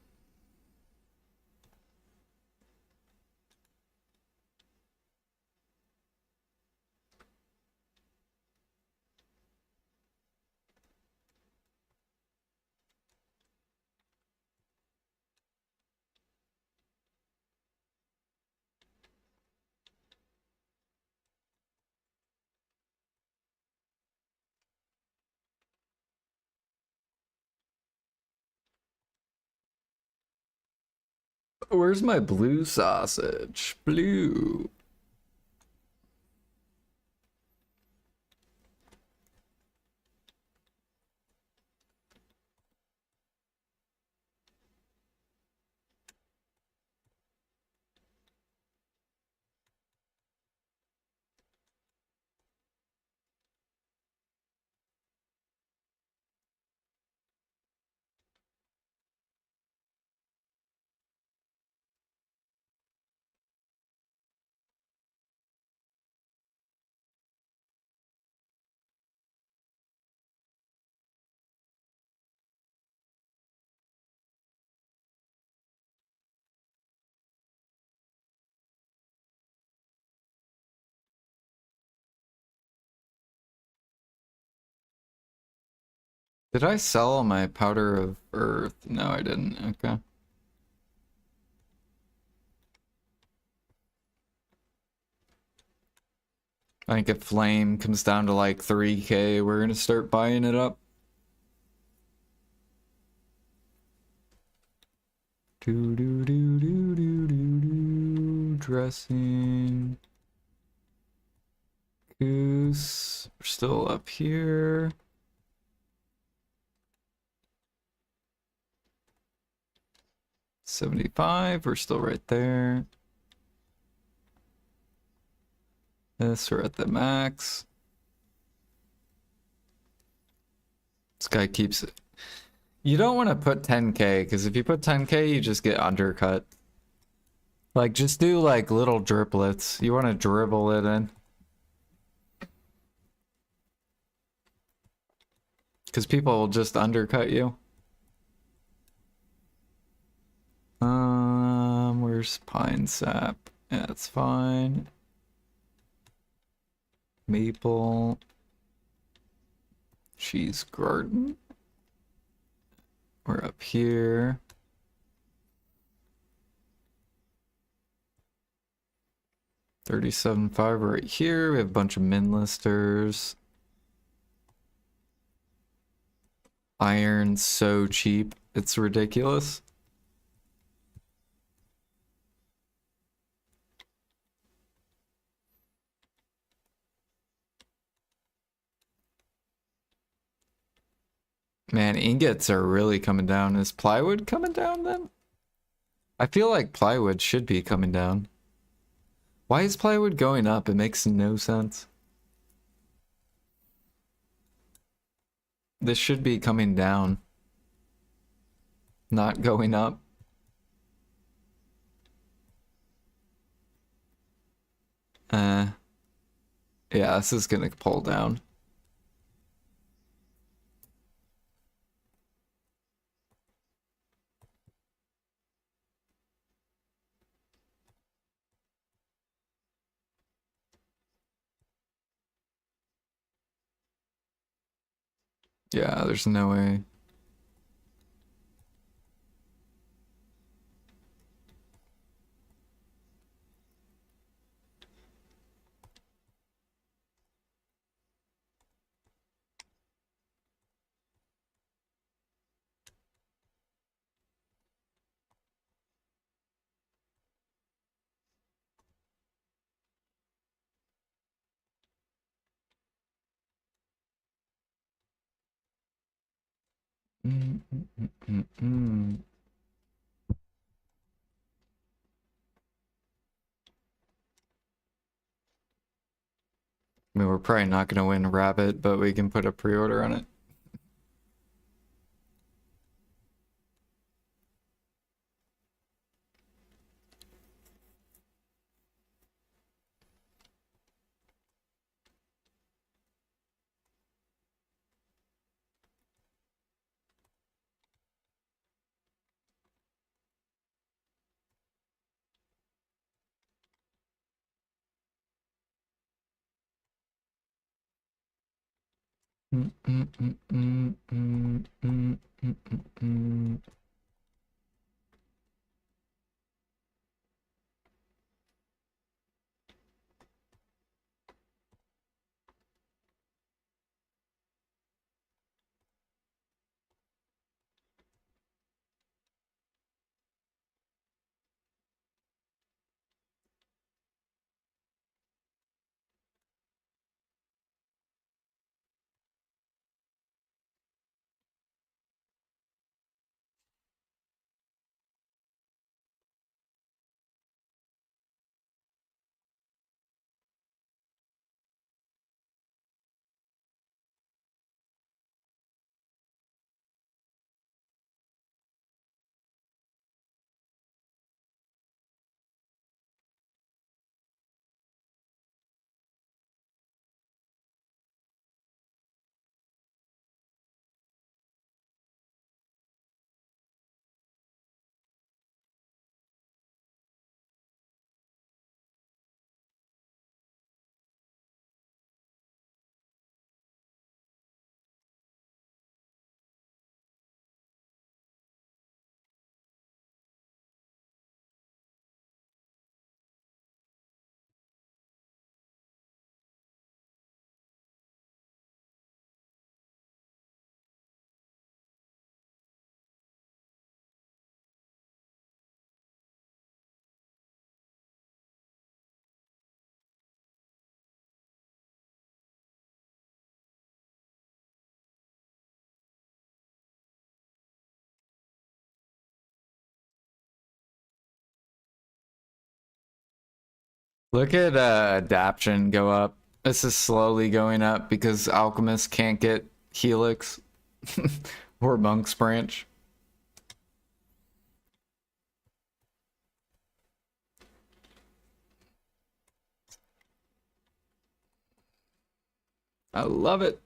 Where's my blue sausage? Blue. Did I sell all my powder of earth? No, I didn't. Okay. I think if flame comes down to like 3K, we're gonna start buying it up. Do do do do do do do. Dressing. Goose. We're still up here. $75. We're still right there. This, we're at the max. This guy keeps it. You don't want to put 10K, because if you put 10K, you just get undercut. Like, just do like little driplets. You want to dribble it in. Because people will just undercut you. Where's pine sap? Yeah, it's fine. Maple. Cheese garden. We're up here. $37.5 right here. We have a bunch of min listers. Iron so cheap. It's ridiculous. Man, ingots are really coming down. Is plywood coming down then? I feel like plywood should be coming down. Why is plywood going up? It makes no sense. This should be coming down, not going up. Yeah, this is gonna pull down. Yeah, there's no way. Mm, mm, mm, mm, mm. I mean, we're probably not gonna win Rabbit, but we can put a pre-order on it. Mm, mm, mm, mm, mm, mm, mm, mm, mm. Look at adaption go up. This is slowly going up because alchemists can't get helix or monk's branch. I love it.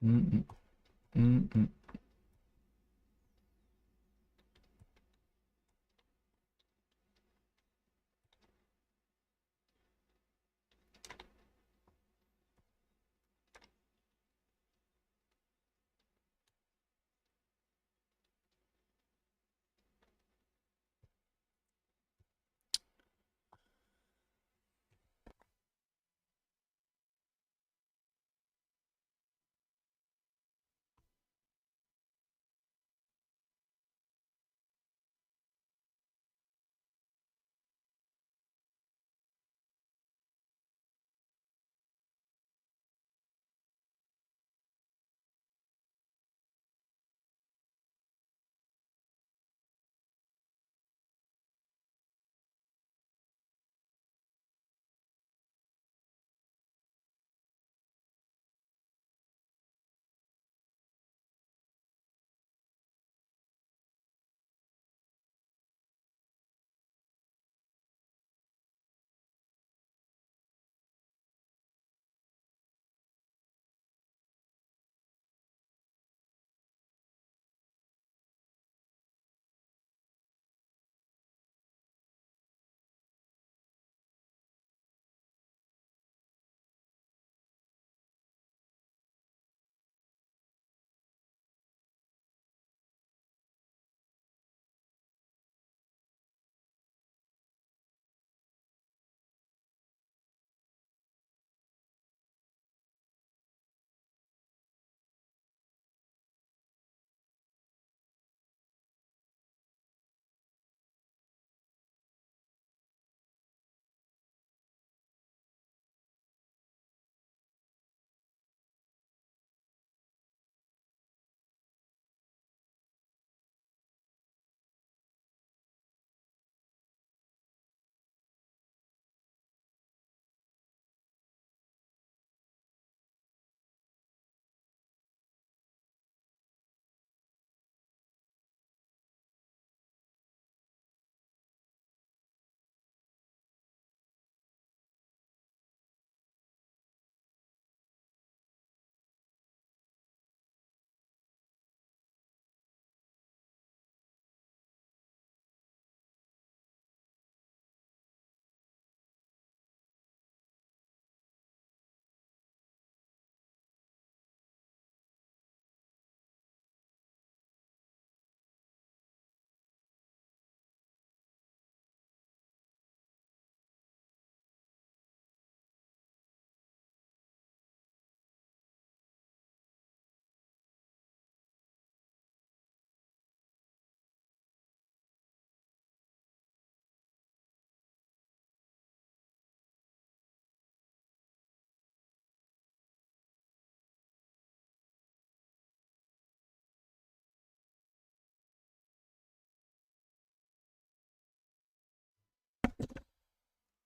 Mm-mm, mm-mm.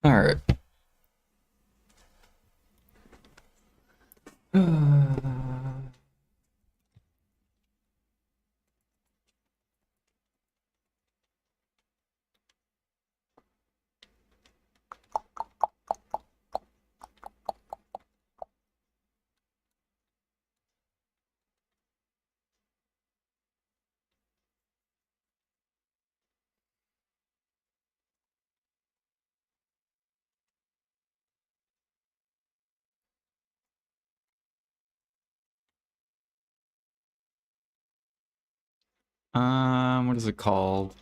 All right. What is it called?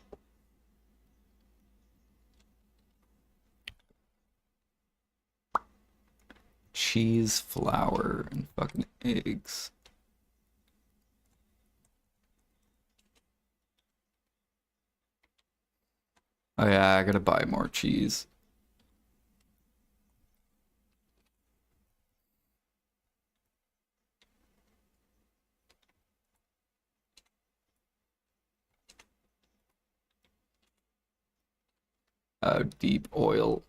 Cheese, flour, and fucking eggs. Oh yeah, I gotta buy more cheese. Deep oil.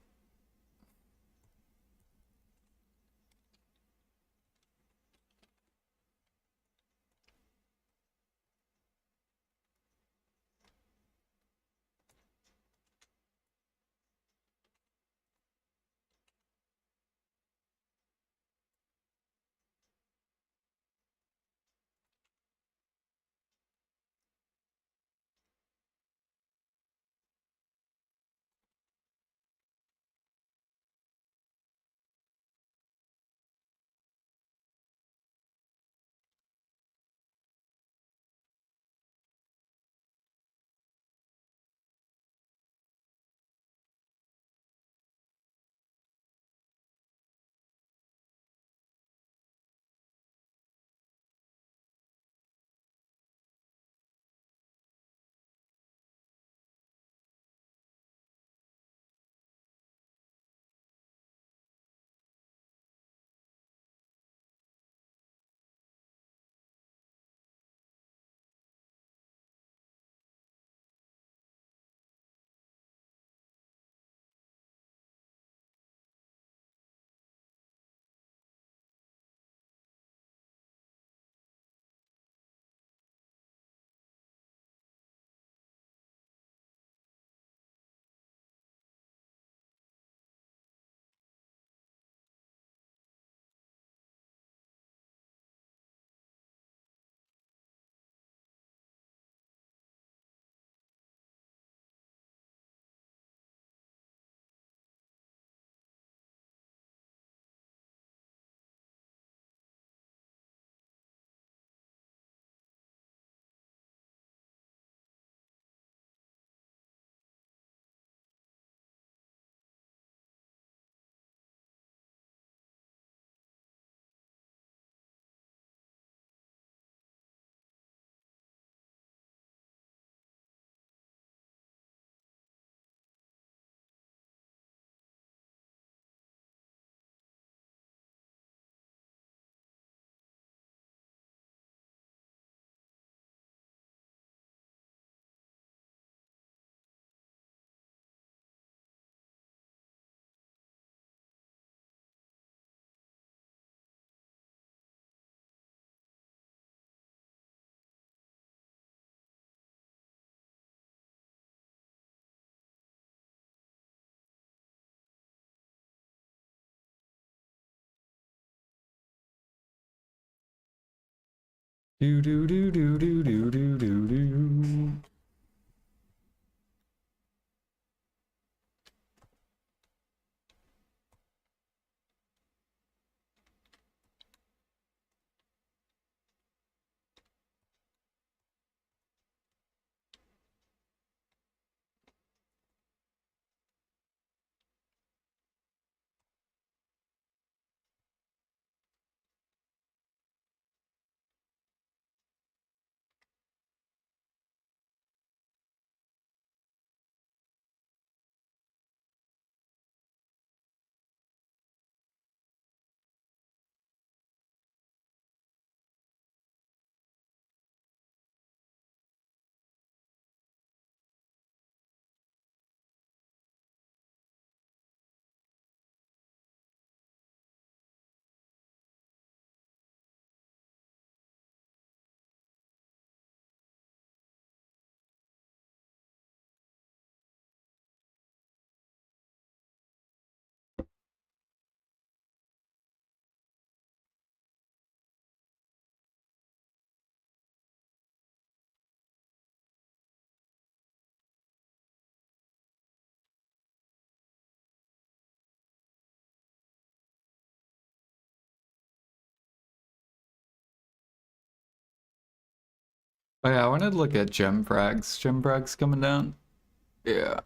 Do do do do do do do do do. Oh yeah, I wanted to look at gem frags. Gem frags coming down. Yeah.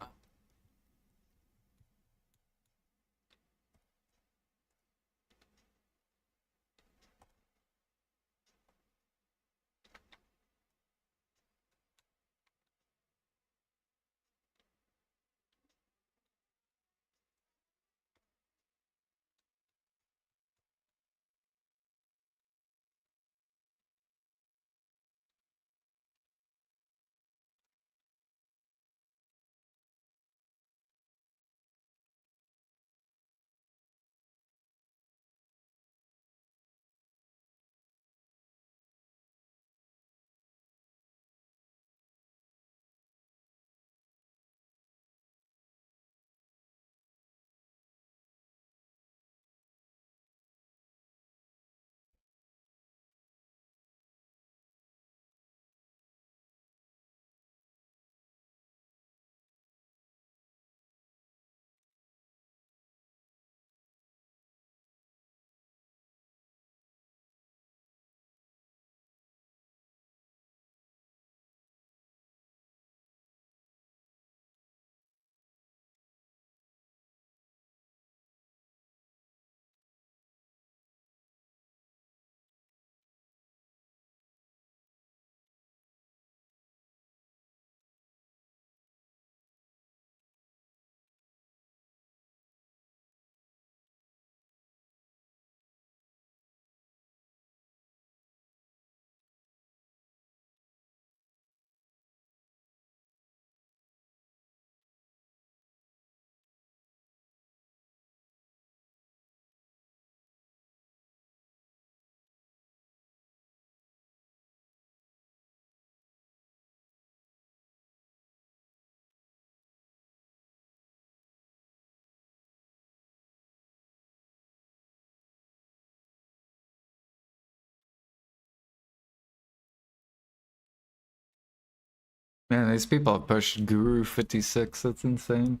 Man, these people have pushed Guru 56. That's insane.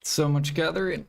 So much gathering.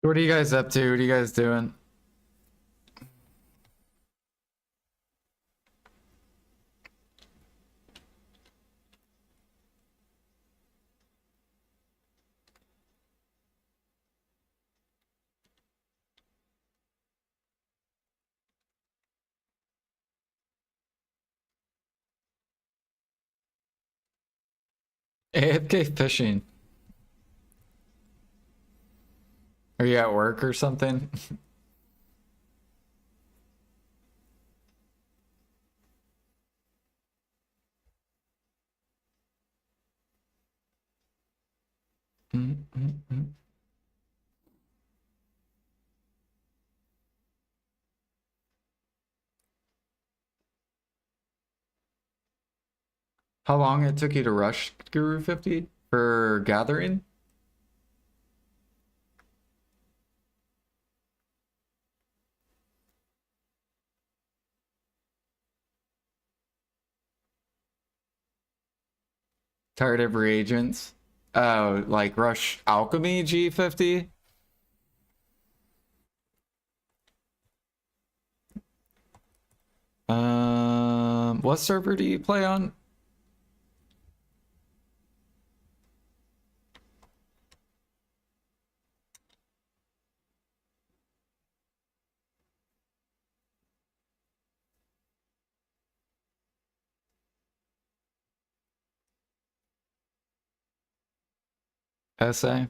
What are you guys up to? What are you guys doing? AFK fishing. Are you at work or something? How long it took you to rush Guru 50 for gathering? Tired of reagents? Oh, like rush alchemy G50? What server do you play on? SA?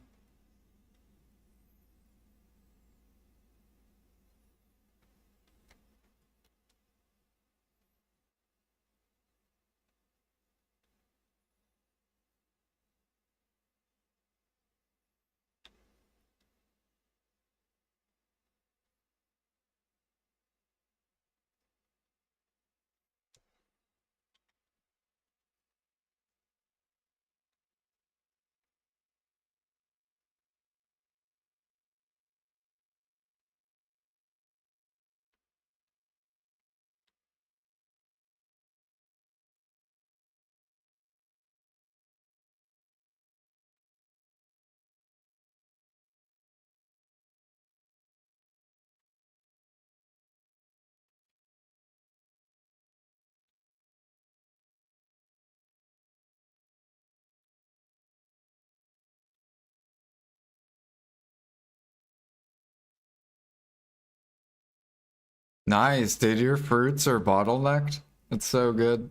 Nice, dude. Your fruits are bottlenecked. It's so good.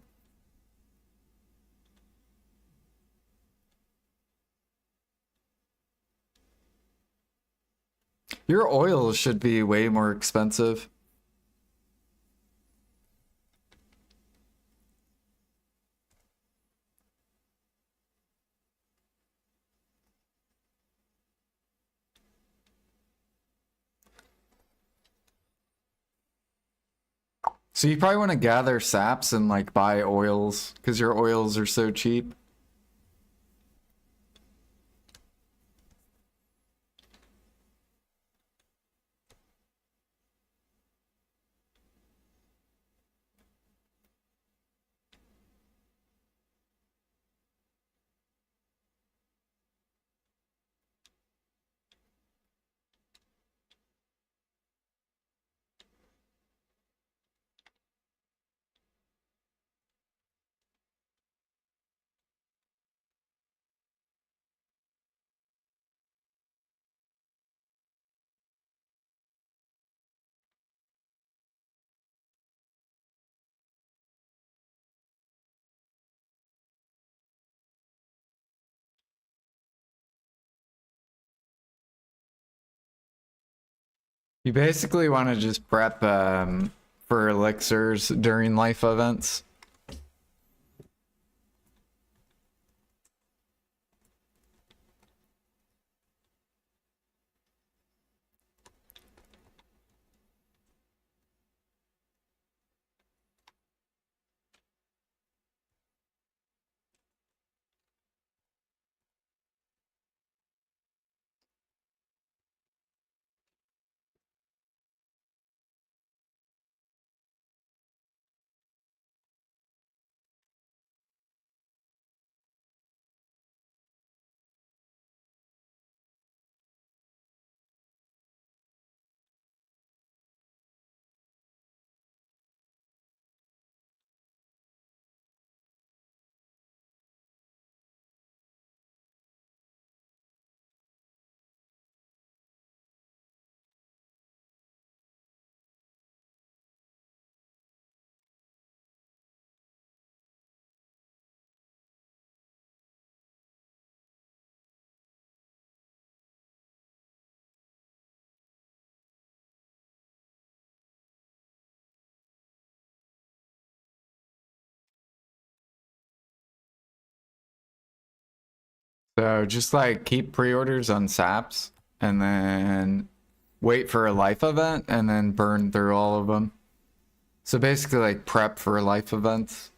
Your oil should be way more expensive. So you probably want to gather saps and like buy oils because your oils are so cheap. You basically want to just prep for elixirs during life events. So just like keep pre-orders on saps and then wait for a life event and then burn through all of them. So basically like prep for life events.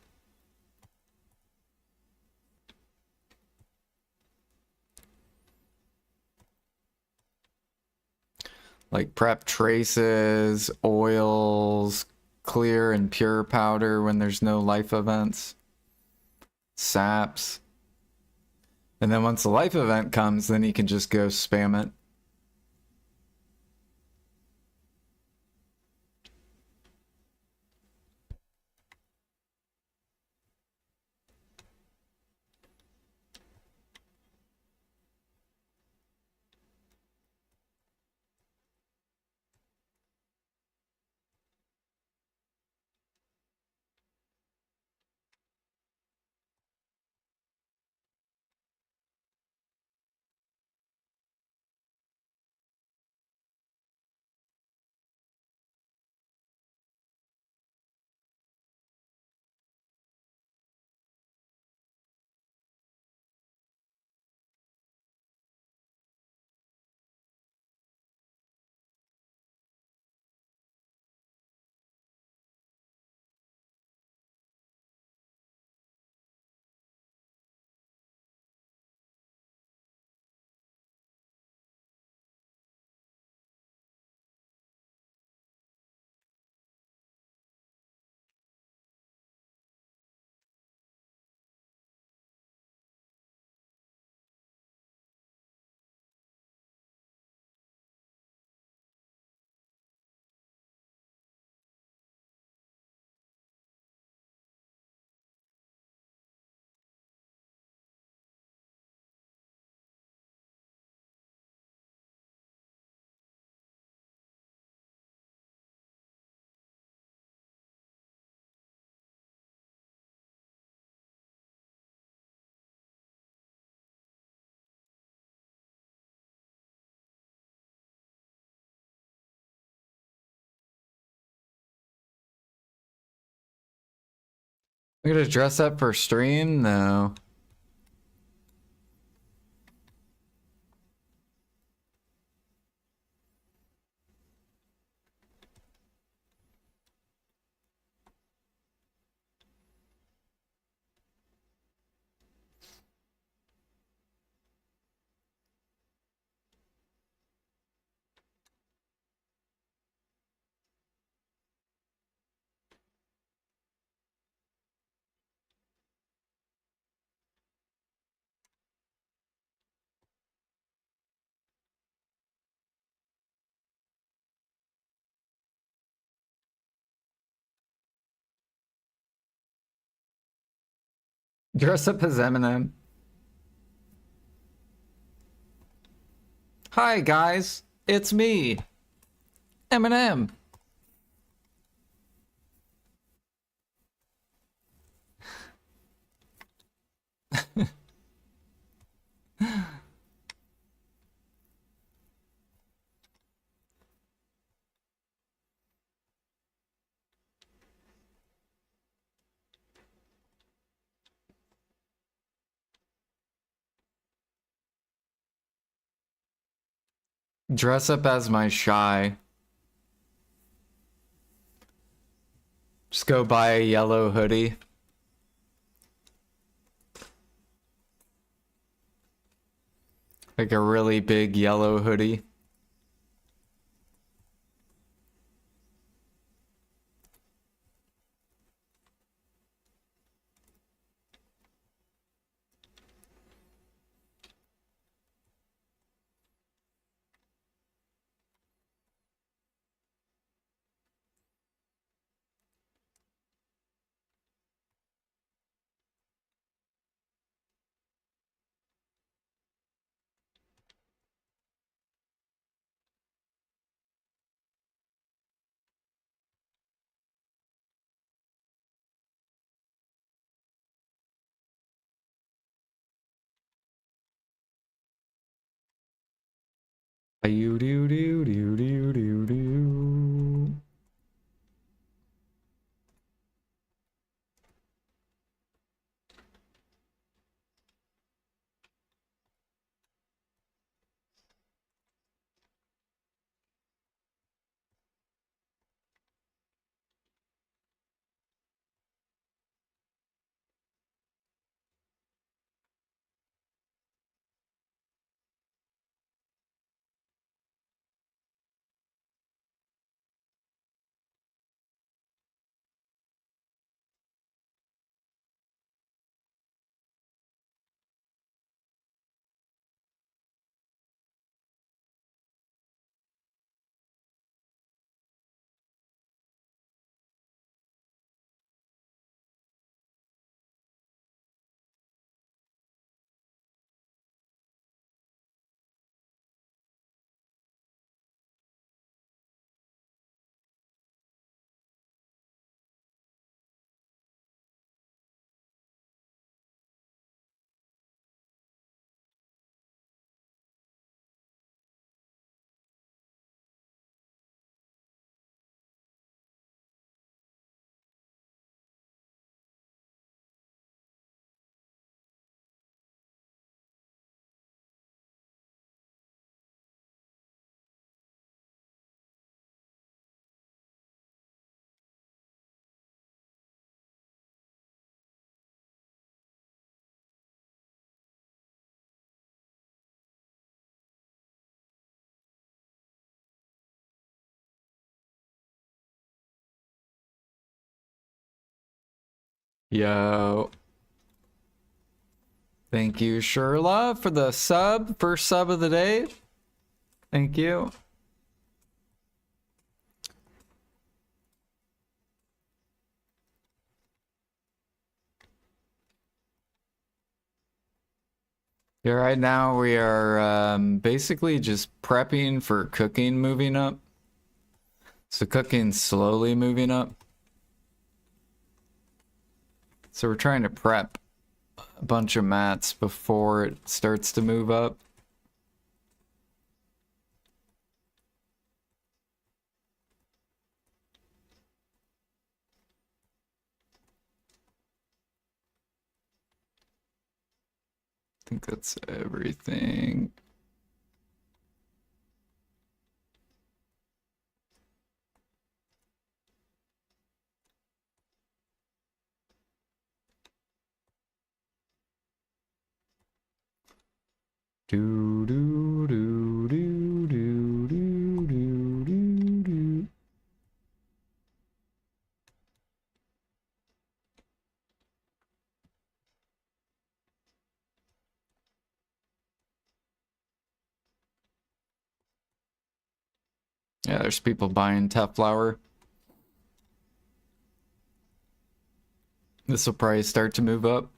Like prep traces, oils, clear and pure powder when there's no life events, saps. And then once the life event comes, then you can just go spam it. I'm gonna dress up for stream? No. Dress up as Eminem. Hi guys, it's me, Eminem. Dress up as my shy. Just go buy a yellow hoodie. Like a really big yellow hoodie. You do do do do do do. Yo. Thank you, Sherla, for the sub. First sub of the day. Thank you. Yeah, right now we are basically just prepping for cooking moving up. So cooking's slowly moving up. So we're trying to prep a bunch of mats before it starts to move up. think that's everything. Do do do do do do do do do. Yeah, there's people buying tap flour. This will probably start to move up.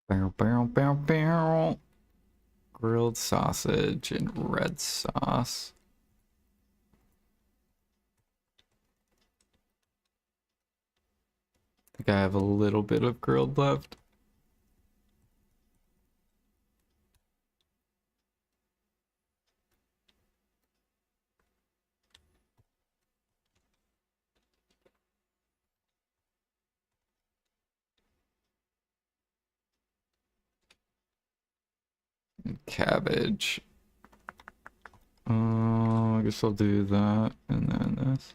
Bow, bow, bow, bow. Grilled sausage and red sauce. I think I have a little bit of grilled left. Cabbage. I guess I'll do that and then this.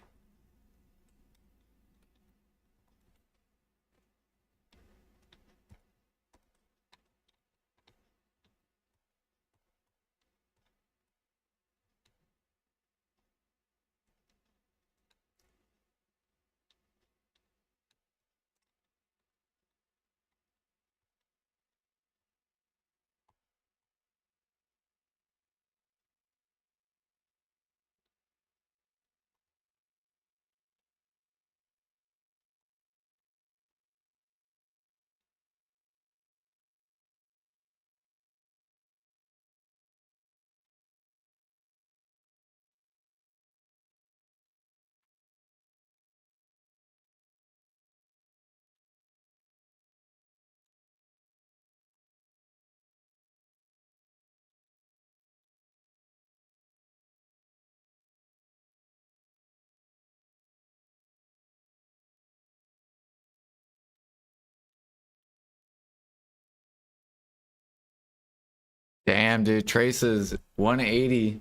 Damn, dude, Trace is 180.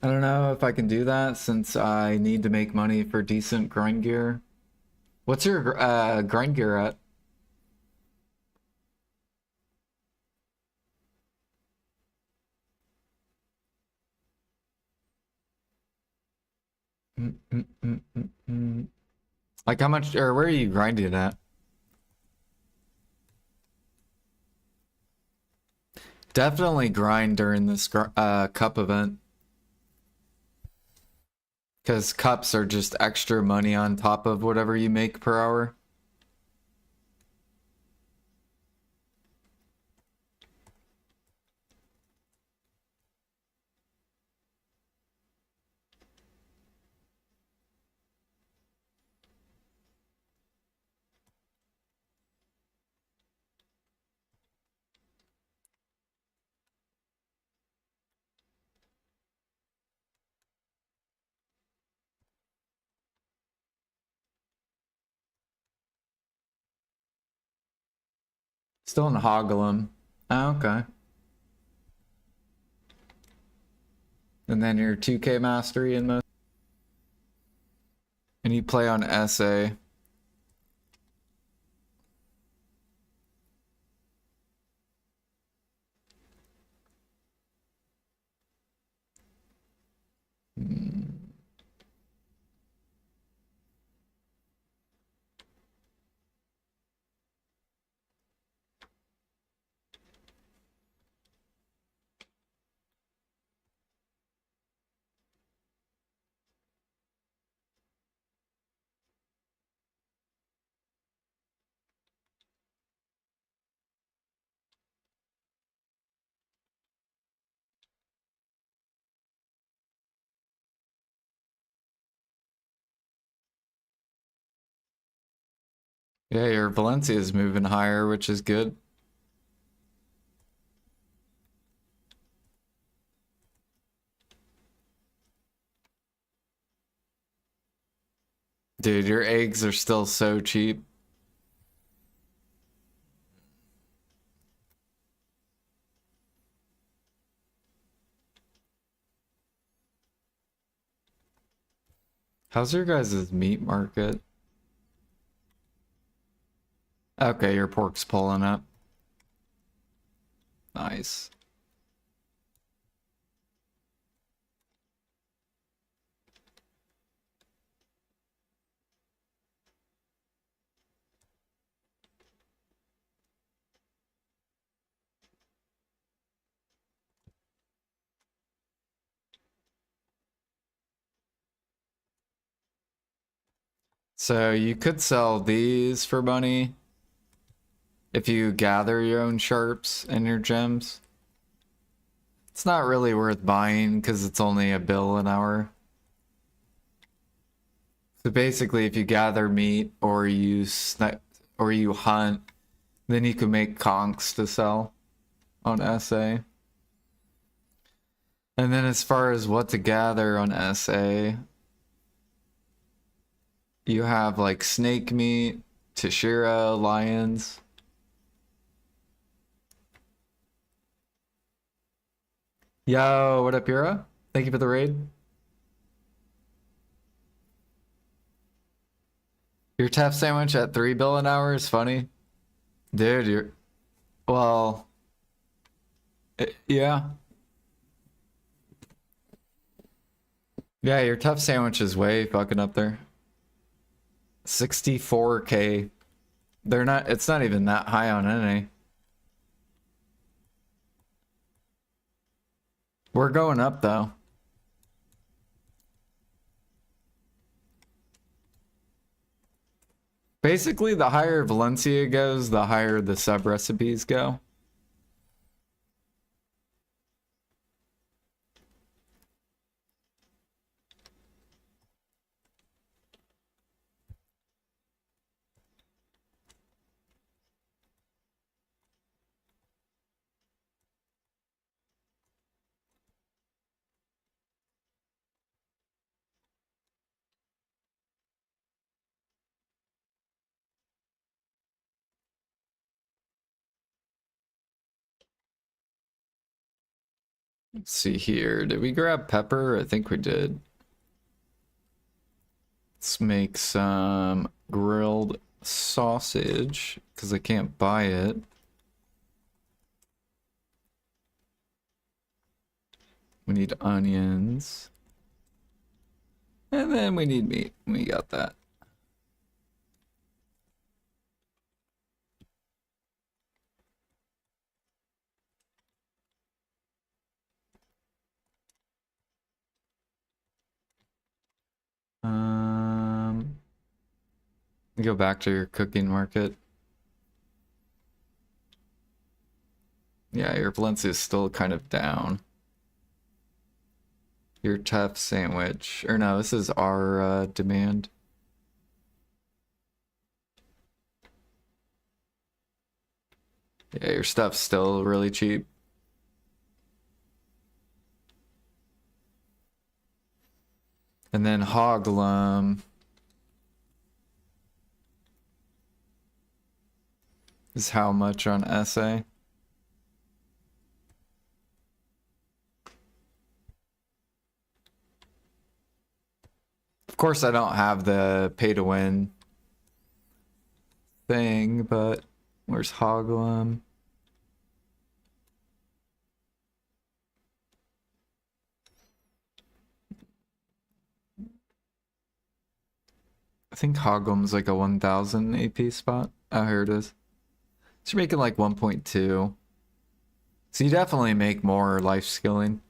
I don't know if I can do that since I need to make money for decent grind gear. What's your grind gear at? Mm, mm, mm, mm, mm. Like how much, or where are you grinding at? Definitely grind during this cup event. Because cups are just extra money on top of whatever you make per hour. Still in Hoglum. Oh, okay. And then your 2K mastery in most. And you play on SA. Yeah, your Valencia is moving higher, which is good. Dude, your eggs are still so cheap. How's your guys' meat market? Okay, your pork's pulling up. Nice. So you could sell these for money if you gather your own sharps and your gems. It's not really worth buying because it's only a bill an hour. So basically, if you gather meat or or you hunt, then you can make conchs to sell on SA. And then as far as what to gather on SA, you have like snake meat, Tashira, lions. Yo, what up, Yura? Thank you for the raid. Your Taft sandwich at 3 bill an hour is funny. Dude, you're... Well... yeah. Yeah, your tough sandwich is way fucking up there. 64K. They're not... It's not even that high on NA. We're going up, though. Basically, the higher Valencia goes, the higher the sub-recipes go. Let's see here. Did we grab pepper? I think we did. Let's make some grilled sausage because I can't buy it. We need onions. And then we need meat. We got that. Go back to your cooking market. Yeah, your Valencia is still kind of down. Your tough sandwich. Or no, this is our demand. Yeah, your stuff's still really cheap. And then Hoglum is how much on SA? Of course, I don't have the pay to win thing, but where's Hoglum? I think Hoglum's like a 1000 AP spot. Oh, here it is. So you're making like 1.2. So you definitely make more life skilling.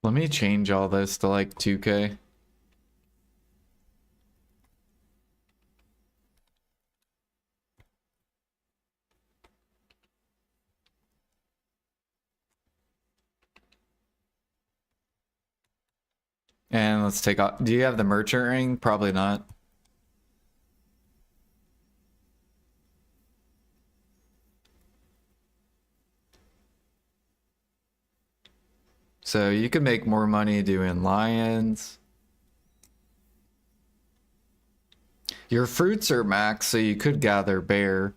Let me change all this to like 2K. And let's take off. Do you have the merchant ring? Probably not. So you can make more money doing lions. Your fruits are max, so you could gather bear.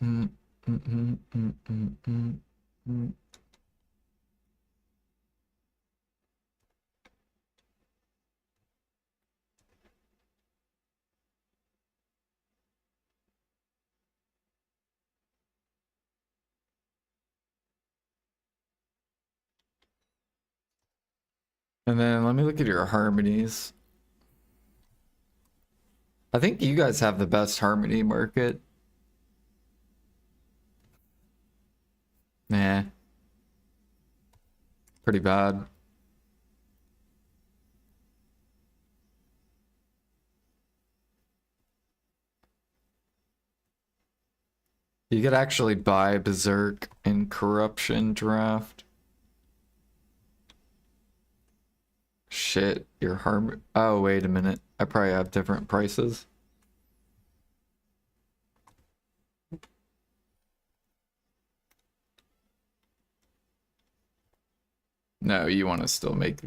Mm, mm, mm, mm, mm, mm, mm. And then let me look at your harmonies. I think you guys have the best harmony market. Nah, pretty bad. You could actually buy Berserk in Corruption Draft. Shit, your harm. Oh, wait a minute. I probably have different prices. No, you want to still make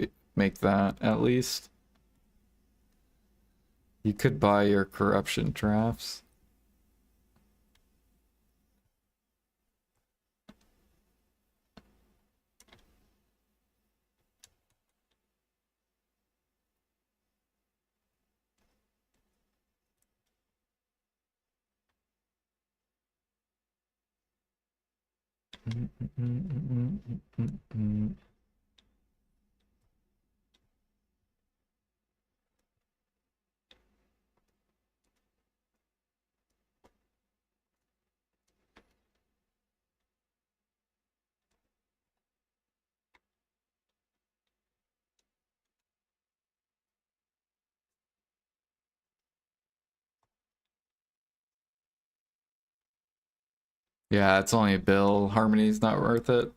that at least. You could buy your corruption drafts. Yeah, it's only a bill. Harmony's not worth it.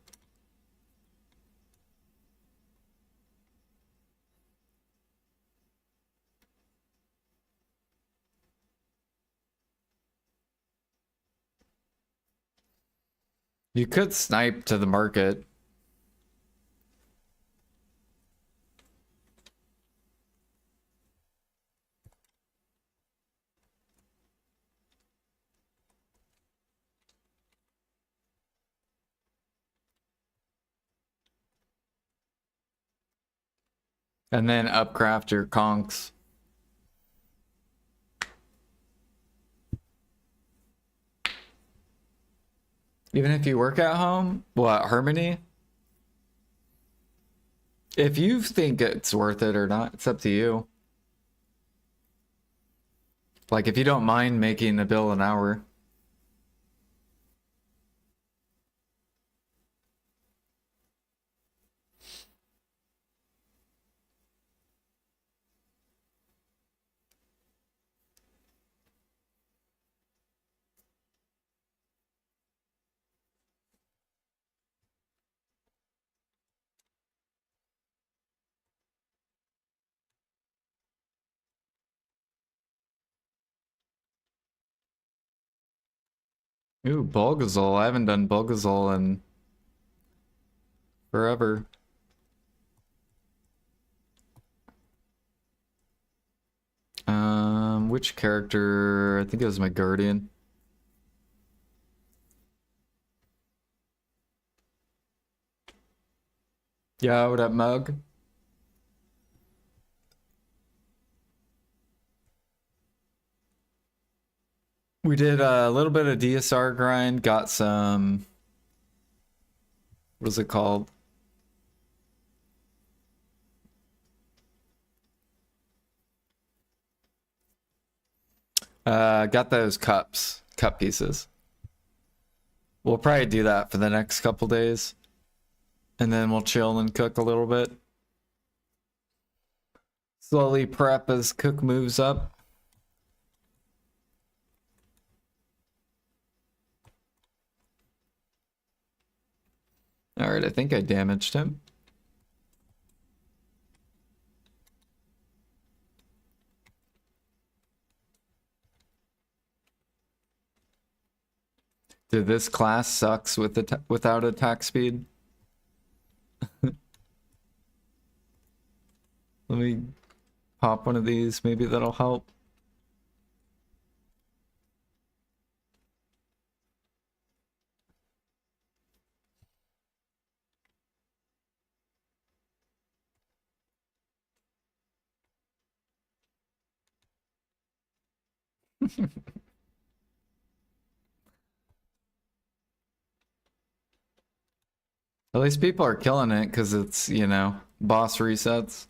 You could snipe to the market. And then upcraft your conks. Even if you work at home? What, Harmony? If you think it's worth it or not, it's up to you. Like, if you don't mind making a bill an hour. Ooh, Bulgazol. I haven't done Bulgazol in forever. Which character? I think it was my guardian. Yeah, what up, Mug? We did a little bit of DSR grind, got some, what is it called? Got those cup pieces. We'll probably do that for the next couple days. And then we'll chill and cook a little bit. Slowly prep as Cook moves up. Alright, I think I damaged him. Dude, this class sucks with without attack speed. Let me pop one of these, maybe that'll help. At least people are killing it because it's, you know, boss resets.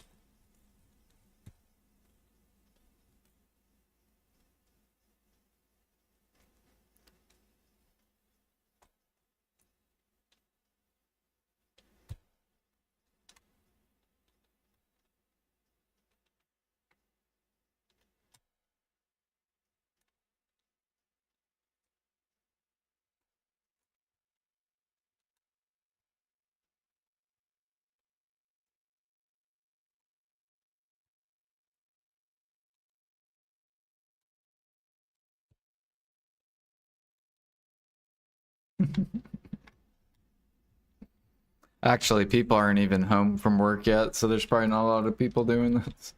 Actually, people aren't even home from work yet, so there's probably not a lot of people doing this.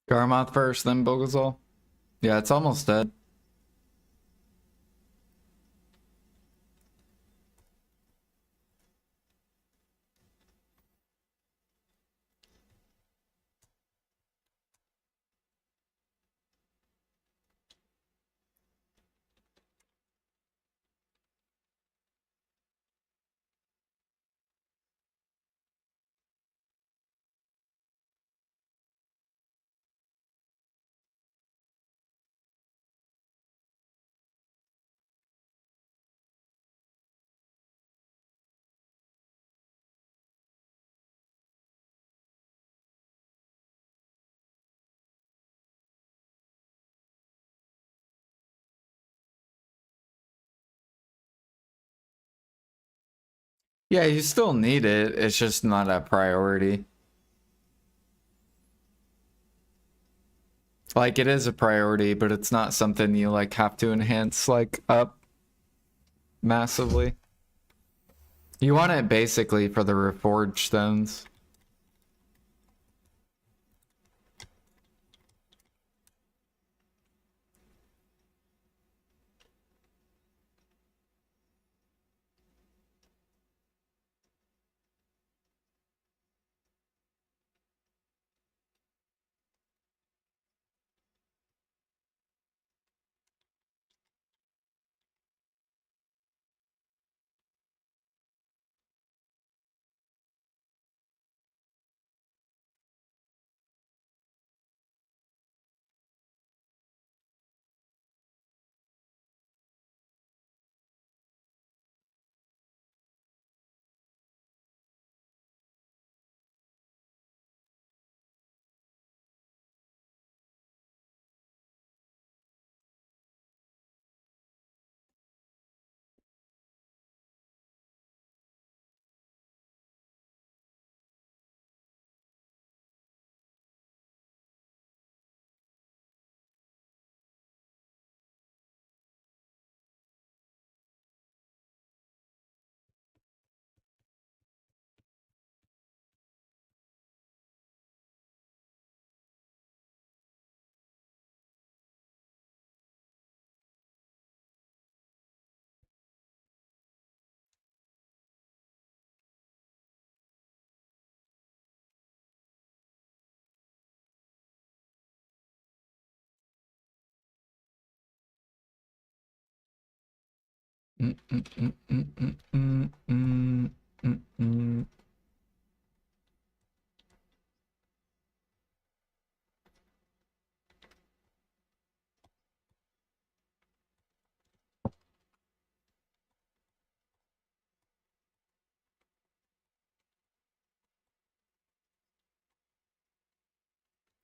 Garmoth first, then Bogozol. Yeah, it's almost dead. Yeah, you still need it. It's just not a priority. Like, it is a priority, but it's not something you, like, have to enhance, like, up massively. You want it basically for the reforged stones.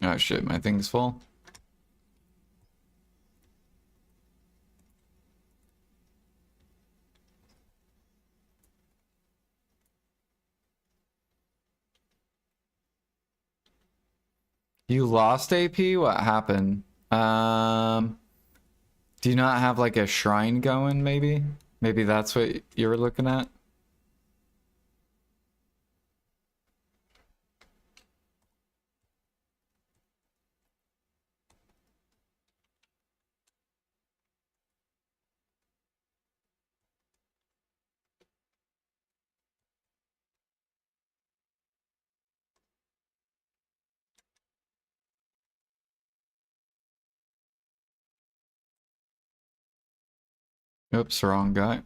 Oh shit, my thing's full. You lost AP? What happened? Do you not have like a shrine going, maybe? Maybe that's what you were looking at? Oops, wrong guy.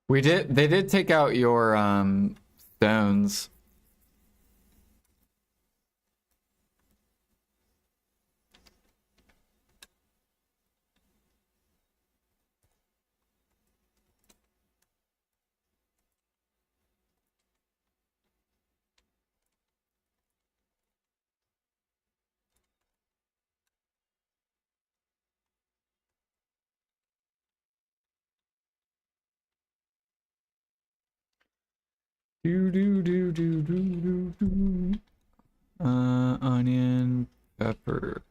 They did take out your stones. Do. Onion, pepper.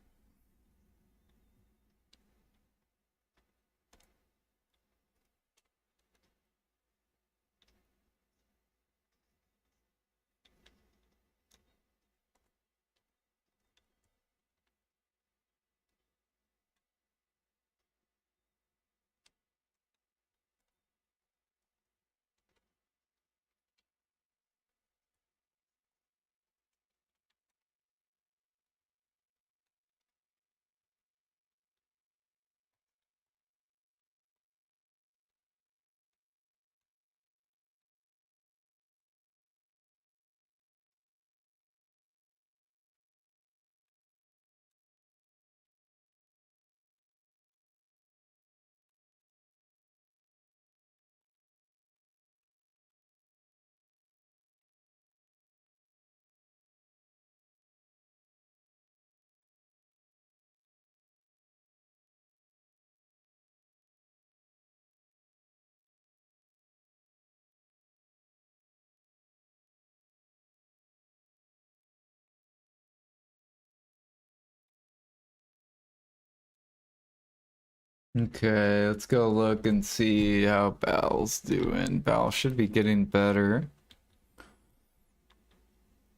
Okay, let's go look and see how Bal's doing. Bal should be getting better.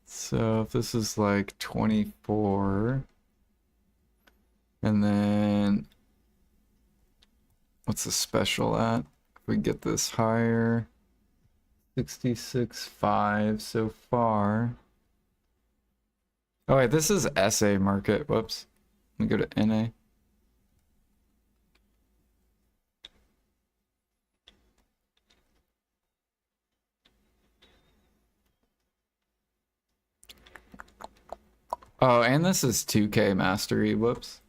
So if this is like 24, and then what's the special at? If we get this higher, 66.5 so far. Oh wait, this is SA market. Whoops. Let me go to NA. Oh, and this is 2K mastery. Whoops.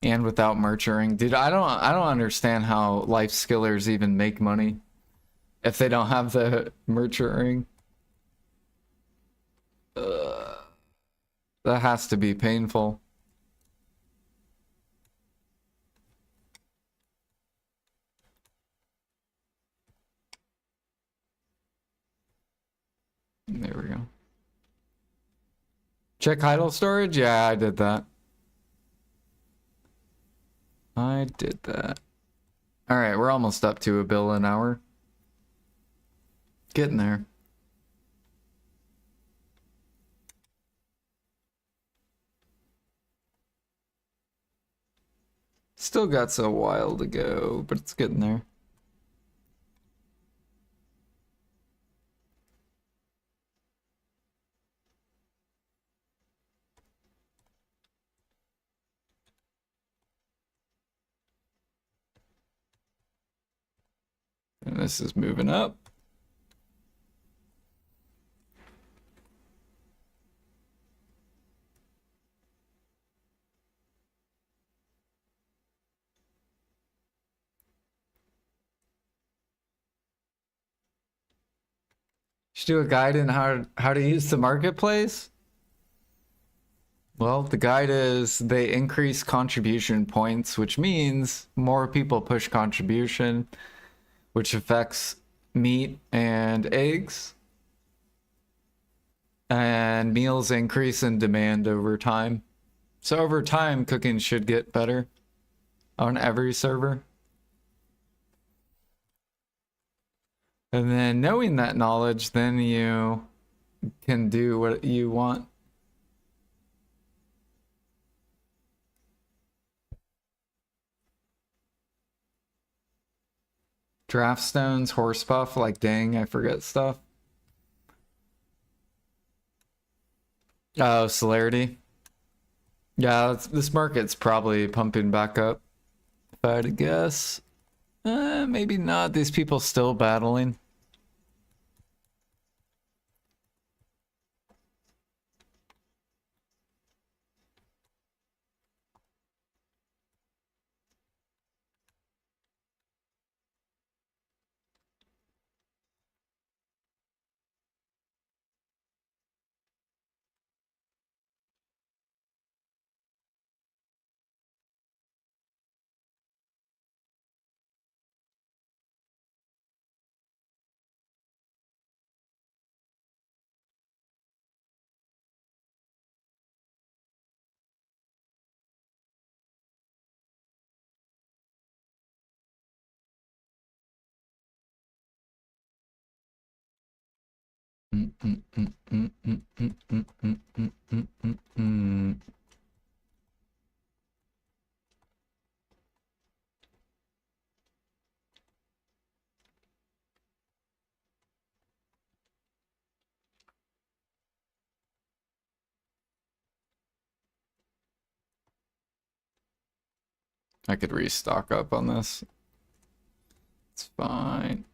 And without merchuring. Dude, I don't understand how life skillers even make money if they don't have the merchuring. That has to be painful. There we go. Check idle storage? Yeah, I did that. I did that. All right, we're almost up to $1 an hour. Getting there. Still got a while to go, but it's getting there. And this is moving up. Should do a guide in how to use the marketplace. Well, the guide is they increase contribution points, which means more people push contribution, which affects meat and eggs. And meals increase in demand over time. So over time, cooking should get better on every server. And then knowing that knowledge, then you can do what you want. Draft stones, horse buff, like dang, I forget stuff. Oh, celerity. Yeah, this market's probably pumping back up, if I had to guess. Maybe not. These people still battling. I could restock up on this. It's fine.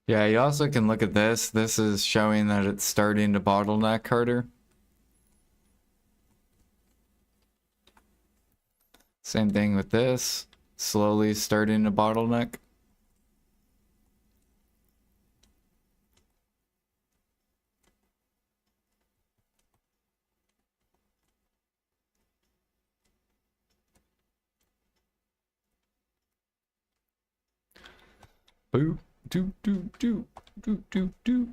Yeah, you also can look at this. This is showing that it's starting to bottleneck harder. Same thing with this. Slowly starting to bottleneck. Boo, do, do, do, do, do, do.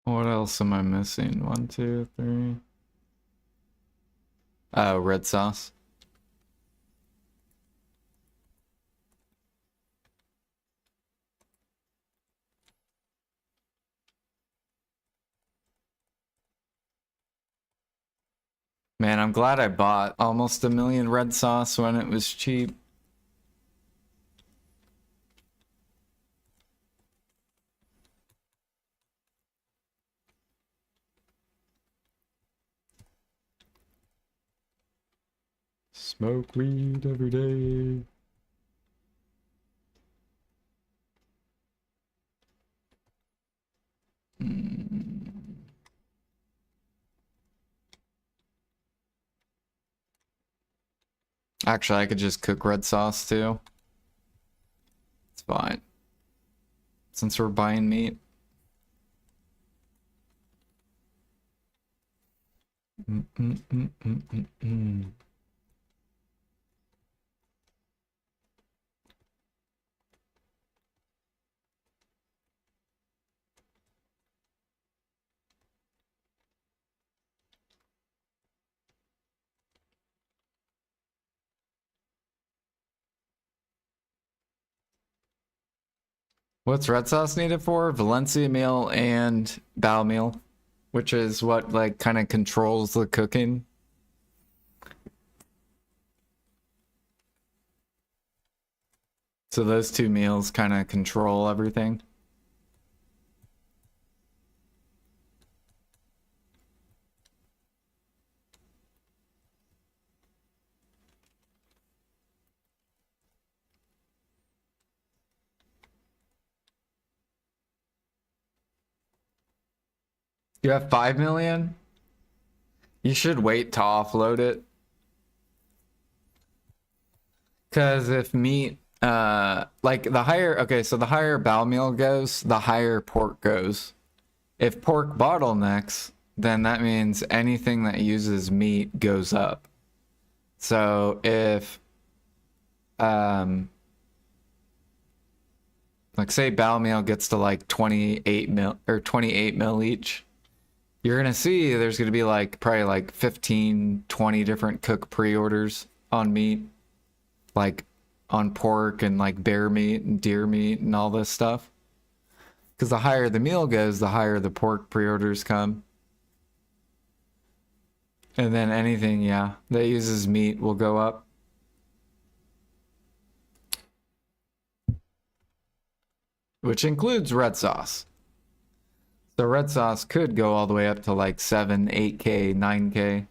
What else am I missing? 1, 2, 3. Oh, red sauce. Man, I'm glad I bought almost 1 million red sauce when it was cheap. Smoke weed every day. Actually, I could just cook red sauce too. It's fine. Since we're buying meat. What's red sauce needed for? Valencia meal and bao meal, which is what like kind of controls the cooking. So those two meals kind of control everything. You have 5 million? You should wait to offload it. Because if meat, like the higher, okay, so the higher bao meal goes, the higher pork goes. If pork bottlenecks, then that means anything that uses meat goes up. So if, like say bao meal gets to like 28 mil or 28 mil each, you're gonna see there's gonna be like probably like 15, 20 different cook pre-orders on meat, like on pork and like bear meat and deer meat and all this stuff. Because the higher the meal goes, the higher the pork pre-orders come. And then anything, yeah, that uses meat will go up. Which includes red sauce. The red sauce could go all the way up to like 7, 8K, 9K.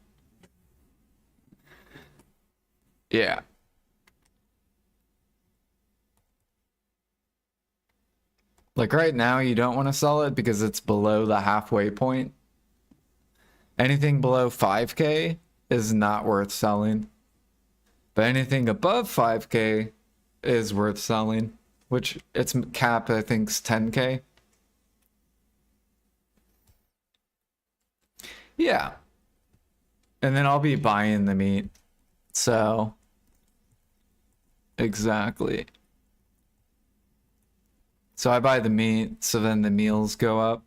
Yeah. Like right now, you don't want to sell it because it's below the halfway point. Anything below 5K is not worth selling. But anything above 5K is worth selling, which its cap, I think, is 10K. Yeah. And then I'll be buying the meat. So, exactly. So I buy the meat, so then the meals go up.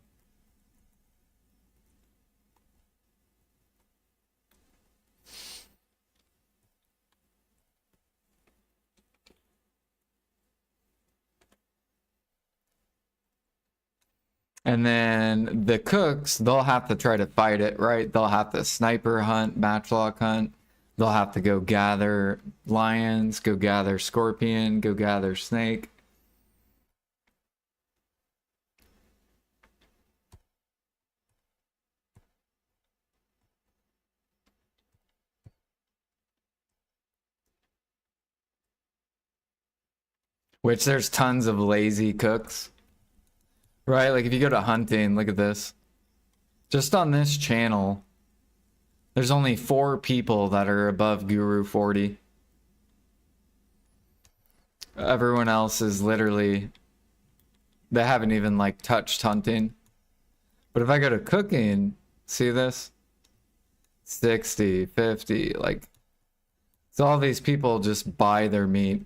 And then the cooks, they'll have to try to fight it, right? They'll have to sniper hunt, matchlock hunt. They'll have to go gather lions, go gather scorpion, go gather snake. Which there's tons of lazy cooks, right? Like if you go to hunting, look at this. Just on this channel, there's only 4 people that are above Guru 40. Everyone else is literally, they haven't even like touched hunting. But if I go to cooking, see this? 60, 50, like, so all these people just buy their meat.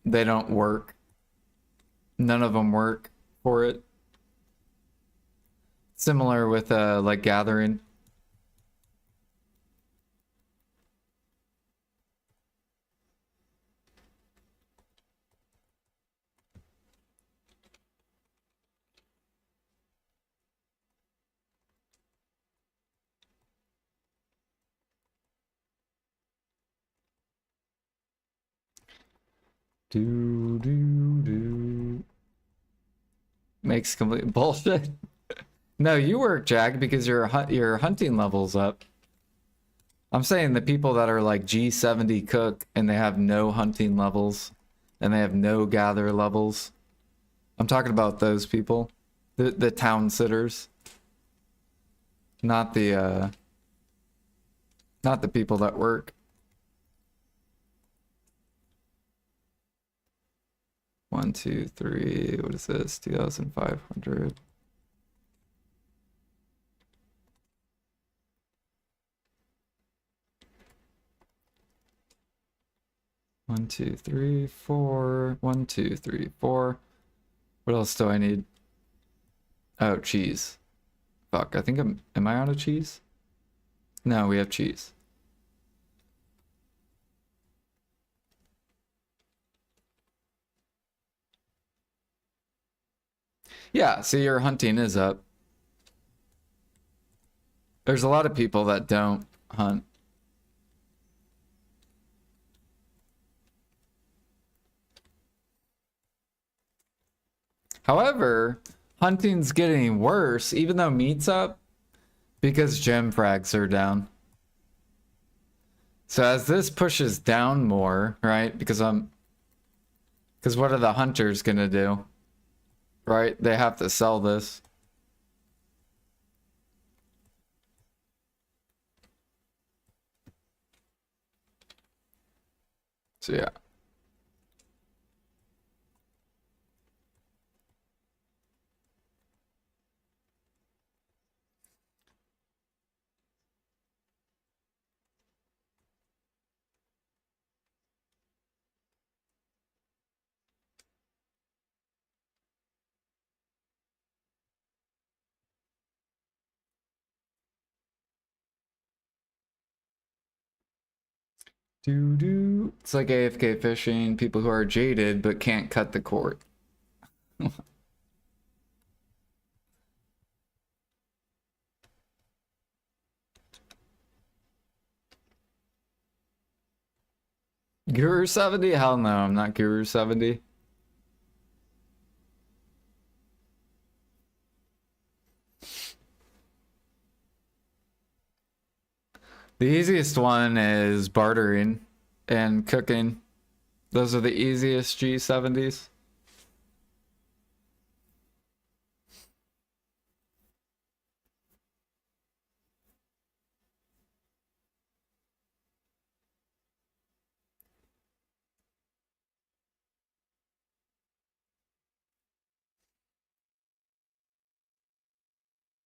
They don't work. None of them work for it. Similar with like gathering. Do do do. Makes complete bullshit. No, you work, Jack, because your hunting level's up. I'm saying the people that are like G70 cook and they have no hunting levels and they have no gather levels. I'm talking about those people. The town sitters. Not the people that work. 1, 2, 3, what is this? 2,500. One, two, three, four. 1, 2, 3, 4. What else do I need? Oh, cheese. Fuck, I think am I out of cheese? No, we have cheese. Yeah, so your hunting is up. There's a lot of people that don't hunt. However, hunting's getting worse, even though meat's up, because gem frags are down. So as this pushes down more, right? Because what are the hunters gonna do? Right? They have to sell this. So yeah. Do do. It's like AFK fishing, people who are jaded but can't cut the cord. Guru 70? Hell no, I'm not Guru 70. The easiest one is bartering and cooking. Those are the easiest G70s.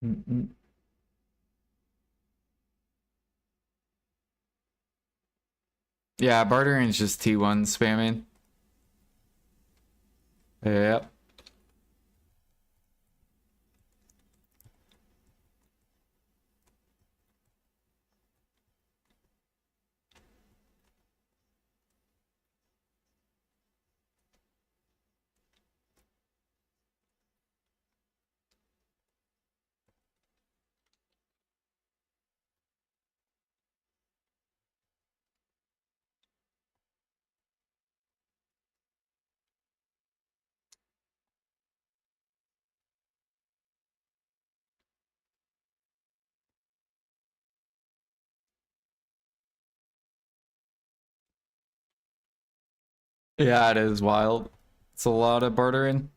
Mm-mm. Yeah, bartering is just T1 spamming. Yep. Yeah, it is wild. It's a lot of bartering.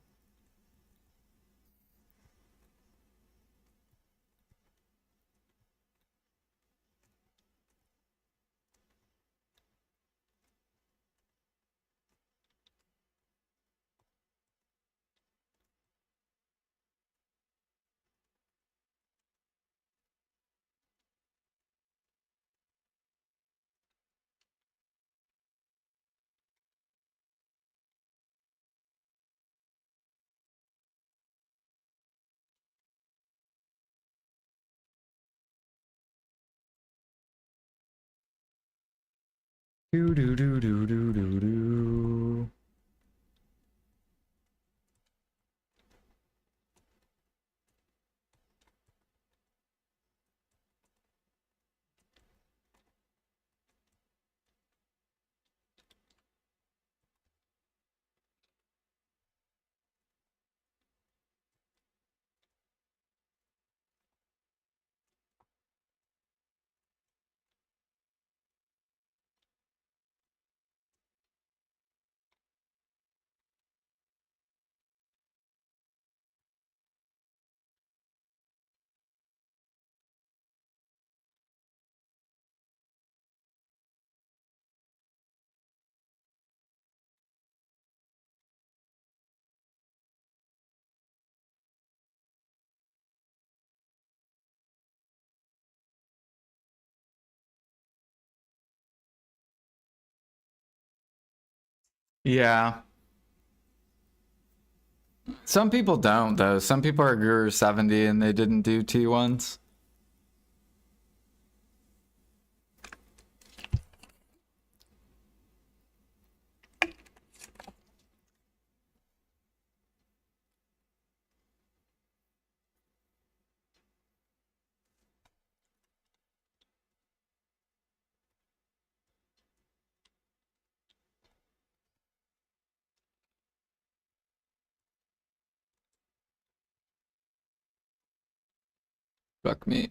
Do do do do do do do. Yeah. Some people don't though. Some people are Guru 70 and they didn't do T1s. Fuck me.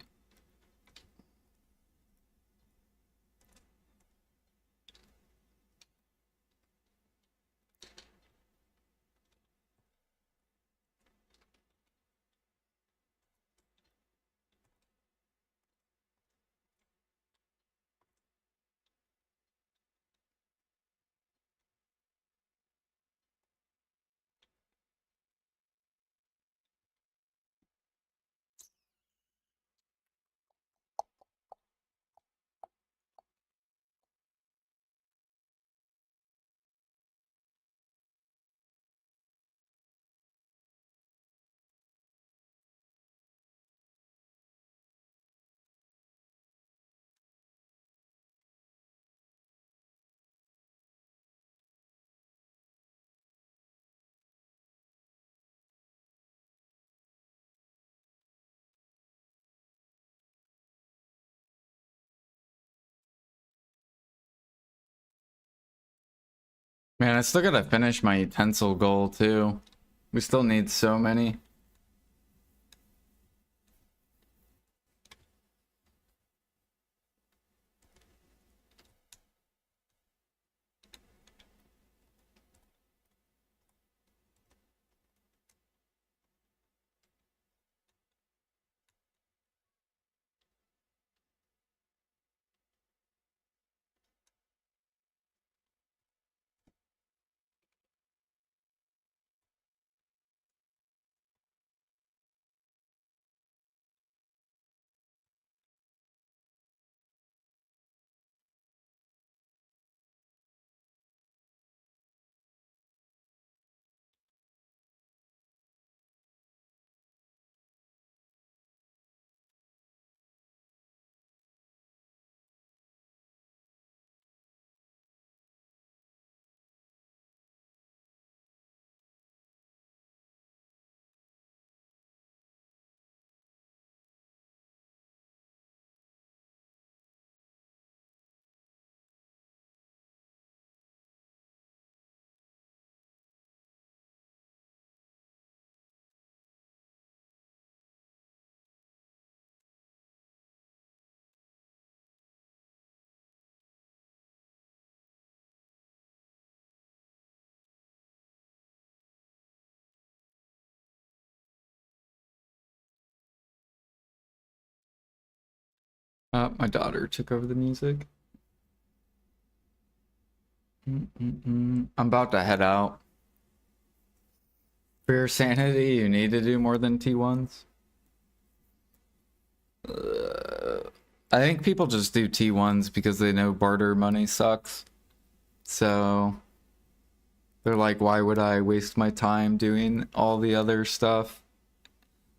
Man, I still gotta finish my utensil goal too. We still need so many. My daughter took over the music. I'm about to head out. For your sanity, you need to do more than T1s. I think people just do T1s because they know barter money sucks. So they're like, why would I waste my time doing all the other stuff?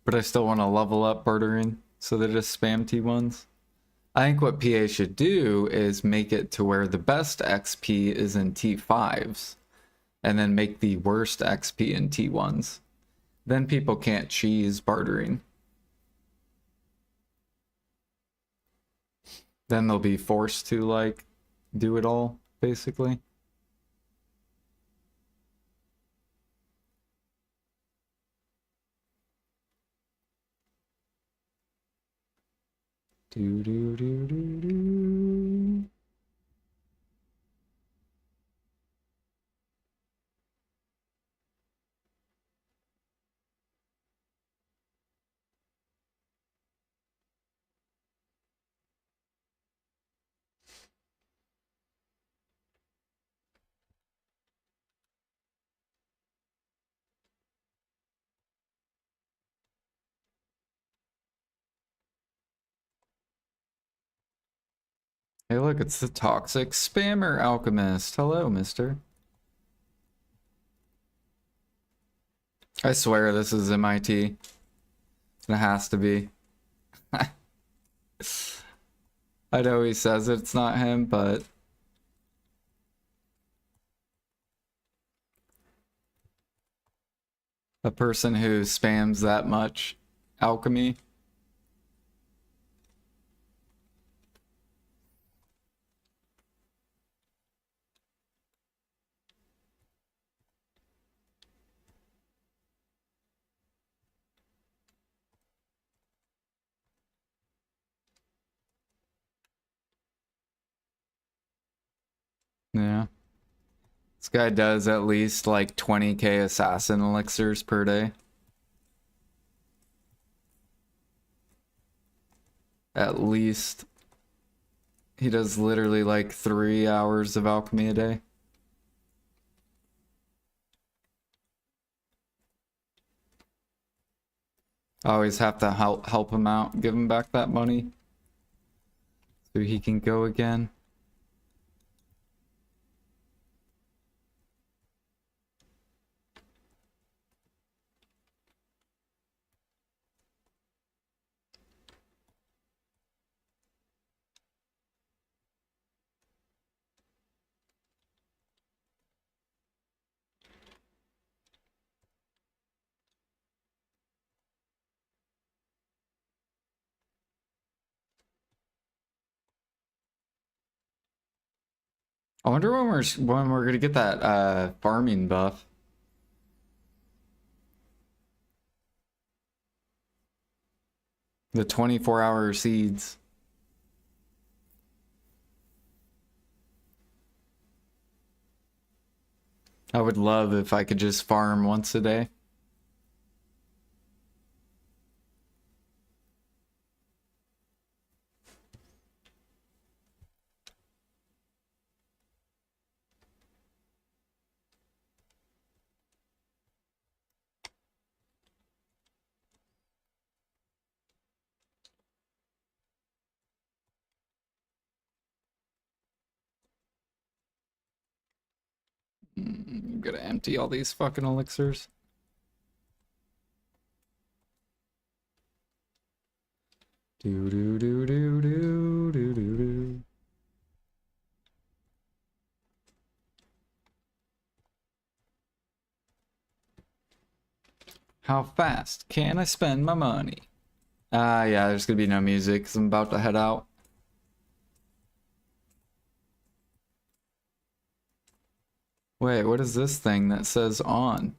But I still want to level up bartering, so they just spam T1s. I think what PA should do is make it to where the best XP is in T5s, and then make the worst XP in T1s. Then people can't cheese bartering. Then they'll be forced to, like, do it all, basically. Do do do do do. Hey, look, it's the toxic spammer alchemist. Hello, mister. I swear this is MIT. It has to be. I know he says it's not him, but a person who spams that much alchemy. Yeah. This guy does at least like 20k assassin elixirs per day. At least. He does literally like 3 hours of alchemy a day. I always have to help him out, give him back that money so he can go again. I wonder when we're gonna get that farming buff. The 24-hour seeds. I would love if I could just farm once a day. I'm gonna empty all these fucking elixirs. Do do do do do do do do. How fast can I spend my money? Yeah, there's gonna be no music because I'm about to head out. Wait, what is this thing that says on?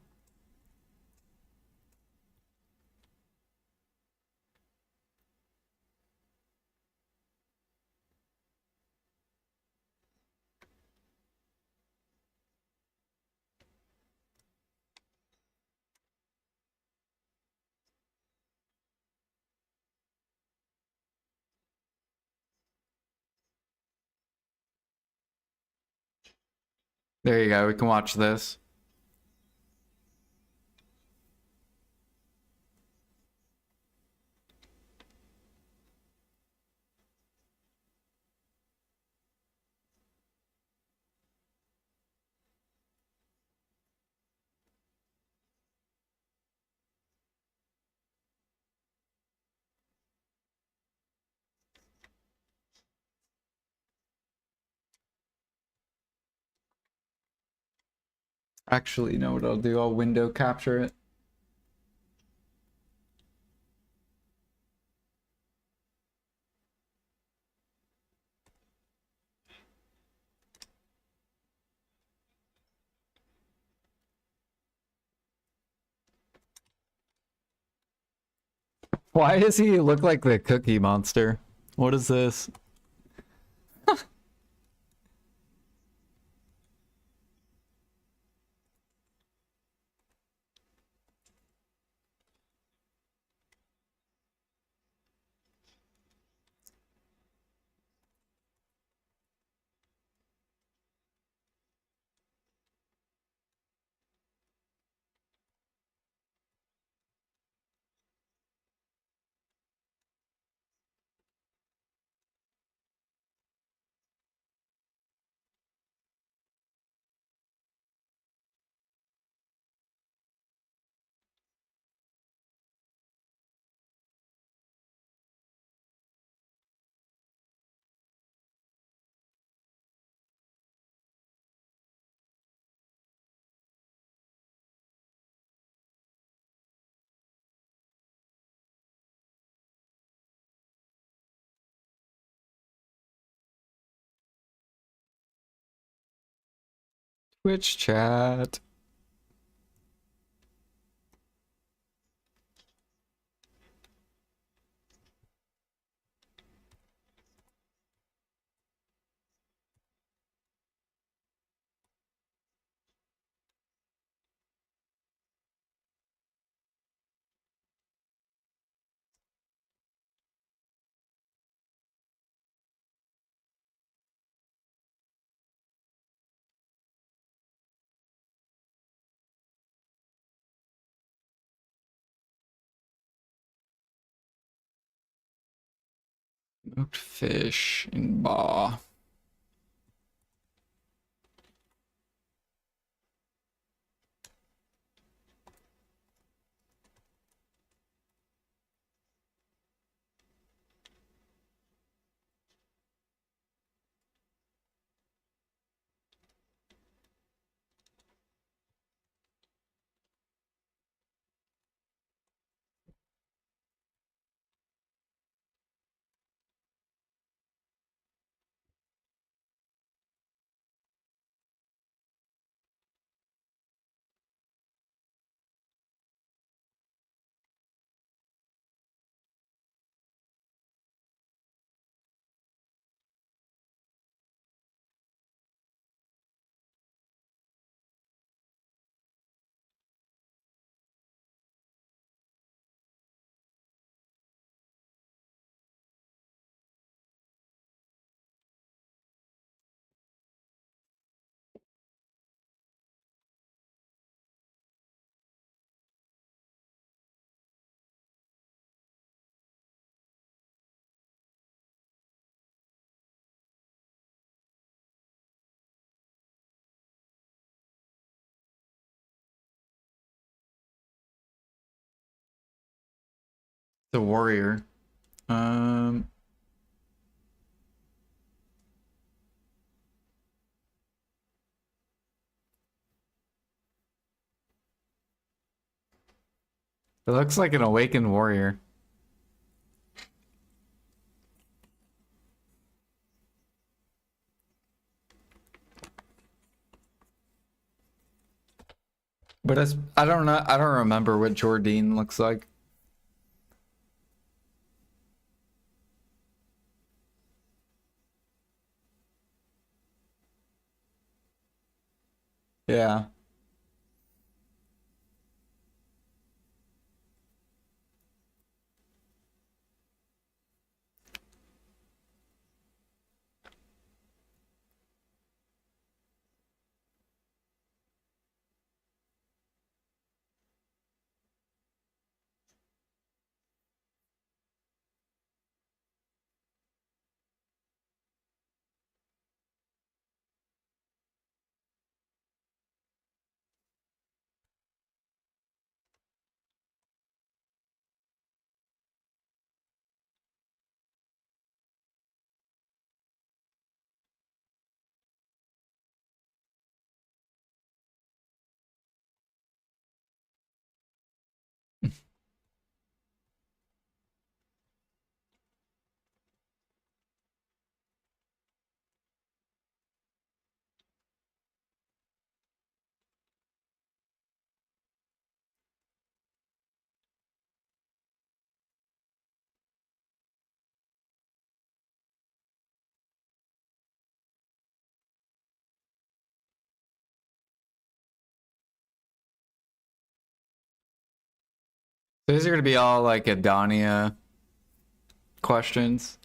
There you go, we can watch this. Actually, you know what I'll do? I'll window capture it. Why does he look like the Cookie Monster? What is this? Twitch chat. Smoked fish in Ba. The warrior. Um, it looks like an awakened warrior. But it's, I don't know. I don't remember what Jordine looks like. Yeah. So these are gonna be all like Adonia questions.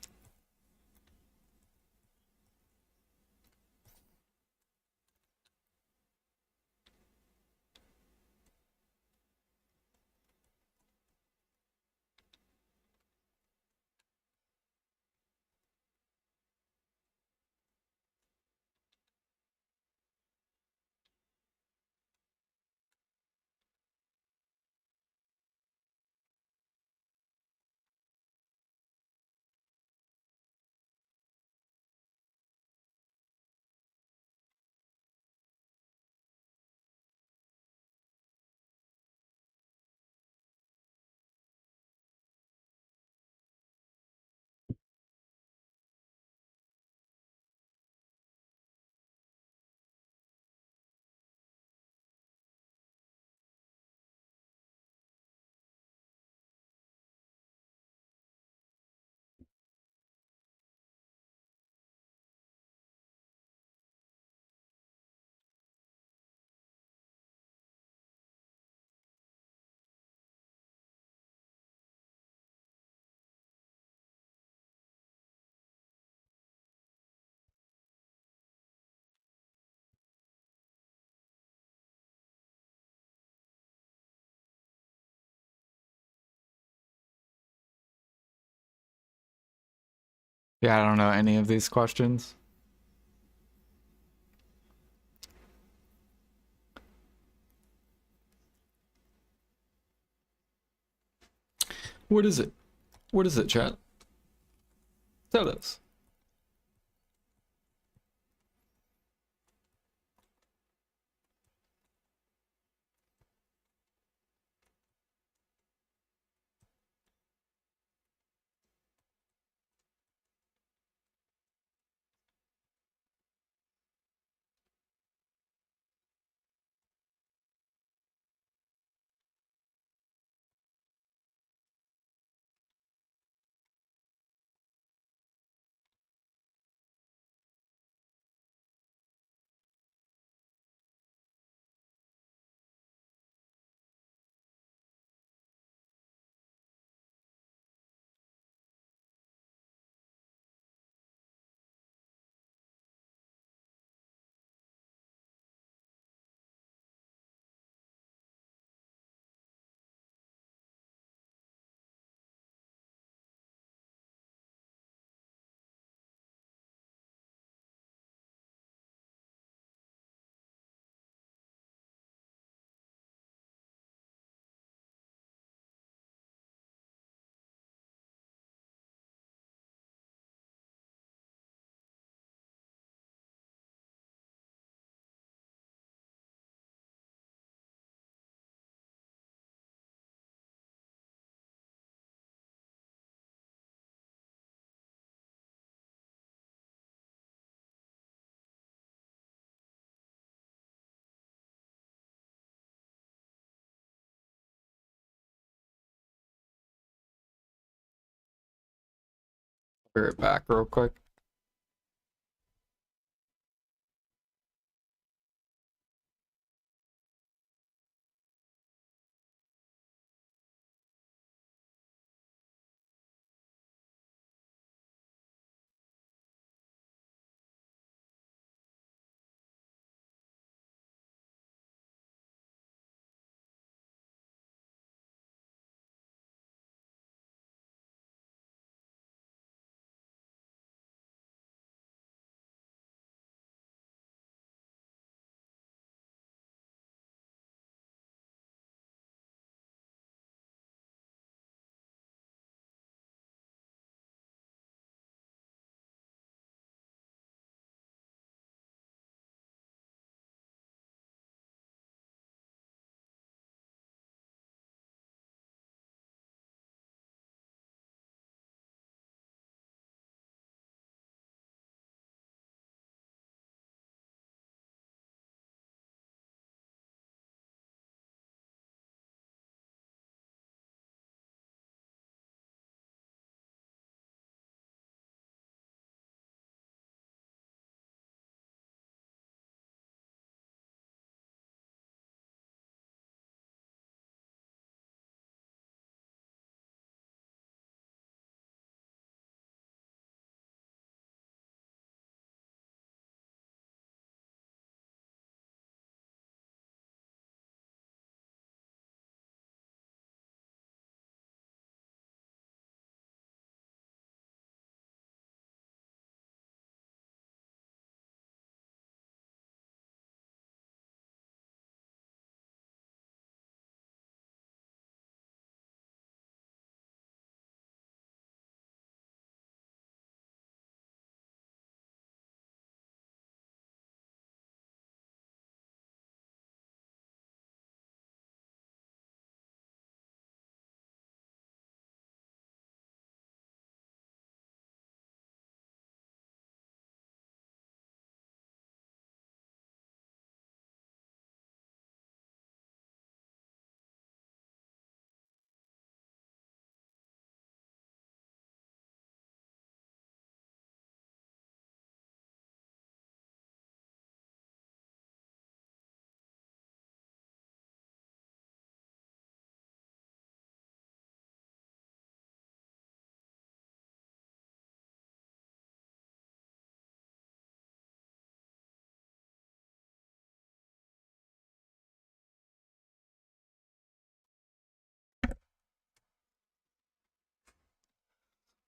Yeah, I don't know any of these questions. What is it? What is it, chat? Tell us. Be right back real quick.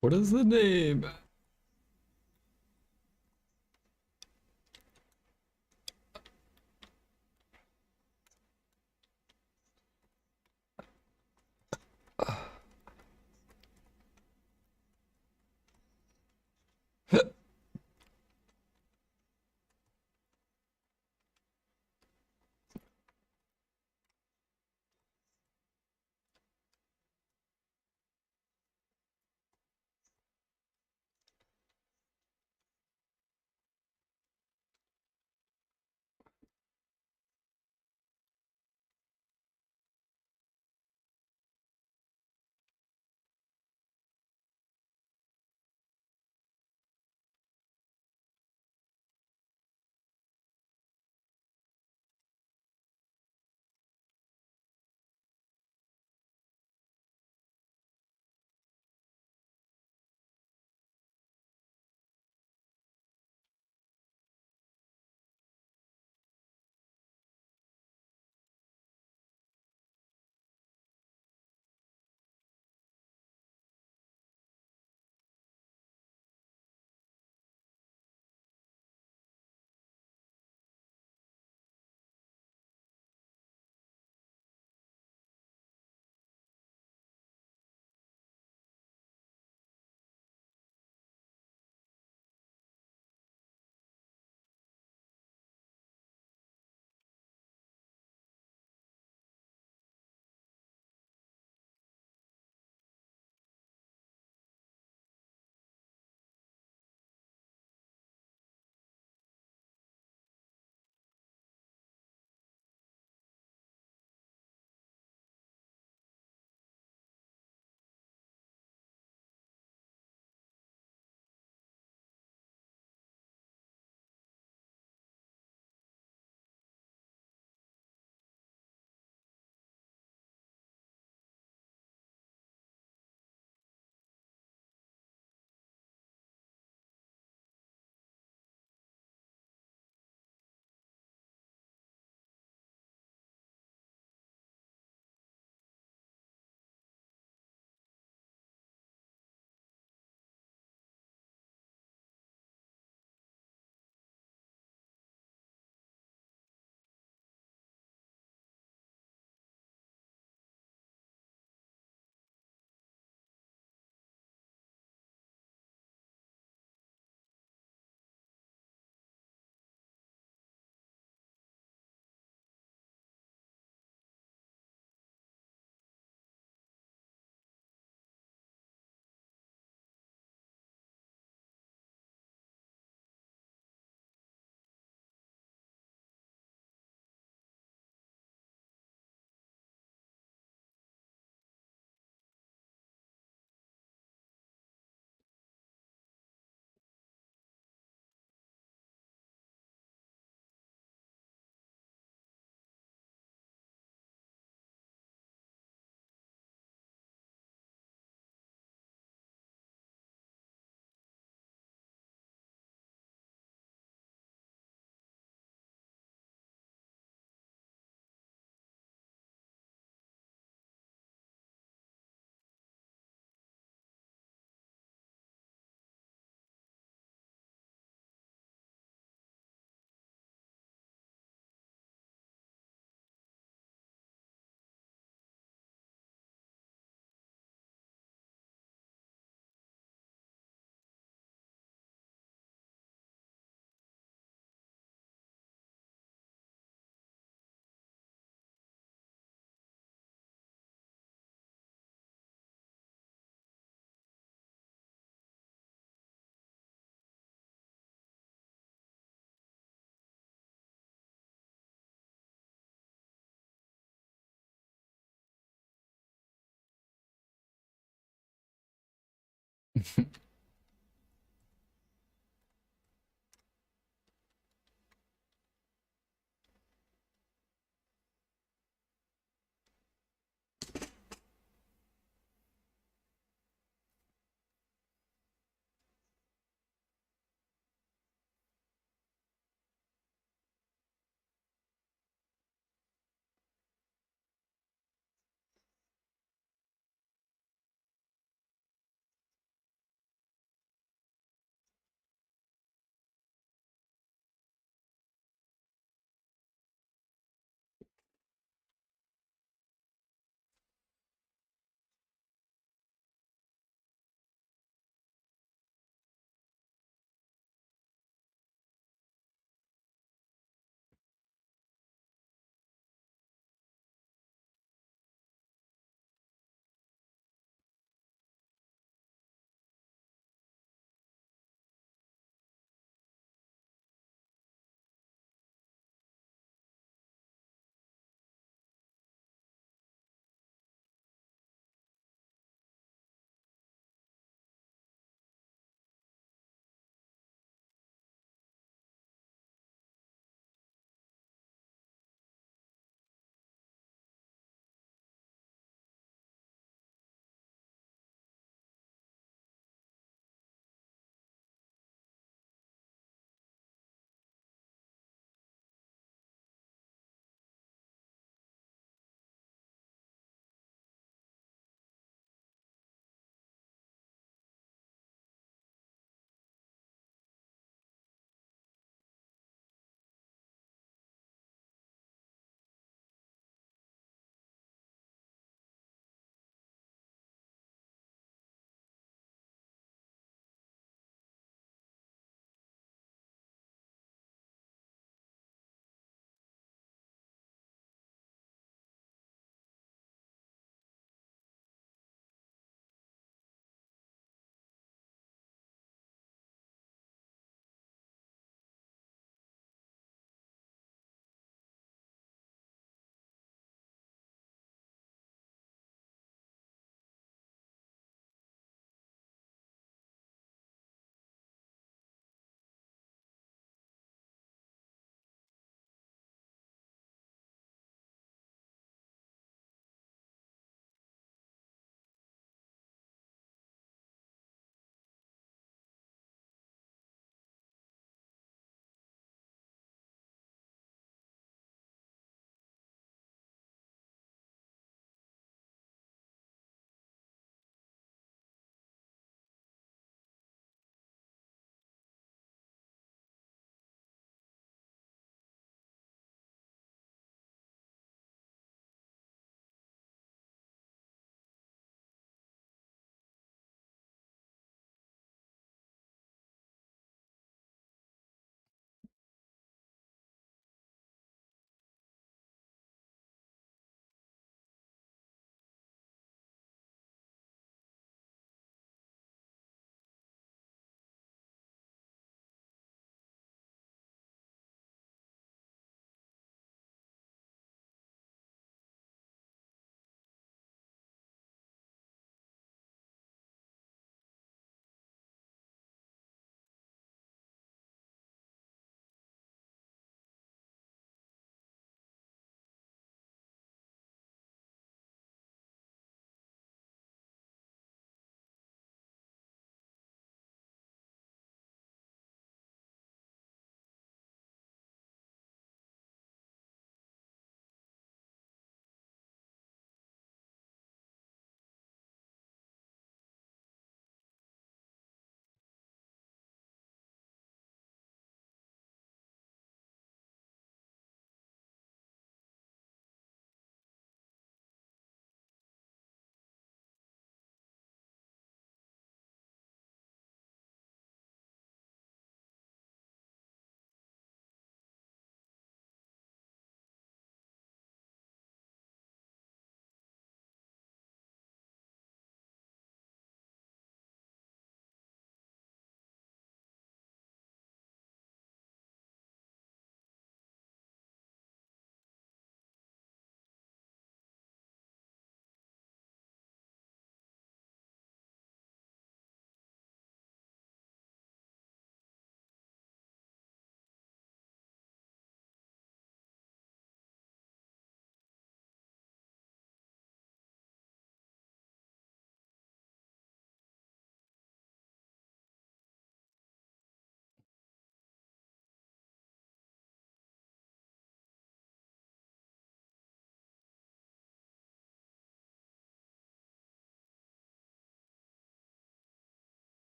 What is the name?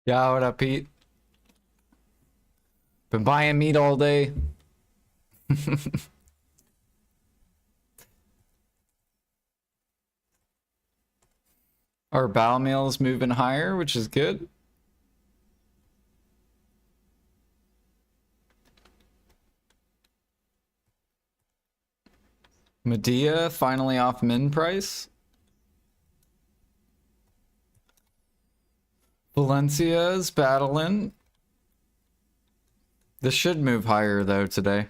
Yeah, what up, Pete? Been buying meat all day. Our bow meal's moving higher, which is good. Medea finally off min price. Valencia's battling. This should move higher though today.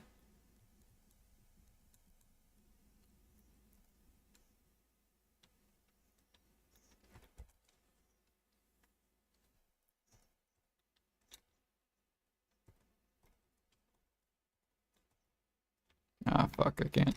Ah, fuck, I can't.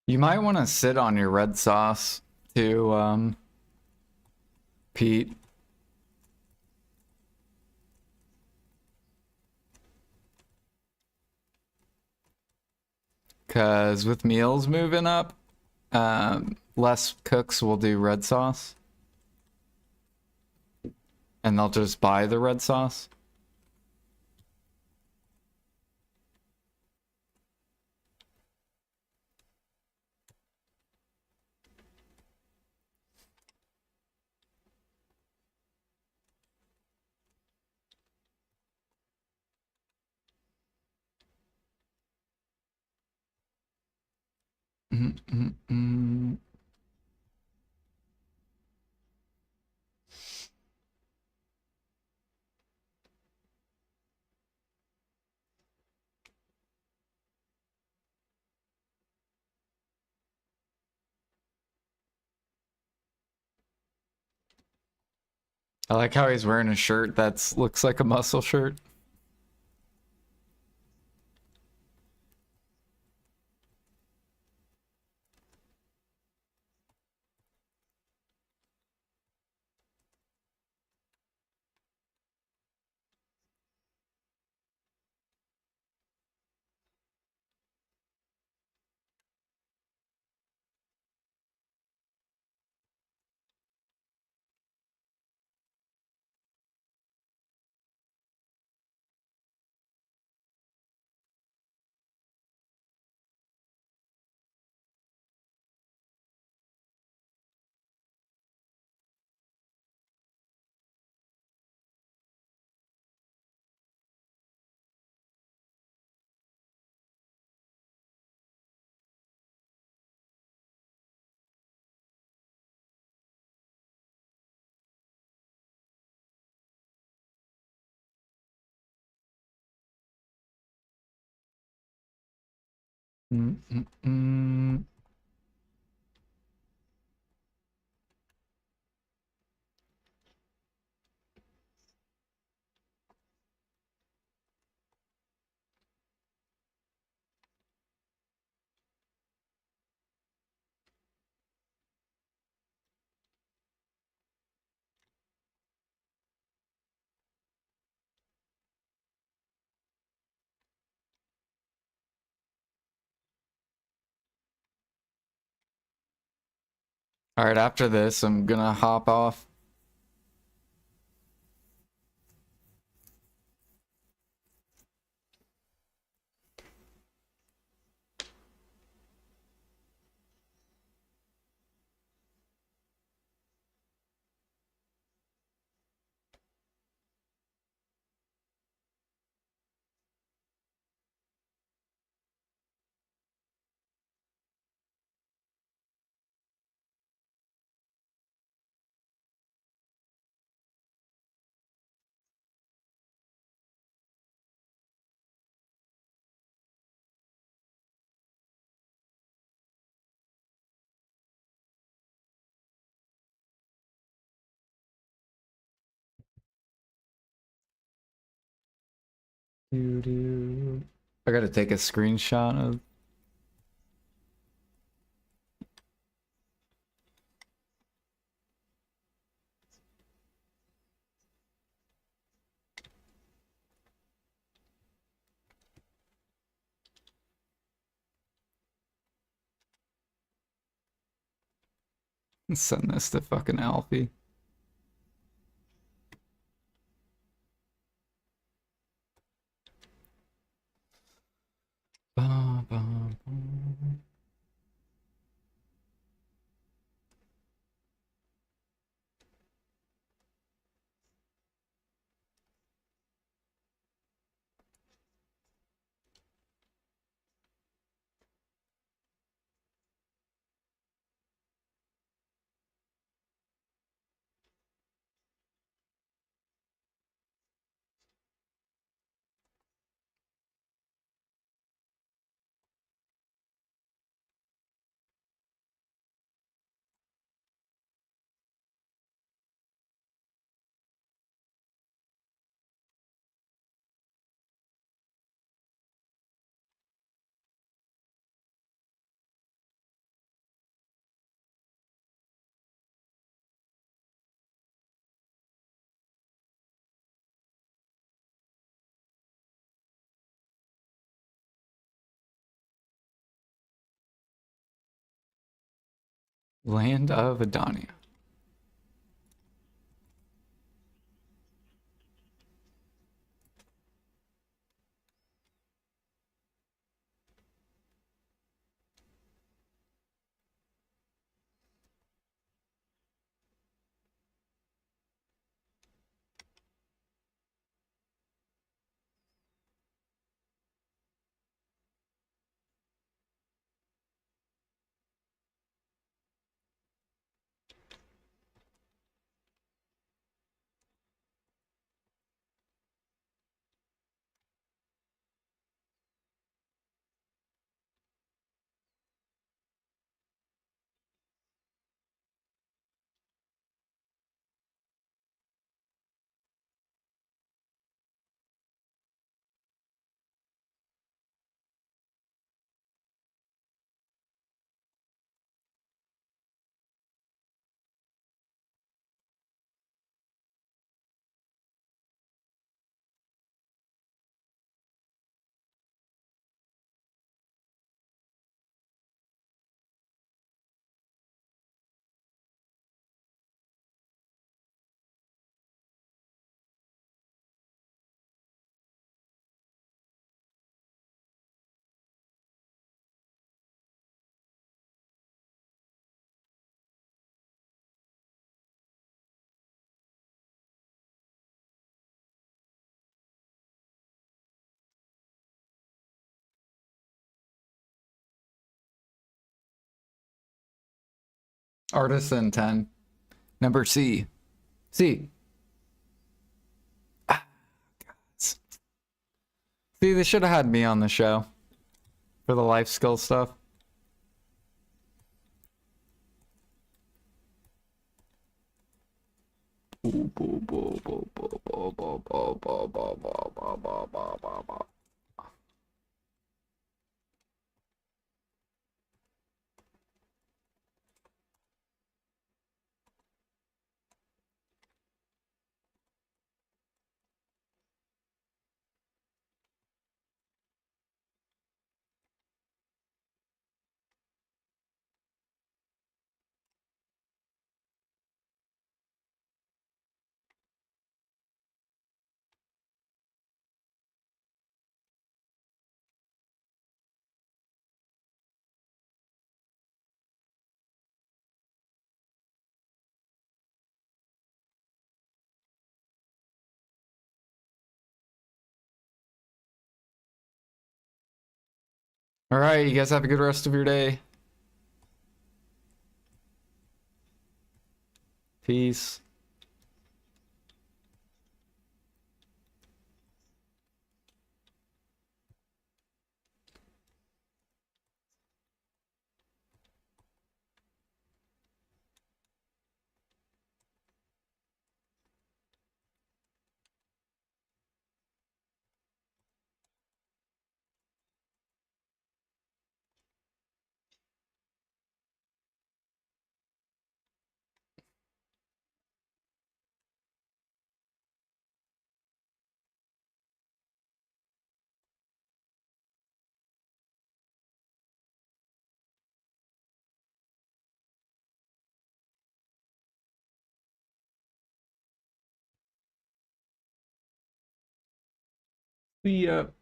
You might want to sit on your red sauce too, Pete. Because with meals moving up, less cooks will do red sauce. And they'll just buy the red sauce. I like how he's wearing a shirt that looks like a muscle shirt. All right, after this, I'm gonna hop off. I gotta take a screenshot of. Send this to fucking Alfie. Ba, ba, ba. Land of Adonia. Artisan 10. Number C. C. See, they should have had me on the show for the life skill stuff. All right, you guys have a good rest of your day. Peace. the